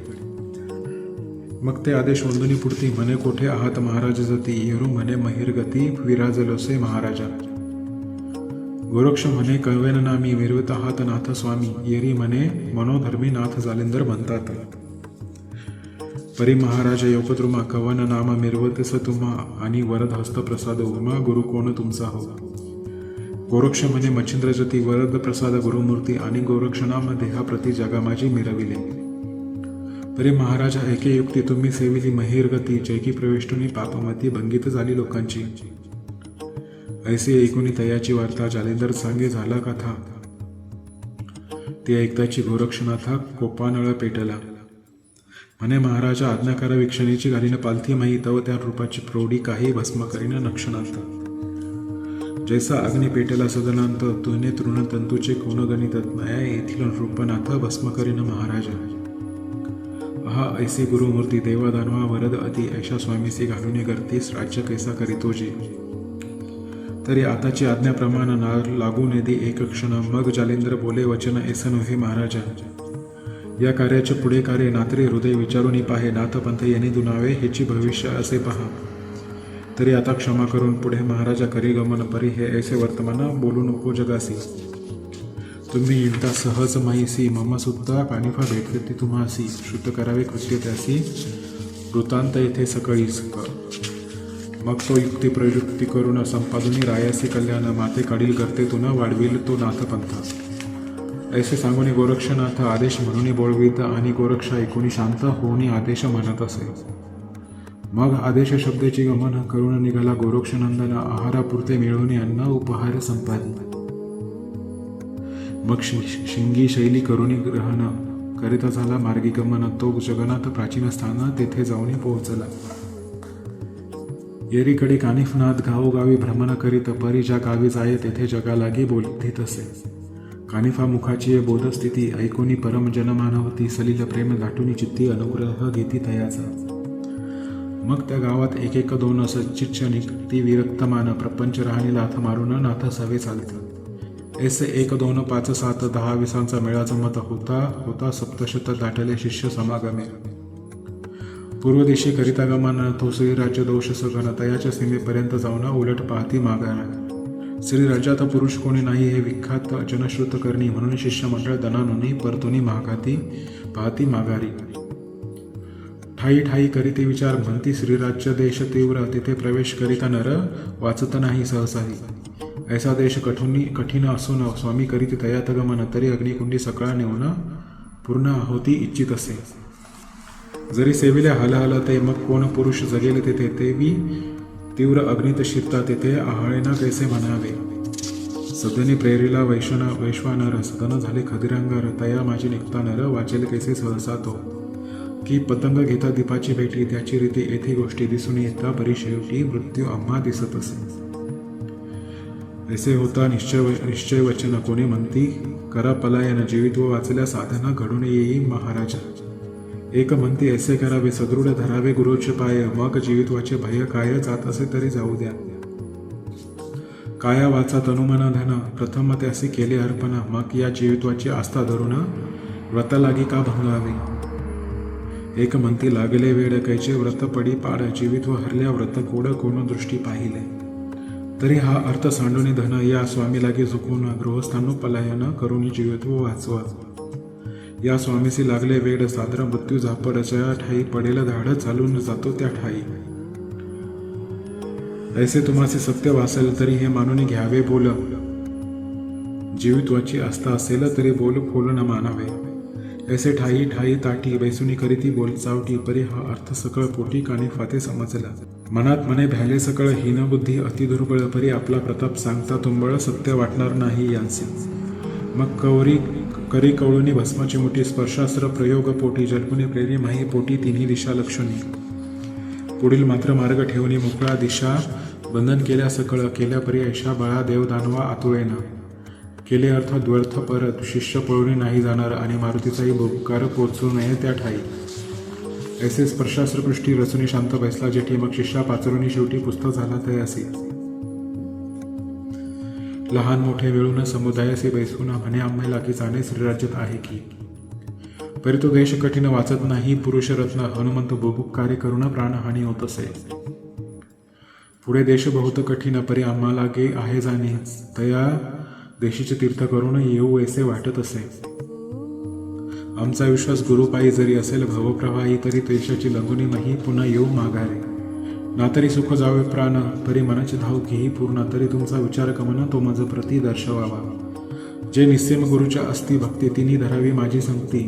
मग ते आदेश वंदुनी पुढती म्हणे कोठे आहात महाराज जती, येरू म्हणे महिरगती विराजलोसे महाराजा. गोरक्ष म्हणे कळवेन ना मी मिरवत आहात नाथ स्वामी, येरी म्हणे मनोधर्मी नाथ जालिंदर म्हणतात. परी महाराज योगद्रुमा कवन नाम मिरवतस तुम्हा, आणि वरद हस्त प्रसाद उमा गुरु कोण तुमचा हो. गोरक्ष म्हणे मच्छिंद्र जती वरद प्रसाद गुरुमूर्ती, आणि गोरक्ष नाम देहा प्रति जगा माझी मिरविले. परी महाराज ऐके युक्ती तुम्ही सेविली महिरगती, जैकी प्रविष्टुनी पापमती भंगित झाली लोकांची. ऐसे ऐकूनी तयाची वार्ता जालिंदर सांगे झाला कथा, ती ऐकताची गोरक्षनाथा कोपानळ पेटला. म्हणे महाराजा आज्ञाकार विक्षणीची घालीन पालथी माही, तव त्या रूपाची प्रौढी काही भस्म करीन नक्षणांत. जैसा अग्नी पेटला सदनांत, तुने तृण तंतूचे कोण गणित, नया येथील रूपनाथ भस्म करीन महाराजा. हा ऐसी गुरुमूर्ती देवा दानवा वरद अति, ऐशा स्वामीसी घालून करतीस राज्य कैसा करीतो जी. तरी आताची आज्ञाप्रमाण लागू नेदी एक क्षण, मग जालिंदर बोले वचन ऐसन हे महाराजा. या कार्याचे पुढे कार्य नात्री हृदय विचारून पाहे, नाथपंथ येणे दुनावे हेची भविष्य असे पहा. तरी आता क्षमा करून पुढे महाराजा करी गमन, परी हे ऐसे वर्तमान बोलू नको जगासी. तुम्ही इंता सहज माईसी, मम सुद्धा कानिफा भेटते तुम्हासी, शुद्ध करावे कृत्य त्यासी वृत्तांत येथे सकळीस. मग तो युक्ती प्रयुक्ती करून संपादुनी रायासी कल्याण, माते काढील करते तुन वाढविल तो नाथपंथ. ऐसे सांगून गोरक्षनाथ आदेश म्हणून बोलवीत, आणि गोरक्ष ऐकून शांत होऊन आदेश म्हणत असे. मग आदेश शब्दाची गमन करून निघाला गोरक्षनंदन, आहारापुरते मिळवून अन्न उपहार संपादी. मग शिंगी शैली करून ग्रहण करिता झाला मार्गी गमन, तो जगन्नाथ प्राचीन स्थान तेथे जाऊन पोहोचला. येरीकडे कानिफनाथ गावोगावी भ्रमण करीत, परी ज्या गावी जाय तेथे जगालागी बोलतीत असे. कानिफा मुखाची बोधस्थिती ऐकूनी परम जनमानवती, सलील प्रेम गाठूनी चित्ती अनुग्रह घेती तयाचा. मग त्या गावात 1-1-2 सच्चिच्छ निघती विरक्तमान, प्रपंच राहणी लाथ मारून नाथ सवे चालत. ऐसे 1-2-5-7-10 विसांचा मेळा जमत होता सप्तशत दाटले शिष्य समागमे. पूर्व दिशे करिता गमन, तो श्रीराज्य दोष सगन, तयाच्या सीमेपर्यंत जाऊन उलट पाहती मागारा. श्रीराज्यात पुरुष कोणी नाही हे विख्यात जनश्रुत करणी, म्हणून शिष्यमंडळ दनानुनी परतुनी महागाती पाहती माघारी. ठाई ठाई करीती विचार म्हणती श्रीराज्य देश तीव्र, तेथे प्रवेश करिता नर वाचत नाही सहसाही. ऐसा देश कठीण असून स्वामी करीती तयात गमन, तरी अग्निकुंडी सकळा नेऊन पूर्ण आहुती इच्छित असे. जरी सेविले हलहल ते मग कोण पुरुष जगेल तेथे, तेवी तीव्र अग्नीत शिरता तेथे आहाळेना कैसे म्हणावे. सदनी प्रेरिला वैश्वानर, सदन झाले खदिरंगार, तया माझी निघता नर, वाचेल कैसे सहसा तो. की पतंग घेता दीपाची भेटी, त्याची रीती येथे गोष्टी दिसून येता, परी शेवटी मृत्यू आम्हा दिसत असे. ऐसे होता निश्चय वचन, कोणी म्हणती करा पलायन, जीवित्व वाचल्या साधना घडून येई महाराजा. एक म्हणती ऐसे करावे, सदृढ धरावे गुरुचे पाय, मग जीवित्वाचे भय काय, जात असे तरी जाऊ द्या. काया वाचा तनुमन धन, प्रथम त्यासी केले अर्पण, मग या जीवित्वाची आस्था धरून व्रत लागी का भंगावे. एक म्हणती लागले वेळ, कैचे व्रत पडी पाड, जीवित्व हरल्या व्रत कोड, कोण दृष्टी पाहिले. तरी हा अर्थ सांडून धन, या स्वामी लागी झुकून, गृहस्थांनो पलायन करून जीवित्व वाचवा. या स्वामीसी लागले वेळ, सादर मृत्यू झापड, जया ठाई पडेल धाड, चालून जातो त्या ठाई. ऐसे तुम्हासी सत्य वासेल तरी हे मानून घ्यावे बोल, जीवित्वाची आस्था असेल तरी बोल खोल न मानावे. ऐसे ठाई ठाई ताटी, बैसुनी करीती बोल चावटी, परी हा अर्थ सकळ पोटी, कानी फाते समजला. मनात मने भ्याले सकळ, हीन बुद्धी अति दुर्बळ, परी आपला प्रताप सांगता तुंबळ, सत्य वाटणार नाही यांसी. मग करी कवळुनी भस्माची मुठी, स्पर्शास्त्र प्रयोग पोटी, जल्पुनी प्रेरी माही पोटी, तिन्ही दिशा लक्षणी. पुढील मात्र मार्ग ठेवणी मोकळा दिशा, बंधन केल्या सकळ, केल्या परी ऐशा बाळा देव दानवा आतुळेना. केले अर्थ द्व्यर्थ परत, शिष्य पळून नाही जाणार, आणि मारुतीचाही उपकार पोचू नये त्या ठाई. ऐसे स्पर्शास्त्रपृष्ठी रचुनी शांत बैसला जेठी, मग शिष्या पाचरुनी शेवटी पुस्तक झाला तयासी. लहान मोठे मिळून समुदायासी बैसून, म्हणे आम्ही लागी जाणे श्रीराज्यात आहे की. परी तो देश कठीण वाचत नाही, पुरुषरत्न हनुमंत बुभुक्कारे करून प्राणहानी होत असे. पुढे देश बहुत कठीण, परी आम्हा लागे आहे जाणे, तया देशीचे तीर्थ करून येऊ ऐसे वाटत असे. आमचा विश्वास गुरुपायी जरी असेल भवप्रवाही, तरी देशाची लंगुनी नाही पुन्हा येऊ माघारे. ना तरी सुख जावे प्राण, परी मनाची धाव घेई पूर्ण, तरी तुमचा विचार कमन तो मज प्रती दर्शवावा. जे निस्सेम गुरुच्या असती भक्ती, तिनी धरावी माझी संगती,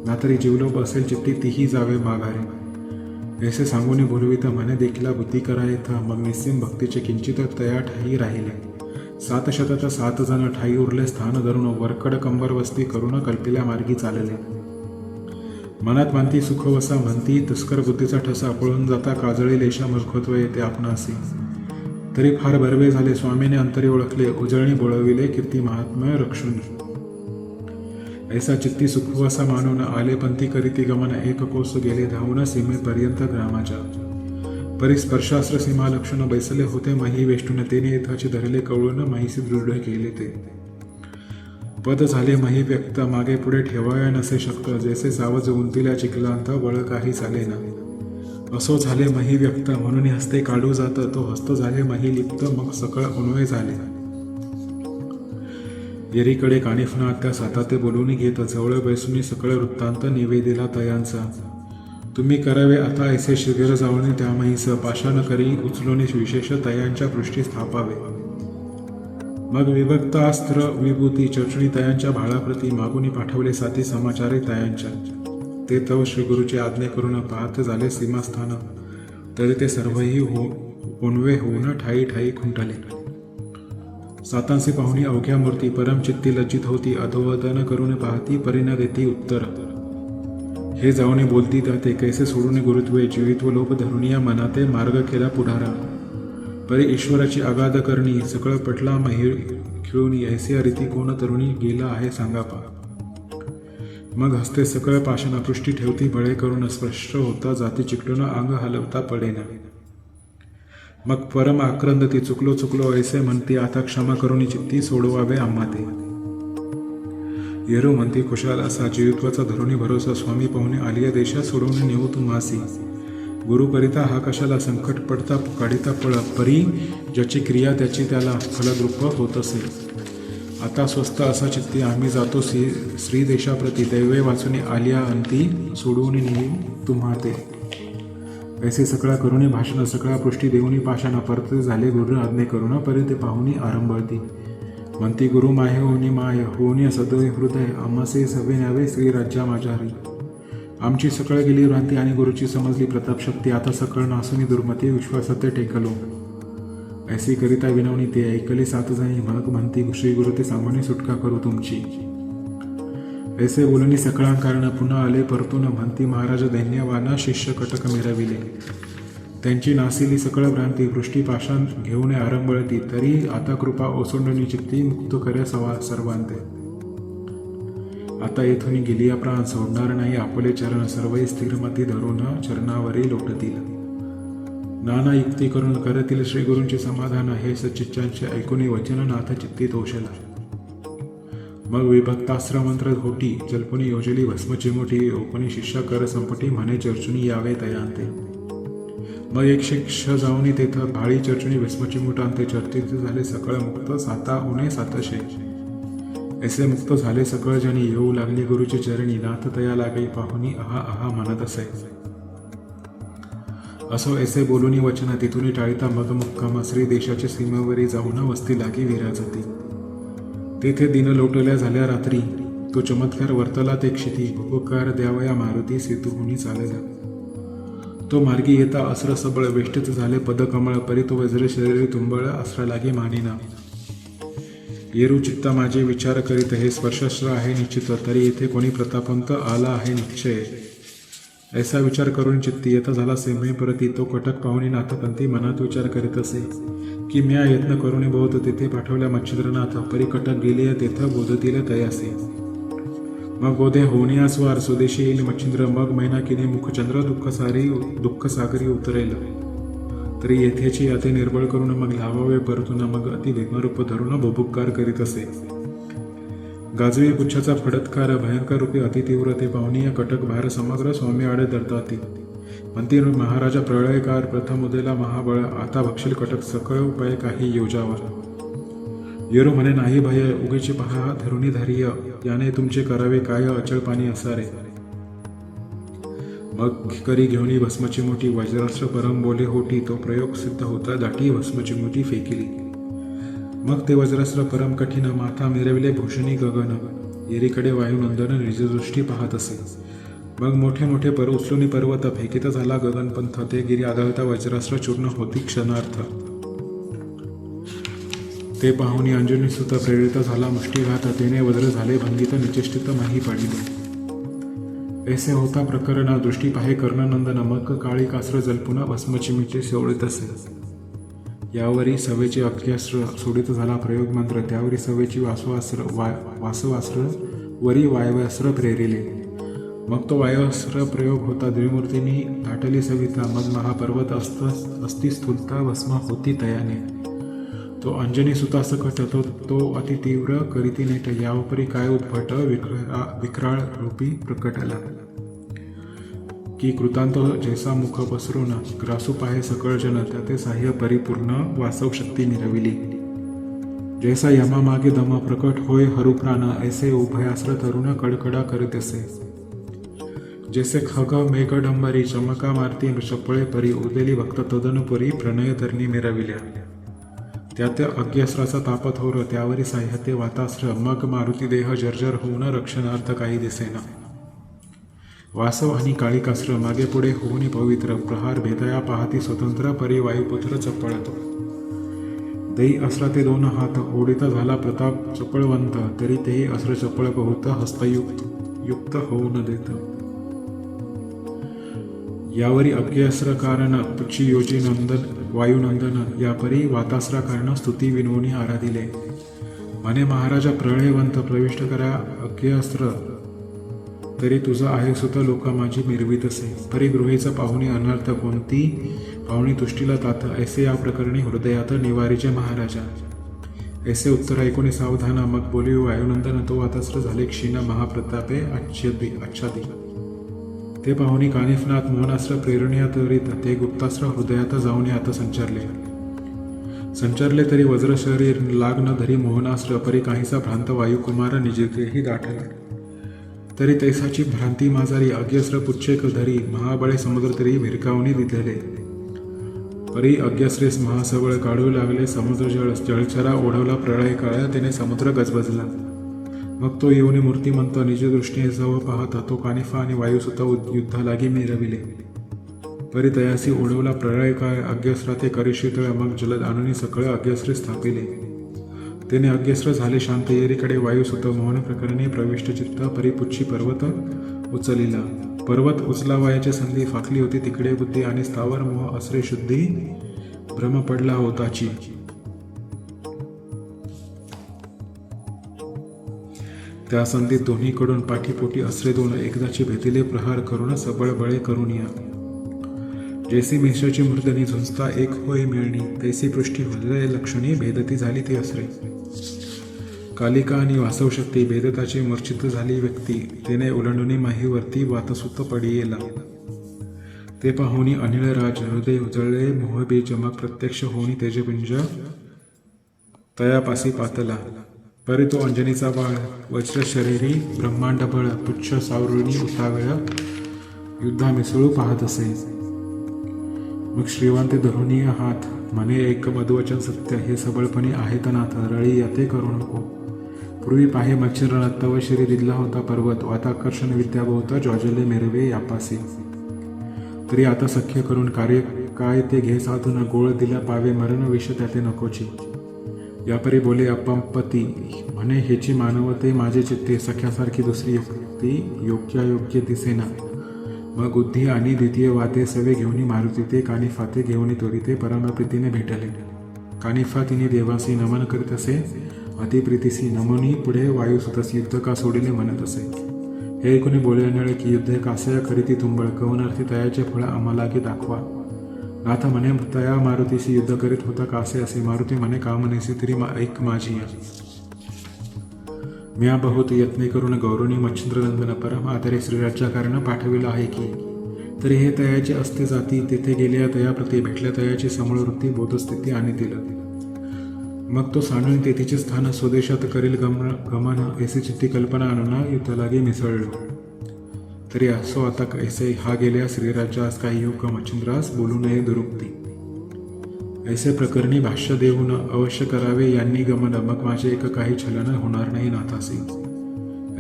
ना तरी जीवलोप असेल चित्ती, तीही जावे माघारे. ऐसे सांगून बोलवित म्हणे देखील बुद्धी करायथ, मग निस्सेम भक्तीचे किंचित तया ठाई राहिले. 7 शतत 7 जण ठाई उरले स्थान धरून, वरकड कंबर वस्ती करून कल्पिल्या मार्गी चालले. मनात मानती सुख वसा म्हणती, तस्कर बुद्धीचा ठसा, पळून जाता काजळी लेशा मूर्खत्व येते आपणासी. तरी फार बरवे झाले, स्वामीने अंतरी ओळखले, उजळणी बोळविले कीर्ती महात्म्य रक्षुनी. ऐसा चित्ती सुखवसा मानून, आले पंथी करीती गमन, एक कोस गेले धावून, सीमेपर्यंत ग्रामाच्या. परी स्पर्शास्त्र सीमा लक्षण, बैसले होते मही वेष्टून, तेने येथाची धरले कवळून, महिसी दृढ केले ते. पद झाले मही व्यक्त, मागे पुढे ठेवाया नसे शक्त, जैसे सावज उंतिल्या चिखलांत, वळ काही चाले ना. असो झाले मही व्यक्त, म्हणून हस्ते काढू जात, तो हस्त झाले मही लिप्त, मग सकळ उन्वय झाले. येरीकडे कानिफना त्या साताते बोलून घेत, जवळ बैसूनी सकळ वृत्तांत निवेदिला तयांचा. तुम्ही करावे आता ऐसे शिबिर जाऊन त्या म्हैस, पाषाण करी उचलून विशेष तयांच्या पृष्ठी स्थापावे. मग विभक्तास्त्र विभूती चर्चणी तयांच्या भाळाप्रती, मागुनी पाठवले साथी समाचारे तयांच्या. ते तव श्रीगुरुची आज्ञा करून पाहत झाले सीमास्थान, तरी ते सर्वही उन्वे होऊन ठाई ठाई खुंटले. सातांसी पाहुणी अवघ्या मूर्ती, परमचित्ती लज्जित होती, अधोवदन करून पाहती, परिण देती उत्तर. हे जाऊन बोलती त्याते, कैसे सोडून गुरुत्वे, जीवित्व लोप धरून या मनाते, मार्ग केला पुढारा. परी ईश्वराची आगाध करणी, सकळ पटला मही खिळून, ऐसे रीती कोण तरुणी गेला आहे सांगा पा. मग हस्ते सकळ पाषाणा पृष्ठी ठेवती, बळे करून स्पष्ट होता जाती चिकटून, अंग हलवता पडेना. मग परम आक्रंदती, चुकलो ऐसे म्हणती, आता क्षमा करून चित्ती, सोडवावे आम्हा ते. येरू म्हणती खुशाल असा, जीवित्वाचा धरुणी भरोसा, स्वामी पाहुणे आलिया देशा, सोडवून नेऊ तुम्हासी. गुरुकरिता हा कशाला, संकट पडता काढिता पळ, परी ज्याची क्रिया त्याची त्याला फलद्रूप होत असे. आता स्वस्त असा चित्ती, आम्ही जातो श्री देशाप्रती, दैवे वाचून आलिया अंती, सोडवून नेऊ तुम्हा ते. ऐसे सकळा करुणी भाषण, सकळा पृष्ठी देऊनी पाषाणा, परत झाले गुरु आज्ञे करून, परी ते पाहुणी आरंभळती. म्हणती गुरु माहे होनी माय होनी सदय हृदय आम्हासे सवे न्यावे श्री राज्या माझ्या हरी. आमची सकळ गेली भ्रांती आणि गुरुची समजली प्रतापशक्ती. आता सकळ नासुनी दुर्मती विश्वासाते टेकलो. ऐसी करिता विनवणी ते ऐकले 7 जणी. मग म्हणती श्री गुरु ते सांगून सुटका करू तुमची. ऐसे बोलणी सकळां कारण पुन्हा आले परतून. म्हणती महाराज दैन्यवाना शिष्य कटक मिरविले. त्यांची नासिली सकळ भ्रांती वृष्टी पाषाण घेऊन आरंभळती. तरी आता कृपा ओसंडणी चित्ती मुक्त कर्या सर्वांते. आता येथून गेली प्राण सोडणार नाही आपले चरण. सर्व स्थिरमती धरून चरणावरी लोटतील. नाना युक्ती करून करतील श्री गुरूंचे समाधान. हे सच्चिच्चांचे ऐकून वचन नाथ चित्ती तोषला. मग विभक्तास्त्र मंत्र होटी जल्पुनी योजली भस्म चिमुटी. ओपणी शिष्या कर संपटी म्हणे चर्चुनी यावे तयांते. मग एक शिष्य जाऊनी तेथ भाळी चर्चुनी भस्म चिमुटांते. चर्चित झाले सकळ मुक्त साता उणे सातशे. ऐसे मुक्त झाले सकळ जणी. येऊ लागली गुरुचे चरणी. नाथ तया लागे पाहुनी आहा आहा म्हणत असे. असो ऐसे बोलूनी वचन तिथुनी टाळीता. मग मुक्काम श्री देशाच्या सीमेवरी जाऊन वस्ती लागी विराजती. तेथे दिन लोटल्या झाल्या रात्री. तो चमत्कार वर्तला ते क्षिती. उपकार द्यावया मारुती सेतुहुनी चालला. तो मार्गी येता अस्र सबळ. वेष्टित झाले पदकमळ. परी तो वज्र शरीरी तुंबळ. अस्र लागे मानिना. येरू चित्ता माझे विचार करीत. हे स्पर्शस्त्र आहे निश्चित. तरी येथे कोणी प्रतापंत आला आहे निश्चय. ऐसा विचार करून चित्ती येता झाला सेमे परती. तो कटक पाहुणी नाथपंथी मनात विचार करीत असे की म्या यत्न करून बहुत तेथे पाठवल्या मच्छिंद्रनाथ. परी कटक गेले तेथ बोधतील तयासे. मग बोधे होणे स्वार स्वदेशी येईल मच्छिंद्र. मग महिना किने मुखचंद्र दुःख सागरी उतरेल. तरी येथेची याते निर्बळ करून मग लावावे परतून. मग अति भीमरूप धरून बोबुक्कार करीत असे. गाजवी पुच्छाचा फडत्कार भयंकर रूपी अतितीव्र. ते पाहुणी कटक भार समग्र स्वामी आडे दर्दाती. म्हणती महाराजा प्रळयकार प्रथम उदेला महाबळ. आता भक्षील कटक सकळ उपाय काही योजावा. येरू म्हणे नाही भय उगीची पहा धरुणी धार्य. याने तुमचे करावे काय अचळ पाणी असारे. मग करी घेऊनी भस्मची मोठी. वज्रास्त्र परम बोले होती. तो प्रयोग सिद्ध होता दाटी भस्मची मोठी फेकिली. मग ते वज्रास्त्र परम कठीण. माथा मिरविले भूषणी गगन. येरीकडे वायुनंदन निजदृष्टी पाहत असे. मग मोठे मोठे उचलून पर्वत फेकित झाला गगनपंथ. ते गिरी आदळता वज्रास्त्र चूर्ण होती क्षणार्थ. ते पाहुनी अंजनीसुत प्रेरित झाला मुष्टीघात. तेने वज्र झाले भंगित निचेष्टित माही पाडिले. ऐसे होता प्रकरण दृष्टी पाहे कर्णनंदन. मग काळी कास्र जलपुना भस्मचिमीचे शेवळीत असे. यावरी सवेचे अख्यास्त्र सोडित झाला प्रयोग मंत्र. त्यावरी सवेची वासवास्त्र वरी वायवास्त्र प्रेरिले. मग तो वायवास्त्र प्रयोग होता द्विमूर्तींनी दाटली सविता. मग महापर्वत अस्ति स्थूलता भस्म होती तयाने. तो अंजनी सुता सकट तो अतितीव्र करीती नेट. यावपरी काय उद्भट विक्राळ रूपी प्रकटला. की कृतांत जैसा मुख पसरून ग्रासू पाहे सकळ जन. त्याते साह्य परिपूर्ण वासव शक्ती मिरविली. जैसा यमा मागे दम प्रकट होय हरुप्राण. ऐसे उभयास्त्र तरुण कडकडा करीत असे. जैसे खग मेघडंबरी चमका मारती चपळे परी. उरलेली भक्त तदनुपरी प्रणय तरणी मिरविल्या. त्यात अग्यास्त्राचा ताप थोर. त्यावरी साह्यते वातास्त्र. मग मारुती देह जर्जर होऊन रक्षणार्थ काही दिसेना. वासव आणि काळिकास्त्र मागे पुढे होऊन पवित्र. प्रहार भेदया पाहती स्वतंत्र. परी वायुपुत्र चपळतो. दही अस्त्राते 2 हात. ओढीता झाला प्रताप चपळवंत. तरी तेही अस्त्र चपळ बहुत हस्तयुक्त होऊन देत. यावरी अग्यास्त्र कारण पुच्छी योजी नंदन वायुनंदन. यापरी वातास्त्रा कारण स्तुती विनवणी आराधिले. म्हणे महाराजा प्रळयवंत प्रविष्ट करा अग्यास्त्र. तरी तुझा आहे सुत लोक माझी मिरवीत असे. परिगृहेचा पाहुणी अनर्थ कोणती पाहुणी तुष्टीला तात. ऐसे या प्रकरणी हृदयात निवारीचे महाराजा. ऐसे उत्तर ऐकून सावधान. मग बोली वायुनंदन. तो वातास्त्र झाले क्षीण महाप्रतापे आच्छादी. ते पाहुणी कानिफनाथ मोहनास्त्र प्रेरणीयात त्वरित. ते गुप्तास्त्र हृदयात जाऊन आता संचारले तरी वज्र शरीर लाग न धरी मोहनास्त्र. परी काहीसा भ्रांत वायुकुमार निजेही दाटला. तरी तैसाची भ्रांती माझारी. अग्यस्त्र पुच्छेक धरी महाबळे समुद्र तरी भिरकावणी दिलेले. परी अज्ञश्रेस महासबळ काढू लागले समुद्र जळचरा ओढवला प्रळय काळा त्याने समुद्र गजबजला. मग तो येऊनी मूर्तिमंत निज दृष्टीने जवळ पाहता तो कानिफा आणि वायुसुत युद्धालागी मिरविले. परी तयासी ओढवला प्रळय काळ अज्ञस्रा ते करिशीतळ मग जलद आणूनी सकळ अज्ञश्रे स्थापिले. त्याने अज्ञस्र झाले शांत येरीकडे वायुसुत मोहन प्रकरणी प्रविष्ट चित्त परिपुच्छी पर्वत उचलिला. पर्वत उचलावयाची संधी फाकली होती तिकडे बुद्धी आणि स्थावर मोह असरे शुद्धी भ्रम पडला होताची. त्या संधीत दोन्हीकडून पाठीपोटी असरे दोन एकदाची भेदिले प्रहार करून सबळ बळे करून या. जैसी मेषाची मूर्धनी झुंजता एक होय मिळणी तैसी पृष्ठी हृदय लक्षणी भेदती झाली ती असरे. कालिका आणि वासव शक्ती भेदताची मूर्छित झाली व्यक्ती तेने उलंडुनी माहीवरती वातसुत पडियेला. ते पाहुनी अनिळ राज हृदय उजळले मोहबीज मग प्रत्यक्ष होणी तेजपिंज तयापासी पातला. परी तो अंजनीचा बाळ वज्र शरीरी ब्रह्मांड बळ तुच्छ सावरुणी उतावळ युद्धा मिसळू पाहत असे. मग श्रीवंत धरुणीय हात म्हणे एक मधुवचन सत्य हे सबळपणे आहेत नाथ रळी याते करू नको. पूर्वी पाहे मच्छरनाथ तव शिरी दिला होता पर्वत वाताकर्षण विद्या बहुता जॉजले मेरवे यापासी. तरी आता सख्य करून कार्य काय ते घे साधून गोळ दिला पावे मरण विष त्याते नकोची. यापरी बोले अपंपती म्हणे हेची मानवते माझे चित्ते सख्यासारखी दुसरी युक्ती योग्यायोग्य दिसेना. मग बुद्धी आणि द्वितीय वाते सवे घेऊनी मारुती ते कानिफा ते घेऊनी त्वरिते परमप्रीतीने भेटले. कानिफा तिने देवासी नमन करीत असे अतिप्रीतीसी नमनी पुढे वायुसुतस युद्ध का सोडिले म्हणत असे. हे कोणी बोले अनळ की युद्ध कासया करीती तुंबळ कवनार्थी तयाचे फळ आम्हाला की दाखवा. नाथ म्हणे तया मारुतीशी युद्ध करीत होता कासे असे. मारुती म्हणे का म्हणेसी तरी ऐक माझी या. म्या बहुत यत्ने करून गौरवणी मच्छिंद्रनंदन परम आदरे श्रीराज्याकारण पाठविला आहे की. तरी हे तयाचे असते जाती तेथे गेल्या तयाप्रती भेटल्या तयाची समळवृत्ती बोधस्थिती आणि दिलं. मग तो सांडून तेथीचे स्थान स्वदेशात करील गमन ऐसी चित्ती कल्पना आणून युद्धालागी मिसळलो. तरी असो आता कैसे हा गेल्या श्रीराज्यास काही युग मच्छिंद्रास बोलू नये दुरुक्ती. ऐसे प्रकरणी भाष्य देऊन अवश्य करावे यांनी गमन मग माझे एक काही छलन होणार नाही नाथासी.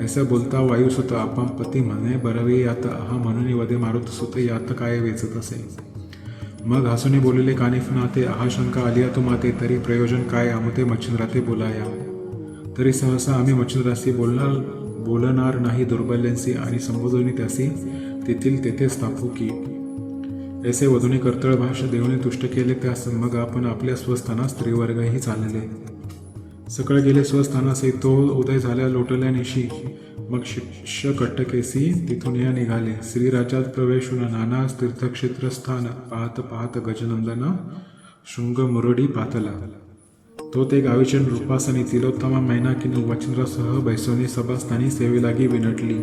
ऐसे बोलता वायुसुत अपंपती म्हणे बरवे यात हा म्हणून वदे मारुतसुत यात काय वेचत असे. मग हसुनी बोलले कानिफनाते आहा शंका आलिया तुमाते तरी प्रयोजन काय आमते मच्छिंद्राते बोलाया. तरी सहसा आम्ही मच्छिंद्राशी बोलणार नाही दुर्बल्यांशी आणि संबोधनी त्यासी तेथील तेथे स्थापू की. ऐसे वधूने कर्तळ भाष्य देऊने तुष्ट केले त्यास मग आपण आपल्या स्वस्थानास स्त्रीवर्गही चालले. सकळ गेले स्वस्थानासही तो उदय झाल्या लोटल्यानिशी. मग शिष्य कट्टकेसी तिथून या निघाले. श्रीराज्यात प्रवेशून नाना तीर्थक्षेत्रस्थान पाहत पाहत गजनंदन शृंग मुरडी पातला. तो ते गावीचे रूपासनी तिलोत्तमा मैनाकिनी मच्छिंद्रासह बैसोनी सभास्थानी सेवेलागी विनटली.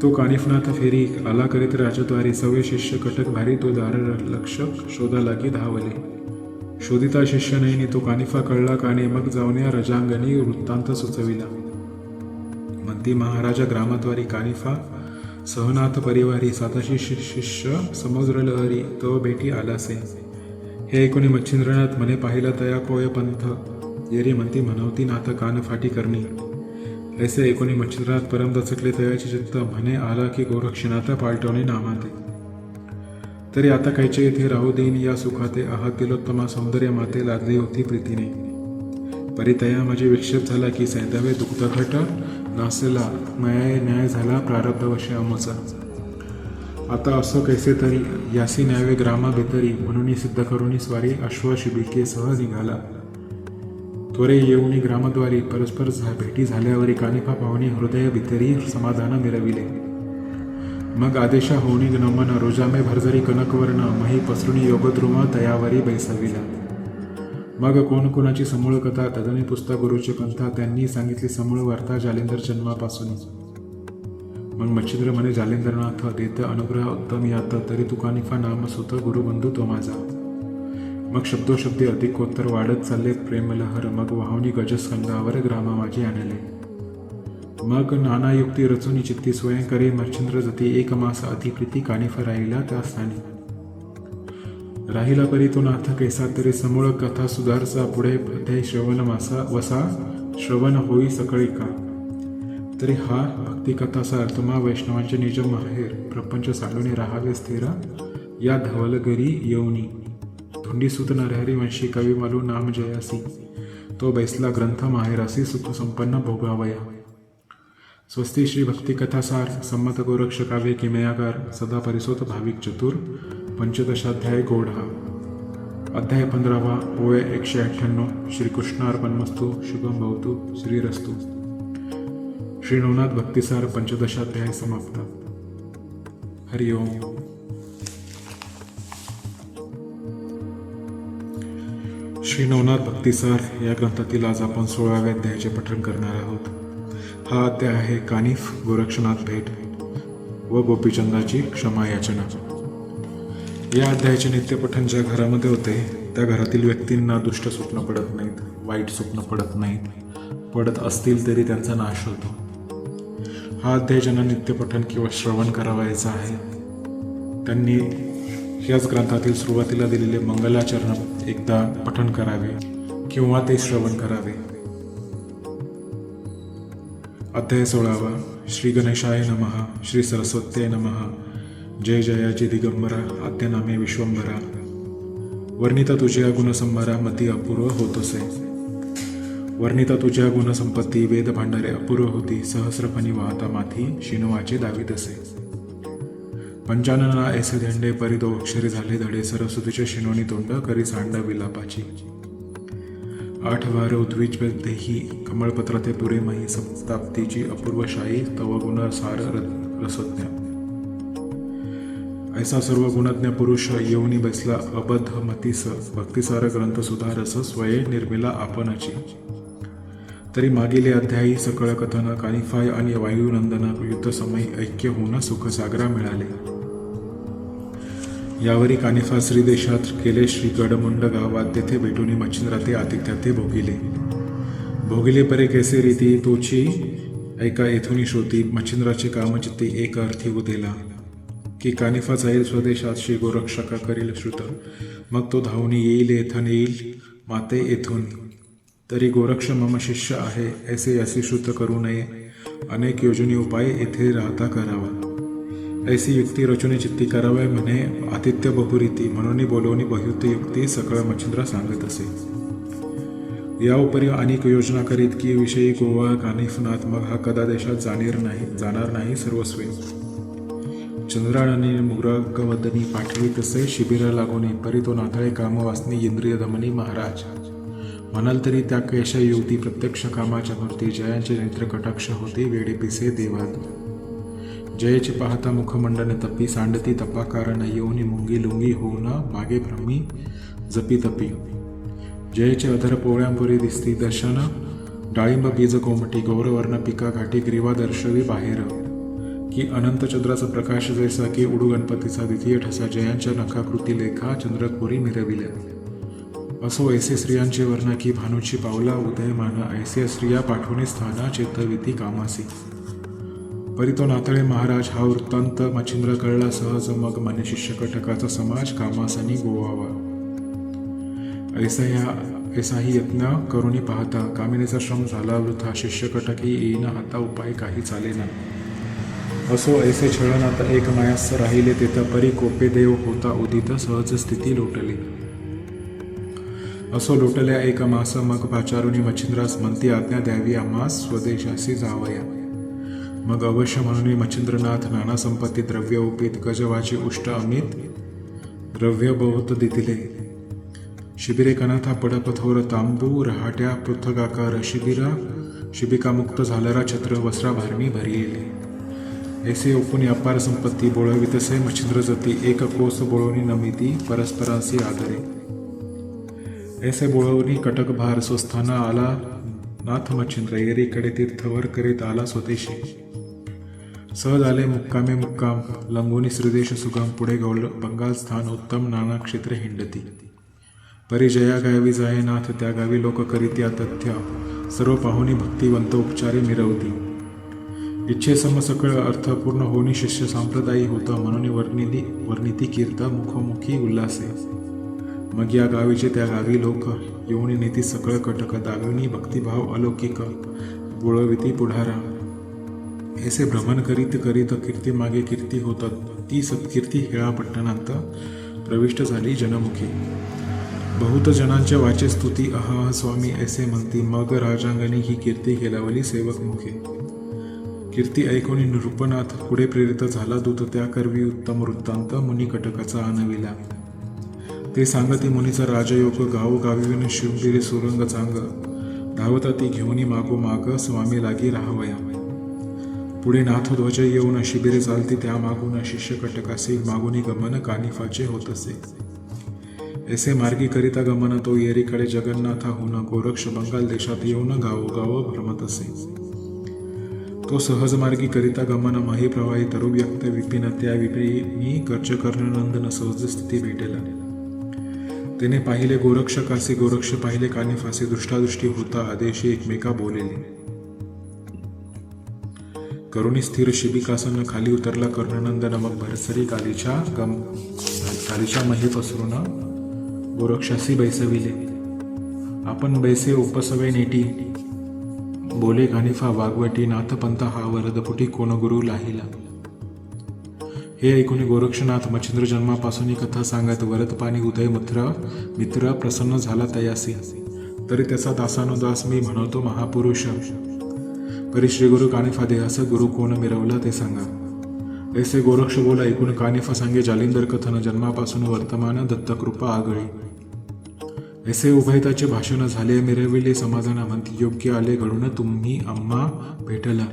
तो कानिफनाथ फेरी आला करीत राजद्वारी सवे शिष्य कटक भारी तो दार लक्ष शोधालागी धावले. शोधिता शिष्य नयनी तो कानिफा कळला काने मग जाऊन या रजांगणी वृत्तांत सुचविला. मंती महाराजा ग्रामद्वारी कानिफा सहनाथ परिवारी साताशी शिष्य समुद्र लहरी तो भेटी आलासे. हे ऐकून मच्छिंद्रनाथ म्हणे पाहिला तया कोय पंथ येरी म्हणती म्हणवती नाथ कान फाटी करणी. ऐसे ऐकून मच्छिंद्रनाथ परम दचकले तयाचे चित्त म्हणे आला की गोरक्षनाथ पालटवणे नामाते. तरी आता कायचे येथे राहू देईन या सुखाते आहा तिलोत्तमा सौंदर्य माते लादली होती प्रीतीने. परितया माझे विक्षेप झाला की सैंधवे दुग्धघट नासला न्याय झाला प्रारब्धवश अमचा. आता असो कैसे तरी यासी न्यावे ग्रामा भितरी म्हणून सिद्ध करुणी स्वारी अश्व शिबिकेसह निघाला. त्वरे येऊनी ग्रामद्वारी परस्पर भेटी झाल्यावरी कानिफा पाहुणी हृदय भितरी समाधान मिरविले. मग आदेशा होणी नमन रोजामे भरजरी कनकवर्ण मही पसरुणी योगद्रुम तयावरी बैसविला. मग कोण कोणाची समूळ कथा तदनी पुस्तक गुरुची पंथा त्यांनी सांगितली समूळ वार्ता जालिंदर जन्मापासून. मग मच्छिंद्र म्हणे जालिंदरनाथ देत अनुग्रह उत्तम यात तरी तू कानिफा नाम सुत गुरुबंधू तो माझा. मग शब्दोशब्दे अधिकोत्तर वाढत चालले प्रेमलहर मग वाहुनी गजस्कंदावर ग्रामा माझे आणले. मग नाना युक्ती रचुनी चित्ती स्वयंकरी मच्छिंद्र जती एक मास अतिप्रीती कानिफा राहिला त्या स्थानी. राहिला परी तो नाथ कैसा तरी समूळ कथा सुधारचा पुढे अध्याय श्रवण मासा वसा श्रवण होई सकळी का. तरी हा भक्तिकथासार तुम्हा वैष्णवांचे निज माहेर प्रपंच सांडून राहावे स्थिर या धवलगिरी येऊनी. धुंडीसूत नरहरी वंशी कवी मालू नाम जयासी तो बैसला ग्रंथ माहेरासी सुख संपन्न भोगावया. स्वस्ती श्री भक्तिकथासार संमत गोरक्ष काव्य किमयागार सदा परिसोत भाविक चतुर पंचदशाध्याय गोढा. अध्याय 15 ओळ 198. श्रीकृष्णार्पणमस्तु. शुभम भवतु. श्रीरस्तु. श्री नवनाथ भक्तिसार पंचदशाध्याय समाप्त. हरि ओम. श्री नवनाथ भक्तिसार या ग्रंथातील आज आपण 16व्या अध्यायाचे पठण करणार आहोत. हा अध्याय आहे कानिफ गोरक्षनाथ भेट व गोपीचंदाची क्षमा याचना. या अध्यायाचे नित्यपठण ज्या घरामध्ये होते त्या घरातील व्यक्तींना दुष्ट स्वप्न पडत नाहीत, वाईट स्वप्न पडत नाहीत, पडत असतील तरी त्यांचा नाश होतो. हा अध्याय ज्यांना नित्यपठण किंवा श्रवण करावायचा आहे त्यांनी याच ग्रंथातील सुरुवातीला दिलेले मंगलाचरण एकदा पठण करावे किंवा ते श्रवण करावे. अध्याय 16. श्री गणेशाय नमः. श्री सरस्वत्ये नमः. जय जयाची दिगंबरा आद्य नामे विश्वंभरा. वर्णिता तुझ्या गुणसंभारा मती अपूर्व होतोसे. वर्णिता तुझ्या गुणसंपत्ती वेद भांडारे अपूर्व होती सहस्रफणी वाहता माथी शिनवाचे दावीतसे. पंचानना ऐसे धेंडे परिदो अक्षरी झाले धडे सरस्वतीचे शिनोनी तोंड करी सांड विलापाची. 8 वार उद्विज देही कमळपत्र ते पुरे मही सप्ताप्तीची अपूर्व शाही तव गुण सार रसज्ञ. ऐसा सर्व गुणज्ञ पुरुष येऊनी बसला अबध मतीस भक्तिसार ग्रंथ सुधारस स्वये निर्मिला आपणची. तरी मागील अध्यायी सकळ कथन कानिफाय आणि वायुनंदन युद्ध समय ऐक्य होऊन सुखसागरा मिळाले. यावरी कानिफा श्रीदेशात केले श्री गडमुंड गावात तेथे भेटून मच्छिंद्राते आतिथ्याते भोगिले. भोगिले परे कैसे रीती तोची ऐका येथून श्रोती मच्छिंद्राचे कामचित्ते एक अर्थी उदेला की कानिफा जाईल स्वदेशात श्री गोरक्षका करील श्रुत. मग तो धावून येईल येथन येईल माते येथून. तरी गोरक्ष मम शिष्य आहे ऐसे असे श्रुत करू नये अनेक योजनी उपाय येथे राहता करावा. ऐसी युक्ती रचून चित्ती करावे म्हणे आतिथ्य बहुरीती म्हणून बोलवणी बहुयुक्त युक्ती सकळ मच्छिंद्र सांगत असे. या उपरी अनेक योजना करीत की विषयी गोवा कानिफनाथ मग हा कदा देशात जाणार नाही सर्वस्वी. चंद्राळनी मुग्रगवदनी पाठवी तसे शिबिरा लागोनी परी तो नाथळे काम वासनी इंद्रिय दमनी महाराज. म्हणाल तरी त्या कैश युवती प्रत्यक्ष कामाच्या मूर्ती जयांचे नेत्र कटाक्ष होते वेडे पिसे देवात. जयचे पाहता मुखमंडन तपी सांडती तपा कारण येऊनी मुंगी लुंगी होऊन मागे भ्रमी जपी तपी. जयचे अधर पोळ्यांपुरी दिसती दर्शन डाळिंब बीज कोमटी गौरवर्ण पिका घाटी ग्रीवा दर्शवी बाहेर. की अनंत चंद्राचा प्रकाश जैसा की उडू गणपतीचा द्वितीय ठसा जयांच्या नखाकृती लेखा चंद्रकोरी मिरविल्या. असो ऐसे स्त्रियांचे वर्ण की भानूची पावला उदयमान ऐसे स्त्रिया पाठवणे स्थाना चेतविती कामासी. परी तो नाथळे महाराज हा वृत्तांत मच्छिंद्र कळला सहज मग मने शिष्य कटकाचा समाज कामासनी गोवावा. ऐसाही यत्न करुणी पाहता कामिनीचा श्रम झाला वृथा शिष्य कटकी येईन हाता उपाय काही चालेना. असो ऐसे छळण आता एक मायास राहिले तेथ परी कोपे देव होता उदित सहज स्थिती लोटली. असो लोटल्या एक मास मग पाचारुनी मच्छिंद्रास म्हणती आज्ञा द्यावी आम्हास स्वदेशासी जावया. मग अवश्य म्हणून मच्छिंद्रनाथ नाना संपत्ती द्रव्य उपित गजवाची उष्ट अमित द्रव्य बहुत दिले. शिबिरे कनाथा पडप थोर तांबू रहाट्या पृथगाकार शिबिका मुक्त झालरा छत्र वस्त्रा भारणी भरिले. ऐसे ओपून अपार संपत्ती बोळवितसे मच्छिंद्र जती एक कोस बोळवणी नमिती परस्परांसी आदरे. ऐसे बोळवणी कटक भार स्वस्थाना आला नाथ मच्छिंद्र एरीकडे तीर्थवर करीत आला स्वदेशी. सहज आले मुक्कामे मुक्काम लंगोनी श्रीदेश सुगम पुढे बंगाल स्थान उत्तम नाना क्षेत्रे हिंडती. परी जया गावी जाये नाथ त्या गावी लोक करीत्या तथ्य सर्व पाहुणी भक्तिवंत उपचारी मिरवती. इच्छेसम सकळ अर्थ पूर्ण होणी शिष्य सांप्रदायी होता म्हणून वर्णिती कीर्त मुखोमुखी उल्हासे. मग या गावीचे त्या गावी लोक येऊन नेती सकळ कटक दाविनी भक्तिभाव अलौकिक बुळविती पुढारा. ऐसे भ्रमण करीत करीत कीर्ती मागे कीर्ती होतात ती सत्कीर्ती हेळा पट्टणांत प्रविष्ट झाली जनमुखी. बहुत जनांच्या वाचे स्तुती अहा स्वामी ऐसे म्हणती. मग राजांगणी ही कीर्ती केलावली सेवक मुखे. कीर्ती ऐकून नृपनाथ पुढे प्रेरित झाला दूत त्या करवी उत्तम वृत्तांत मुनी कटकाचा आणविला. ते सांगती मुनीचा राजयोग गावोगावी शिवबिरे सुरंग चांग धावता ती घेऊनी मागोमाग स्वामी लागी राहावया. पुढे नाथध्वज येऊन शिबिरे चालती त्या मागून शिष्य कटकासे मागुनी गमन कानिफाचे होत असे. ऐसे मार्गी करिता गमन तो येरीकडे जगन्नाथाहून गोरक्ष बंगाल देशात येऊन गावोगाव भ्रमत असे. तो सहज मार्गी करिता गमन मही प्रवाही तरु व्यक्त विपिन त्या विपिनी गर्ज कर्णनंदन सहज स्थिती भेटेला. त्याने पाहिले गोरक्षकासे गोरक्ष पाहिले कानिफासे दृष्टादृष्टी होता आदेशी एकमेका बोलेले. करुणी स्थिर शिबिकासन खाली उतरला कर्णनंदन मग भरसरी कालीच्या मही पसरून गोरक्षासी बैसविले. आपण बैसे उपसवे नेटी बोले कानिफा वागवटी नाथपंथ हा वरदपुटी कोण गुरु लाहिला. हे ऐकून गोरक्षनाथ मच्छिंद्र जन्मापासून कथा सांगत वरद पाणी उदय मित्र प्रसन्न झाला तयासी. तरी त्याचा दासानुदास मी म्हणतो महापुरुष. परी श्री गुरु कानिफा देहास गुरु कोण मिरवला ते सांगा. ऐसे गोरक्ष बोला ऐकून कानिफा सांगे जालिंदर कथन जन्मापासून वर्तमान दत्तकृपा आगळी. ऐसे उभयताचे भाषण झाले मिरविले समाधाना म्हणती योग्य आले घडून तुम्ही आम्हा भेटला.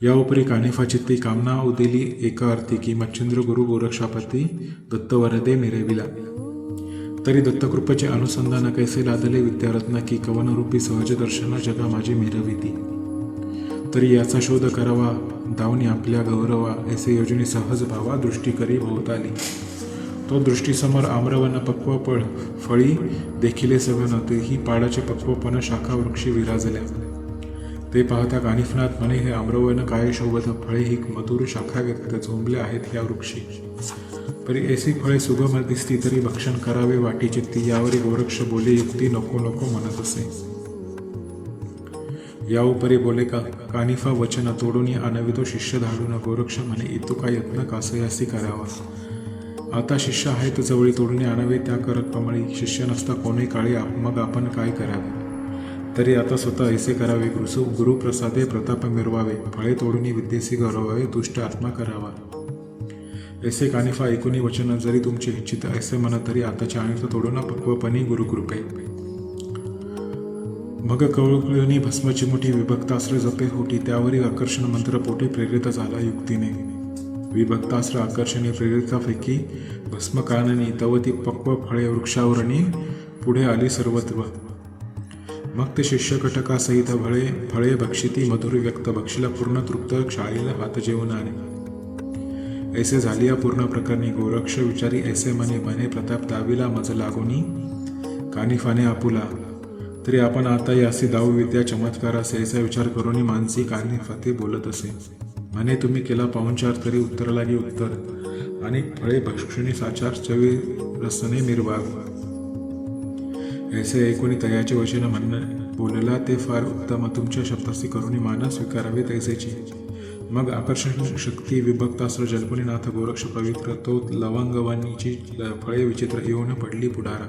या उपरी कानिफा चित्ती कामना उदिली एका अर्थी की मच्छिंद्र गुरु गोरक्षापती दत्तवरदे मिरविला. तरी दत्तकृपेचे अनुसंधान कैसे लादले विद्यारत्न की कवनरूपी सहज दर्शन जगा माझी मिरविती. तरी याचा शोध करावा दावणी आपल्या गौरवा ऐसे योजनी सहज भावा दृष्टी करी भोवताली. तो दृष्टीसमोर आम्रवन पक्व फळी देखिले सवन तेही पाडाचे पक्वपण शाखा वृक्षी विराजल्या. ते पाहता कानिफनाथ म्हणे हे आम्रवन काय शोभत फळे ही मधुर शाखा व्यक्त झोंबल्या आहेत या वृक्षी. परी ऐसी फळे सुगम दिसती तरी भक्षण करावे वाटी चित्ती. यावरी गोरक्ष बोले युक्ती नको नको म्हणत असे. या उपरी बोले कानिफा वचन तोडून आणवितो शिष्य धाडून. गोरक्ष म्हणे इतुका यत्न कासयासी करावा. आता शिष्य आहेत जवळी तोडून आणावे त्या कर कमळी. शिष्य नसता कोणी काळी मग आपण काय करावे. तरी आता स्वतः ऐसे करावे गुरुप्रसादे प्रताप मिरवावे. फळे तोडून विद्येसी गौरवावे दुष्ट आत्मा करावा. ऐसे कानिफा ऐकूनी वचन जरी तुमचे इच्छित ऐसे मन तरी आताच्या आणीत तोडून पक्वपणी गुरुकृपे. मग कवळकळणी भस्म चिमुटी विभक्तास्त्र जपे होती. त्यावरी आकर्षण मंत्र पोटी प्रेरित झाला युक्तीने. विभक्तास्त्र आकर्षणी प्रेरितापैकी भस्म काननी तवती पक्व फळे वृक्षावरणी पुढे आली सर्वत्र. मग ते शिष्य कटकासहित फळे भक्षिती मधुर व्यक्त बक्षीला पूर्ण तृप्त शाळीला हात जेवून आले. ऐसे झाली या पूर्ण प्रकरणी गोरक्ष विचारी ऐसे मने प्रताप दावीला मज लागोनी कानिफाने आपुला. तरी आपण आता यासी दाऊ विद्या चमत्कार असे ऐसा विचार करून मानसी कानिफा ते बोलत असे. म्हणे तुम्ही केला पाहुणचार तरी उत्तर लागी उत्तर आणि फळे भक्षिणी साचार चवी रसने मिरवाव. ऐसे ऐकून तयाचे वचन बोलला ते फार उत्तम. तुमच्या शब्दासी करुणी मान स्वीकारावे तैसेची. मग आकर्षण शक्ती विभक्तास्त्र जल्पनीनाथ गोरक्ष पवित्र तो लवंगवानीची फळे विचित्र येऊन पडली पुढारा.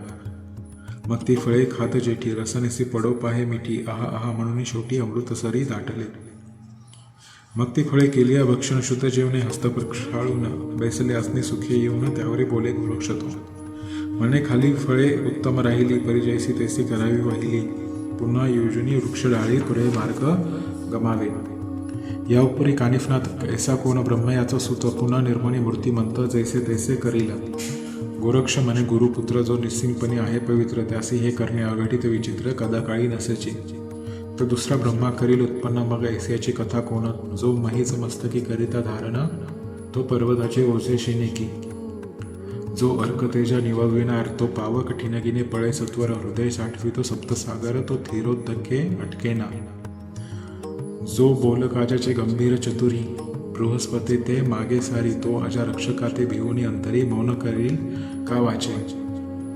मग ती फळे खात जेठी रसनेसी पडो पाहे मिठी. आहा आहा म्हणून शेवटी अमृतसरी दाटले. मग ती फळे केली भक्षण शुद्ध जेवणे हस्तप्रक्षाळून बैसले असणे सुखी येऊन त्यावरी बोले गोरक्ष तो. म्हणे खाली फळे उत्तम राहिली परिजयसी तैसी करावी वाहिली. पुन्हा योजनी वृक्ष डाळी पुढे मार्ग गमावे. या उपरी कानिफनाथ ऐसा कोण ब्रह्म याचा सुत पुन्हा निर्मणी मूर्तिमंत जैसे तैसे करीला. गोरक्ष म्हणे गुरुपुत्र जो निस्सिमपणे आहे पवित्र त्यासी हे करणे अघटित विचित्र कदाकाळी नसेचे. तर दुसरा ब्रह्मा करील उत्पन्न मग ऐसियाची कथा कोण. जो महीच मस्तकी करिता धारणा तो पर्वताचे ओझे शिनेकी. जो अर्कतेजा निवविनार तो पाव कठीणगिने पळे सत्वर हृदय साठवितो सप्तसागर तो थिरोद्धके अटकेना. जो बोल काजाचे गंभीर चतुरी बृहस्पती ते मागे सारी तो अजा रक्षका ते भिवूनी अंतरी मौन करील का वाचे.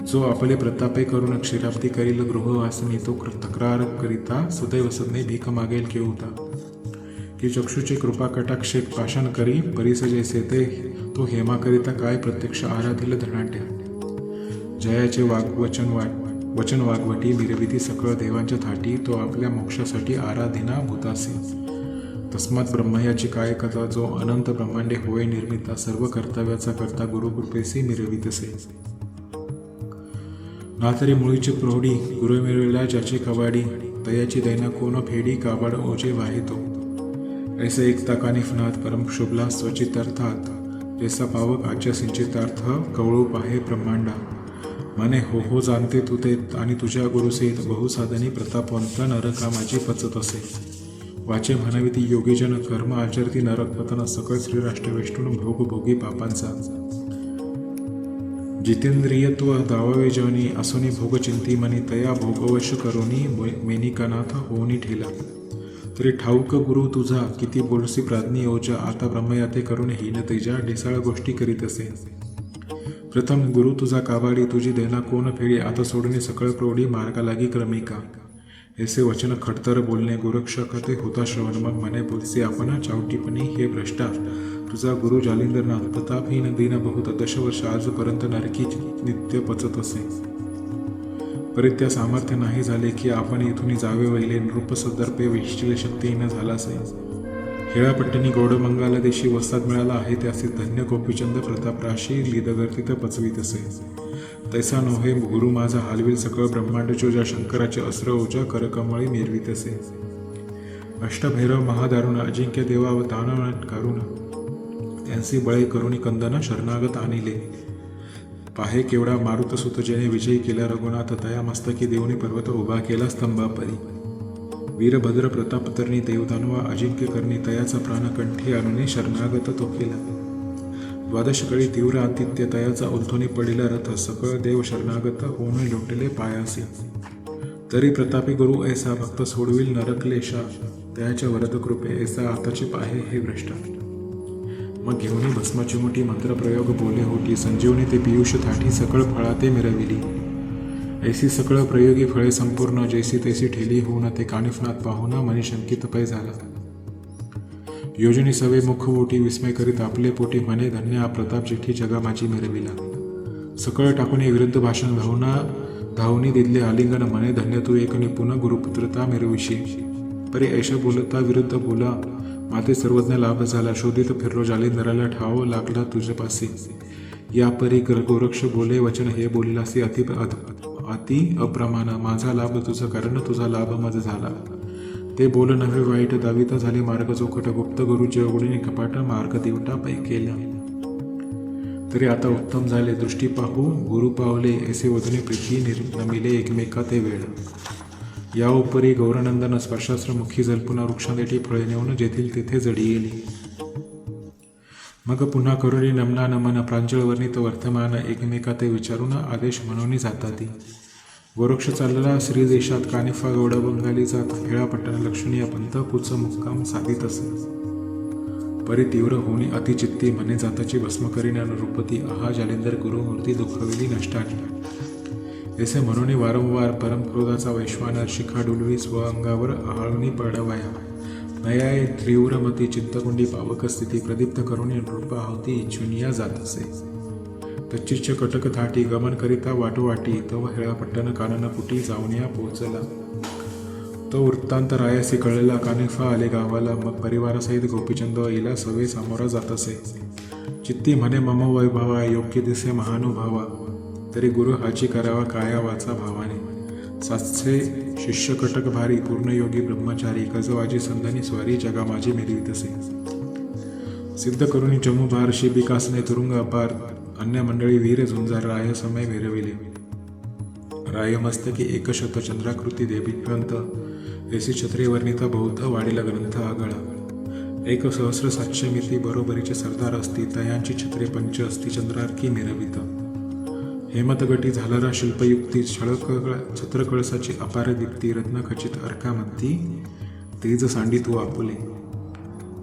जो आपले प्रतापे करून क्षीराब्दी करील गृहवासिनी तो तक्रार करिता सदैव सदने भीक मागेल केऊता की चक्षुचे कृपा कटाक्षे पाषाण करी परिस जैसे ते तो हेमा करिता काय प्रत्यक्ष आराधिल धनाट्या जयाचे वचन वागवटी मिरविती सकळ देवांच्या थाटी तो आपल्या मोक्षासाठी आराधिना भूतासी तस्मात ब्रह्मयाची काय कथा जो अनंत ब्रह्मांडे होय निर्मिता सर्व कर्तव्याचा करता गुरुकृपेसी मिरवितसे ना तरी मुळीची प्रौढी गुरु मिळविला ज्याची कवाडी तयाची दैना कोण फेडी काबाड ओजे वाहितो ऐसे एकता कानिफनाथ परम शुभला स्वचितार्थात जैसा पावक आजच्या सिंचितार्थ कवळू पाहे ब्रह्मांडा मने हो हो जाणते तू ते आणि तुझ्या गुरुसेत बहुसाधनी प्रतापवंत नरका माझी पचत असे वाचे म्हणावी ती योगीजन कर्म आचरती नरक पतन सकळ श्रीराष्ट्र वेष्टून भोगभोगी पापांचा जितेंद्रियत्व दावावे जवनी असोनी भोगचिंती मनी तया भोगवश करोनी मेनिकानाथ होनी ठेला तरी ठाऊक गुरु तुझा किती बोलसी प्राज्ञी ओजा आता ब्रह्मयाते करून हीन तेजा ढेसाळ गोष्टी करीत असे प्रथम गुरु तुझा काबाडी तुझी देना कोण फेडी आता सोडणे सकळ प्रौढी मार्गा लागी क्रमिका ऐसे वचन खडतर बोलणे गोरक्षक ते होता श्रवण मग मने बोलसे आपण चावटीपणी हे भ्रष्टा तुझा गुरु जालिंदरनाथ तथापि नदीनं बहुत दशवर्ष आजपर्यंत नरकी नित्य पचत असे परित्या सामर्थ्य नाही झाले की आपण इथून जावे वहिले नृपसदर्पे वैशिष्ट्य शक्तीने झालासे हेळापट्टीनी गौडमंगाला देशी वस्ताद मिळाला आहे त्याचे धन्य गोपीचंद प्रतापराशी लिदगर्तीत पचवीत असे तैसा नोहे गुरु माझा हालविल सकळ ब्रह्मांड चोजा शंकराचे अस्त्र ओजा करकमळी मिरवीत असे अष्टभैरव महादारुण अजिंक्य देवा व दानव करुण त्यांचे बळे करुणी कंदन शरणागत आणले पाहे केवढा मारुतसुत जेने विजयी केला रघुनाथ तया मस्तकी देवनी पर्वत उभा केला स्तंभापरी वीरभद्र प्रतापतरणी देवदानवा अजिंक्य करणी तयाचा प्राणकंठी आणून शरणागत तो केला द्वादशकळी तीव्र आतिथ्य तयाचा उलथोनी पडिला रथ सकळ देव शरणागत होऊन लोटले पायासी तरी प्रतापी गुरु ऐसा भक्त सोडविल नरकलेशा तयाच्या वरद कृपे ऐसा आताचे पाहे हे भ्रष्टा मग घेऊनी भस्माची मोठी मंत्रप्रयोग बोले होती संजीवनी ते पियुष थाठी सकळ फळाते मिरविली ऐसी सकळ प्रयोगी फळे संपूर्ण जैसी तैसी ठेली होऊन ते कानिफनाथ पाहुन मनी शंकित पै झाला योजनी सवे मुख ओटी विस्मय करीत आपले पोटी म्हणे धन्य हा प्रताप जेठी जगा माझी मिरविला सकळ टाकून विरुद्ध भाषण धावनी दिले आलिंगन म्हणे धन्य तू एक निपुण गुरुपुत्रता मिरविशी परी ऐशा बोलता विरुद्ध बोला माते सर्वज्ञ लाभ झाला शोधित फिरलो जालिंदराला ठाव लागला तुझपासी या परी गोरक्ष बोले वचन हे बोललासी अति अप्रमाण माझा लाभ तुझा कारण तुझा लाभ मज झाला ते बोल नव्हे वाईट दाविता झाले मार्ग चौकट गुप्त गुरुचे उघडीने कपाट मार्ग देवटा पै केला तरी आता उत्तम झाले दृष्टी पाहू गुरु पावले ऐसे वदने प्रीती नमिले एकमेका ते वेळ या उपरी गौरनंदन स्पर्शास्त्र मुखी जलपुना वृक्षांदेठी फळे नेऊन जेथील तेथे जडी गेली मग पुन्हा करुणी नमना नमन प्रांजळ वर्णित वर्तमान एकमेका ते विचारून आदेश म्हणून जातात गोरक्ष चालला श्रीदेशात कानिफा गौड बंगाली जात हेळापट्टण लक्षणीय पंथ कुच मुक्काम साधित असे परी तीव्र होणी अतिचित्ती म्हणे जाताची भस्म करीन नृपती आहा जालिंदर गुरुमूर्ती दुःखविली नष्टानी ऐसे म्हणून वारंवार परमक्रोधाचा वैश्वानर शिखा डुलवी स्व अंगावर आळणी पडवाया नयाय तीव्रमती चिंतकुंडी पावक स्थिती प्रदीप्त करून नृपा होती इच्छुनिया जात असे तच्चिच्छ कटक थाटी गमन करिता वाटोवाटी तव हेळापट्टण कानन कुटी जाऊनिया पोहोचला तो वृत्तांत रायासी कळलेला कानिफा आले गावाला मग परिवारासहित गोपीचंद इला सवे सामोरा जात असे चित्ती म्हणे मम वैभवा योग्य दिसे महानुभावा तरी गुरु हाची करावा काया वाचा भावाने सातसे शिष्य कटक भारी पूर्णयोगी ब्रह्मचारी गजवाजी संधनी स्वारी जगा माझी मिरवीत असे सिद्ध करुणी जमुभार शिबिकासने तुरुंग अपार अन्य मंडळी वीर झुंजार राय समय मिरविले राय मस्तकी एकशत चंद्राकृती देवीपर्यंत ऐसी छत्री वर्णिता बौद्ध वाढीला ग्रंथ आगळा 1,700 मिती बरोबरीचे सरदार असती तयांची छत्रे पंच असती चंद्रार्की मिरवित हेमतगटी झालारा शिल्पयुक्ती छत्रकळसाची अपार दीप्ती रत्नखचित अर्कामंती तेज सांडी तू आपुले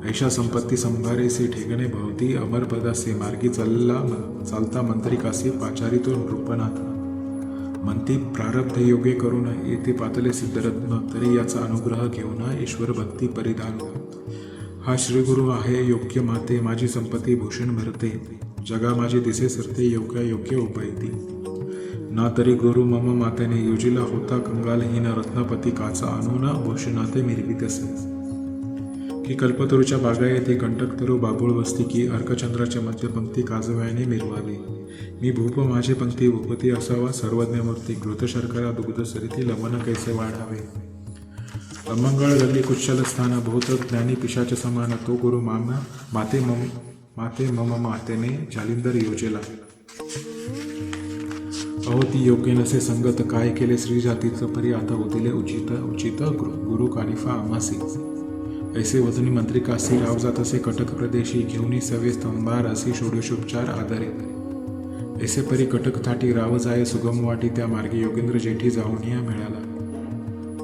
ऐशा संपत्ती संभारेसी ठेगणे भवती अमरपदासे मार्गी चालता मंत्रिकासी पाचारी तो नृपनाथ म्हणती प्रारब्ध योगे करून येथे पातले सिद्धरत्न, तरी याचा अनुग्रह घेऊन ईश्वर भक्ती परिधान. हा श्रीगुरु आहे योग्य माते, माझी संपत्ती भूषण भरते, जगा माझी दिसे सरते, योग्य योग्य उपायती. ना तरी गुरु मम मातेने योजिला होता कंगालहीन, रत्नपती काचा आणून भूषणाते मिरवीत असे. की कल्पतरूच्या बागा येथे कंटकतरू बाबूळ बसती, की अर्कचंद्राच्या मध्यपंक्ती काजव्याने मिरवावी. मी भूप माझे पंक्ती भूपती असावा सर्वज्ञ मूर्ती, घृत शर्करा दुग्ध सरिती लवण कैसे वाढावे. अमंगळ गल्ली कुशल स्थान, बहुत ज्ञानी पिशाच समान, तो गुरु माते मम मातेने जालिंदर योजेला. अहो ती योग्य नसे संगत, काय केले श्री जातीचं परी, आता होतिले उचित उचित गुरु कानिफा आमासी. ऐसे वदनी मंत्रिकासी, राव जात असे कटक प्रदेशी, घेऊनी सवे स्तंभार असी षोडशोपचार आदरे. ऐसे परी कटक थाटी, राव जाय सुगम वाटी, त्या मार्गे योगेंद्र जेठी जाऊन या मिळाला.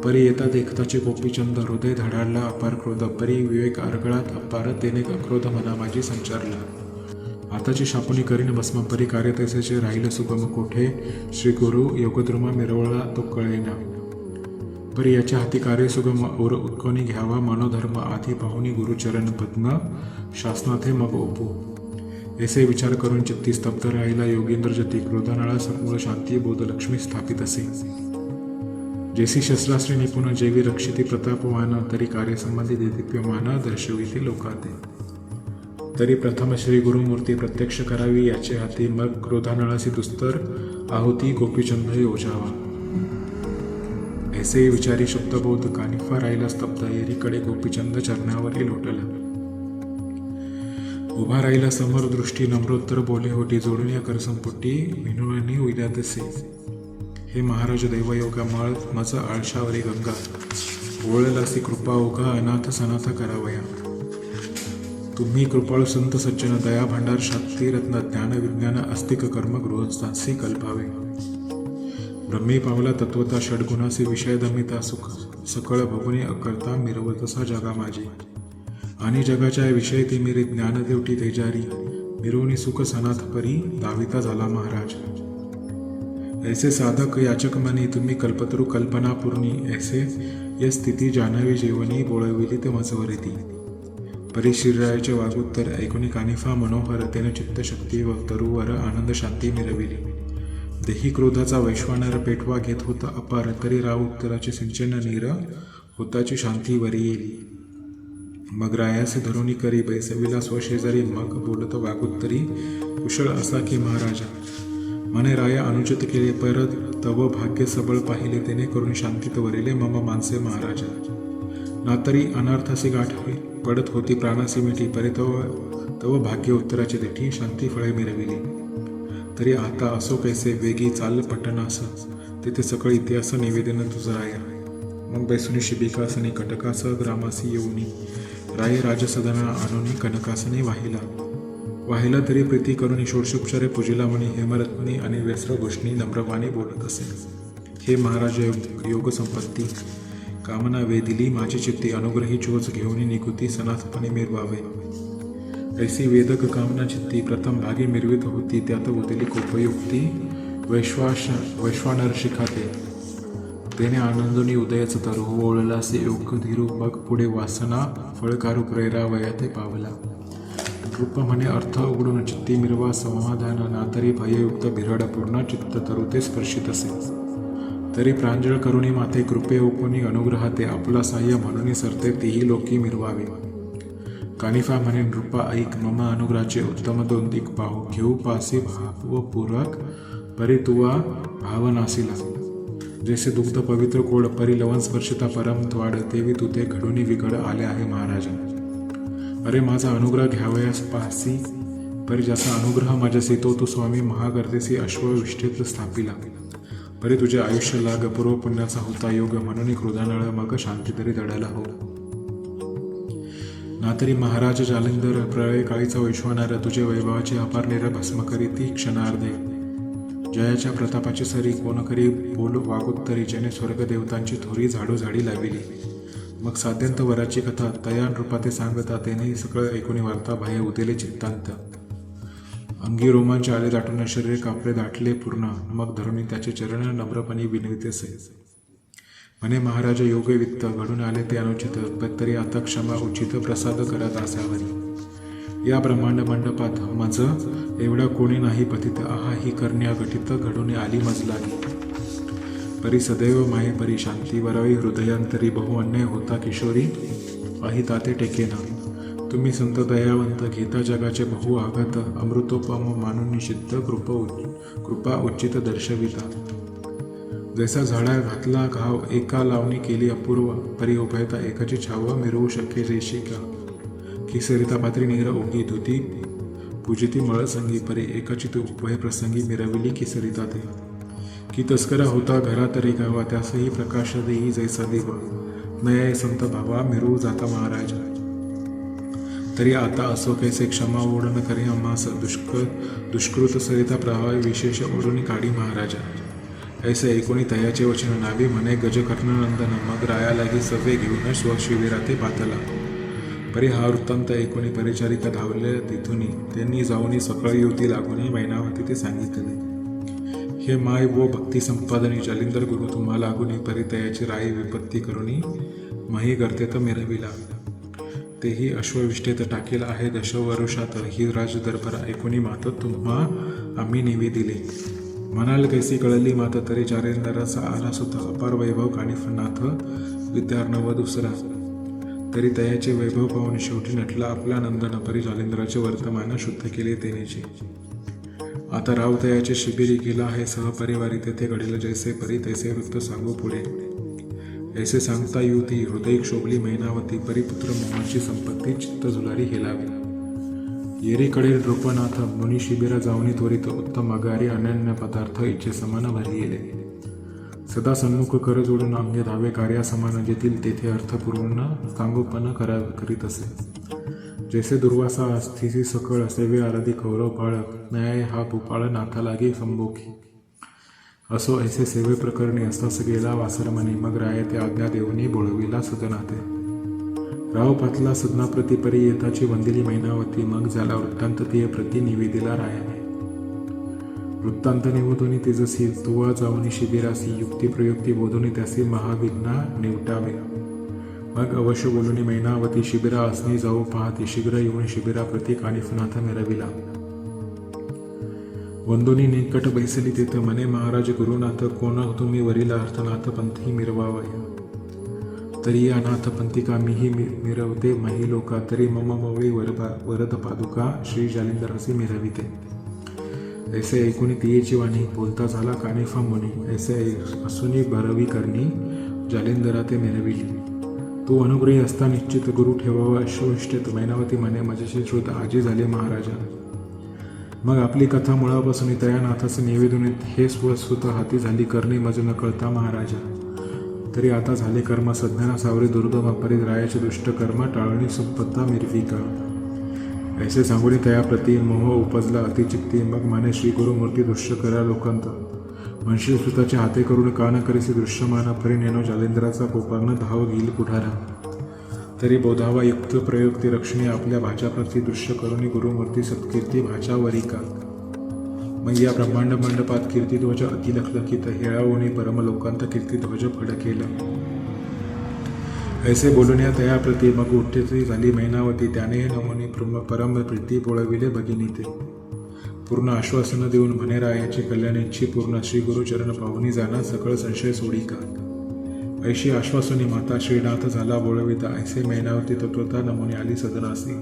परी येता देखताचे गोपीचंद, हृदय धडाडला अपार क्रोध, परी विवेक अर्गळात अपार, तेने अक्रोध मना माझी संचारला. आताची शापुनी करीन भस्म, परी कार्य तैसेचे राहिलं सुगम कोठे, श्री गुरु योगद्रुमा मिरवळला तो कळेना. परी याच्या हाती कार्य सुगम, और उत्कोनी घ्यावा मनोधर्म, आधी पाहुनी गुरुचरण पद्म, शासनाथे मग ओपू. ऐसे विचार करून चित्ती स्तब्ध राहिला योगेंद्र जती, क्रोधनाळा समूळ शांती बोध लक्ष्मी स्थापित असे. जैसी शस्त्रास्त्रे निपुण, जेवी रक्षिती प्रतापवान, तरी कार्यसंबंधी देदीप्यमान, दर्शविते लोकाते. तरी प्रथम श्री गुरुमूर्ती प्रत्यक्ष करावी याचे हाती, मग क्रोधानळासी दुस्तर आहुती गोपीचंद योजावा. ऐसे विचारी शब्दबोध, कानिफा राहिला स्तब्ध, एरीकडे गोपीचंद चरणावरी लोटला. उभा राहिला समोर दृष्टी, नम्रोत्तर बोले होती, जोडून या करसंपुटी विनुळणी उद्यातसे. हे महाराज दैवयोगा, मज आळशावरी गंगा, ओळलासी कृपा ओघा, अनाथ सनाथ करावया. तुम्ही कृपाळू संत सज्जन, दया भांडार शक्ती रत्न, ज्ञान विज्ञान अस्तिक कर्म गृहस्थांसी कल्पावे. ब्रह्मी पावला तत्वता षडगुणासी, विषय दमिता सुख सकळ भवनी अकर्ता, मिरवतसा जगा माझी. आणि जगाच्या विषय ती मिरी, ज्ञानदेवटी तेजारी, मिरवणी सुख सनाथ परी, दाविता झाला महाराज. ऐसे साधक याचक मनी, तुम्ही कल्पतरू कल्पना पूर्णी, ऐसे या स्थिती जाणावी जीवनी, बोळविली ते मजवरिती. परी श्रीरायाचे वागुत्तर ऐकुनी कानिफा मनोहर, तेने चित्तशक्ती व तरुवर आनंद शांती मिरविली. देही क्रोधाचा वैश्वानर पेटवा घेत होता अपार, तरी राव उत्तराचे सिंचन नीर, होताची शांती वरी येली. मग रायासे धरुणी करी, बैसविला स्वशेजारी, मग बोलत वागुत्तरी, कुशळ असा की महाराजा. मने राया अनुचित केले, परत तव भाग्य सबळ पाहिले, तेने करून शांतीत वरिले मम मानसे महाराजा. ना तरी अनर्थासी गाठ पडत होती प्राणासी मिठी, परी तव भाग्य उत्तराची देठी, शांती फळे मिरविली. तरी आता असो कैसे वेगी चाल पटनास, तेथे सकळ इतिहास निवेदन तुझराया. मग बैसुनी शिबिकासनी कटकास, ग्रामासी येऊनी राय राजसदना आणूनी, कनकासनी वाहिला तरी प्रीती करून षोडशोपचारे पूजिला म्हणी, हेमरत्नी आणि व्यस्त्र घोषणी नम्रवाणी बोलत असे. हे महाराज योग संपत्ती, कामना वेदिली माझी चित्ती, अनुग्रही चोच घेऊन निकुती, सनाथपणे मिरवावे. ऐसी वेदक कामना चित्ती, प्रथम भागी मिरवित होती, त्यात उदिली कोपयुक्ती, वैश्वानर शिखाते. तेने आनंदोनी उदयच तरु, ओळलासे योग धीरू, मग पुढे वासना फळकारू प्रेरावयाते पावला. रूप म्हणे अर्थ उघडून, चित्ती मिरवा समाधान, नातरी भययुक्त बिरड पूर्ण, चित्त तरुते स्पर्शित असे. तरी प्रांजळ करुणी माते, कृपे ओपुनी अनुग्रहाते, आपला साह्य म्हणून सरते, तीही लोकी मिरवावे. कानिफा म्हणे नृपा ऐक, मम अनुग्रहाचे उत्तम दोन दिक पाहू, घेऊ पासी भावपूर्वक, परी तुवा भावनासीला. जैसे दुग्ध पवित्र कोड, परी लवण स्पर्शिता परम त्वाड, तेवी तुते घडूनी विघड आले आहे महाराजा. अरे माझा अनुग्रह घ्यावयास पासी, परी ज्याचा अनुग्रह माझ्यासी, तो तू स्वामी महागर्देसी अश्वविष्ठेत स्थापिला. परी तुझे आयुष्य लाग, पूर्व पुण्याचा होता योग, म्हणून क्रोधानळ मग शांती तरी दडाला हो. ना तरी महाराज जालिंदर, प्रळय काळीचा वैश्वानर, तुझे वैभवाचे अपार निर भस्म करी ती क्षणार्धे. जयाच्या प्रतापाची सरी, कोण करी बोल वागुत्तरी, ज्याने स्वर्गदेवतांची थोरी झाडोझाडी लाविली. मग साध्यंत वराची कथा, तया नृपाते सांगता, तेने सकळ ऐकुनी वार्ता, भय उदेले चित्तांत. अंगी रोमांच आले दाटून, शरीर कापले दाटले पूर्ण. मग धरुणी त्याचे चरण नम्रपणे विनवितेसे. म्हणे, महाराज योग्य वित्त घडून आले ते अनुचित, तरी आता क्षमा उचित प्रसाद करत असावरी. या ब्रह्मांड मंडपात मज एवढा कोणी नाही पतित, आहा ही करण्या घटित घडून आली मज लागी. परी सदैव माये परी शांती, वरावी हृदयांतरी बहु अन्याय होता किशोरी, अहिताते टेकेना. तुम्ही संत दयावंत घेता जगाचे बहु आघात, अमृतोपम मानून सिद्ध कृपा उचित दर्शविता. जैसा झाडा घातला घाव, एका लावणी केली अपूर्व, परी उभयता एकाची छाव मिरवू शके रेशी का. की सरिता पात्री नीर ओगी धुती पूजिती मळसंगी, परी एकाची तू उभय प्रसंगी मिरविली की सरिता ते. की तस्करा होता घरा तरी गावा, त्यासही प्रकाश देई जैसा देवा. नये संत भावा मिरवू जाता महाराज, तरी आता असो कैसे क्षमा ओढण करे आम्हास. दुष्कृत सरिता प्रभावी विशेष ओढून काढी महाराजा. ऐसे ऐकोणी तयाचे वचन नावे, म्हणे गजकर्णनंदन. मग राया लागी सवे घेऊन स्वशिबिरा ते पातला. परी हा वृत्तांत ऐकोणी परिचारिका धावले तिथुनी, त्यांनी जाऊनी सकळ युवती लागून मैनावती ते सांगितले. हे माय वो भक्ती संपादनी, जालिंदर गुरु तुम्हा लागुनी, परितयाची राई विपत्ती करुणी मही गर्तेत मिरविला. तेही अश्वविष्टेत टाकेल आहे दशवरुषात, ही राज दरबार ऐकोनी मात तुम्हा आम्ही निवेदिले. म्हणाल कैसी कळली मात, तरी जालिंदराचा आला सुद्धा. अपार वैभव कानिफनाथ विद्यार्णव दुसरा, तरी तयाचे वैभव पाहून शेवटी नटला आपला नंदन. परी जालिंदराचे वर्तमान शुद्ध केले तेनेचे. आता राव तयाचे शिबिरी गेला आहे सहपरिवारी, तेथे घडेल जैसे परी तैसे वृत्त सांगू पुढे. ऐसे सांगता युती हृदय क्षोभली मैनावती, परिपुत्र मोहाची संपत्ती चित्त झुलारी हेलावी. येरीकडे नृपनाथ मुनी शिबिरा जाऊनी त्वरित, उत्तम अगारी अनन्य पदार्थ इच्छे समान भरी येले. सदा सन्मुख कर जोडून अंगे धावे कार्या समान, जेथील तेथे अर्थपूर्ण सांगोपन करीत असे. जैसे दुर्वासा स्थिती सकळ, सेवे आराधी कौरव बाळक, न्याय हा भूपाळ नाथा लागे संभोखी. असो ऐसे सेवे प्रकरणी असास गेला वासरमणी, मग राय ते आज्ञा देऊनी बोळविला सदनाते. राव पातला सदनाप्रती परी येताची वंदिली मैनावती, मग झाला वृत्तांत ते प्रति निवेदिला रायाने. वृत्तांत निवदुनी तेजसी, तुवा जाऊनी शिबिरासी, युक्ती प्रयुक्ती बोधुनी त्यासी महाविघ्ना निवटावे. मग अवश्य बोलुनी मैनावती, शिबिरा असनी जाऊ पाहती, शीघ्र येऊन शिबिरा प्रति कानिफनाथ मिरविला. वंदुनी निकट बैसली तेथ, म्हणे महाराज गुरुनाथ, कोण तुम्ही वरील अर्थनाथ पंथी मिरवावया. तरी या नाथ पंथिका मीही मिरवते मही लोका, तरी मम मवळी वरद पादुका श्री जालिंदरासी मिरविते. ऐसे ऐकुनी तियेची वाणी, बोलता झाला कानिफा मुनी. ऐसे असुनी भरवी करणी जालिंदरा ते मिरविली. तू अनुग्रही असता निश्चित गुरु ठेवावा अश्वविष्टेत. मैनावती म्हणे, माझ्याशी श्रुत आजी झाले महाराजा. मग आपली कथा मुळापासून तयानाथाचे निवेदन हे स्वसुत हाती झाली करणे मज न कळता महाराजा. तरी आता झाले कर्म सज्ञाना सावरे दुर्दम, परी रायाचे दुष्ट कर्म टाळणी सुपत्ता मिरविका. ऐसे सांगुनी तयाप्रती मोह उपजला अतिचित्ती. मग माने श्री गुरुमूर्ती दृश्य करा लोकांत, म्हणशील सुताचे हाते करून कान करीसी दृश्यमान. परी नेनो जालिंदराचा कोपाग्न धाव घेईल कुठारा. तरी बोधावा युक्त प्रयुक्ती रक्षणी, आपल्या भाच्याप्रती दृश्य करुणी गुरुमूर्ती सत्कीर्ती भाच्यावरिका. मग या ब्रह्मांड मंडपात कीर्तिध्वज अतिलखलखित, हेळावणी परमलोकांत कीर्तिध्वज फडकेला. ऐसे बोलून या तयाप्रती मग उठ्ठेची झाली मैनावती. त्याने नमुनी परम प्रीती बोळविले भगिनी ते. पूर्ण आश्वासन देऊन म्हणे रायाची कल्याणेच्छी पूर्ण, श्री गुरुचरण पाहुनी जाणा सकळ संशय सोडिका. ऐशी आश्वासनी माता श्रीनाथ झाला बोळविता. ऐसे मैनावती तत्वता नमुनी आली सदनासी.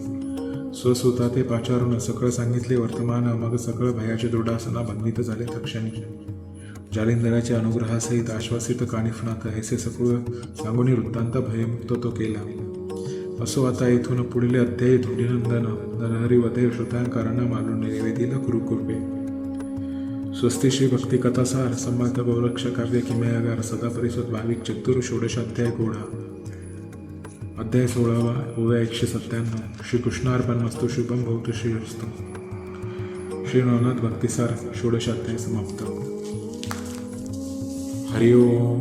स्वसुता ते पाचारून सकळ सांगितले वर्तमान. मग सकळ भयाचे दृढासना भंगित झाले तक्षणी. जालिंदराच्या अनुग्रहासहित आश्वासित कानिफनाथ, ऐसे सकळ सांगूनी वृत्तांत भयमुक्त तो केला. असो आता इथून पुढील अध्यायी धुंडीनंदन नरहरिवते श्रुतांकारांना मालून निवेदिल कुरुकृपे. स्वस्ती श्री भक्ती कथासार समर्थ गौरक्ष काव्य किमयागार सदा परिषद भाविक चतुर षोडशाध्याय गोढा. अध्याय 16 ओव्या 197. श्रीकृष्णार्पणमस्तु. शुभम भवतु श्रीहस्तु. श्री नवनाथ भक्तिसार षोडशाध्याय समाप्त. हरिओम.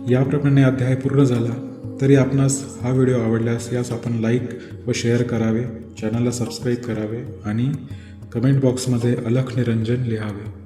याप्रमाणे अध्याय पूर्ण झाला. तरी आपणास हा व्हिडिओ आवडल्यास यास आपण लाईक व शेअर करावे. चॅनलला सबस्क्राईब करावे आणि कमेंट बॉक्समध्ये अलख निरंजन लिहावे.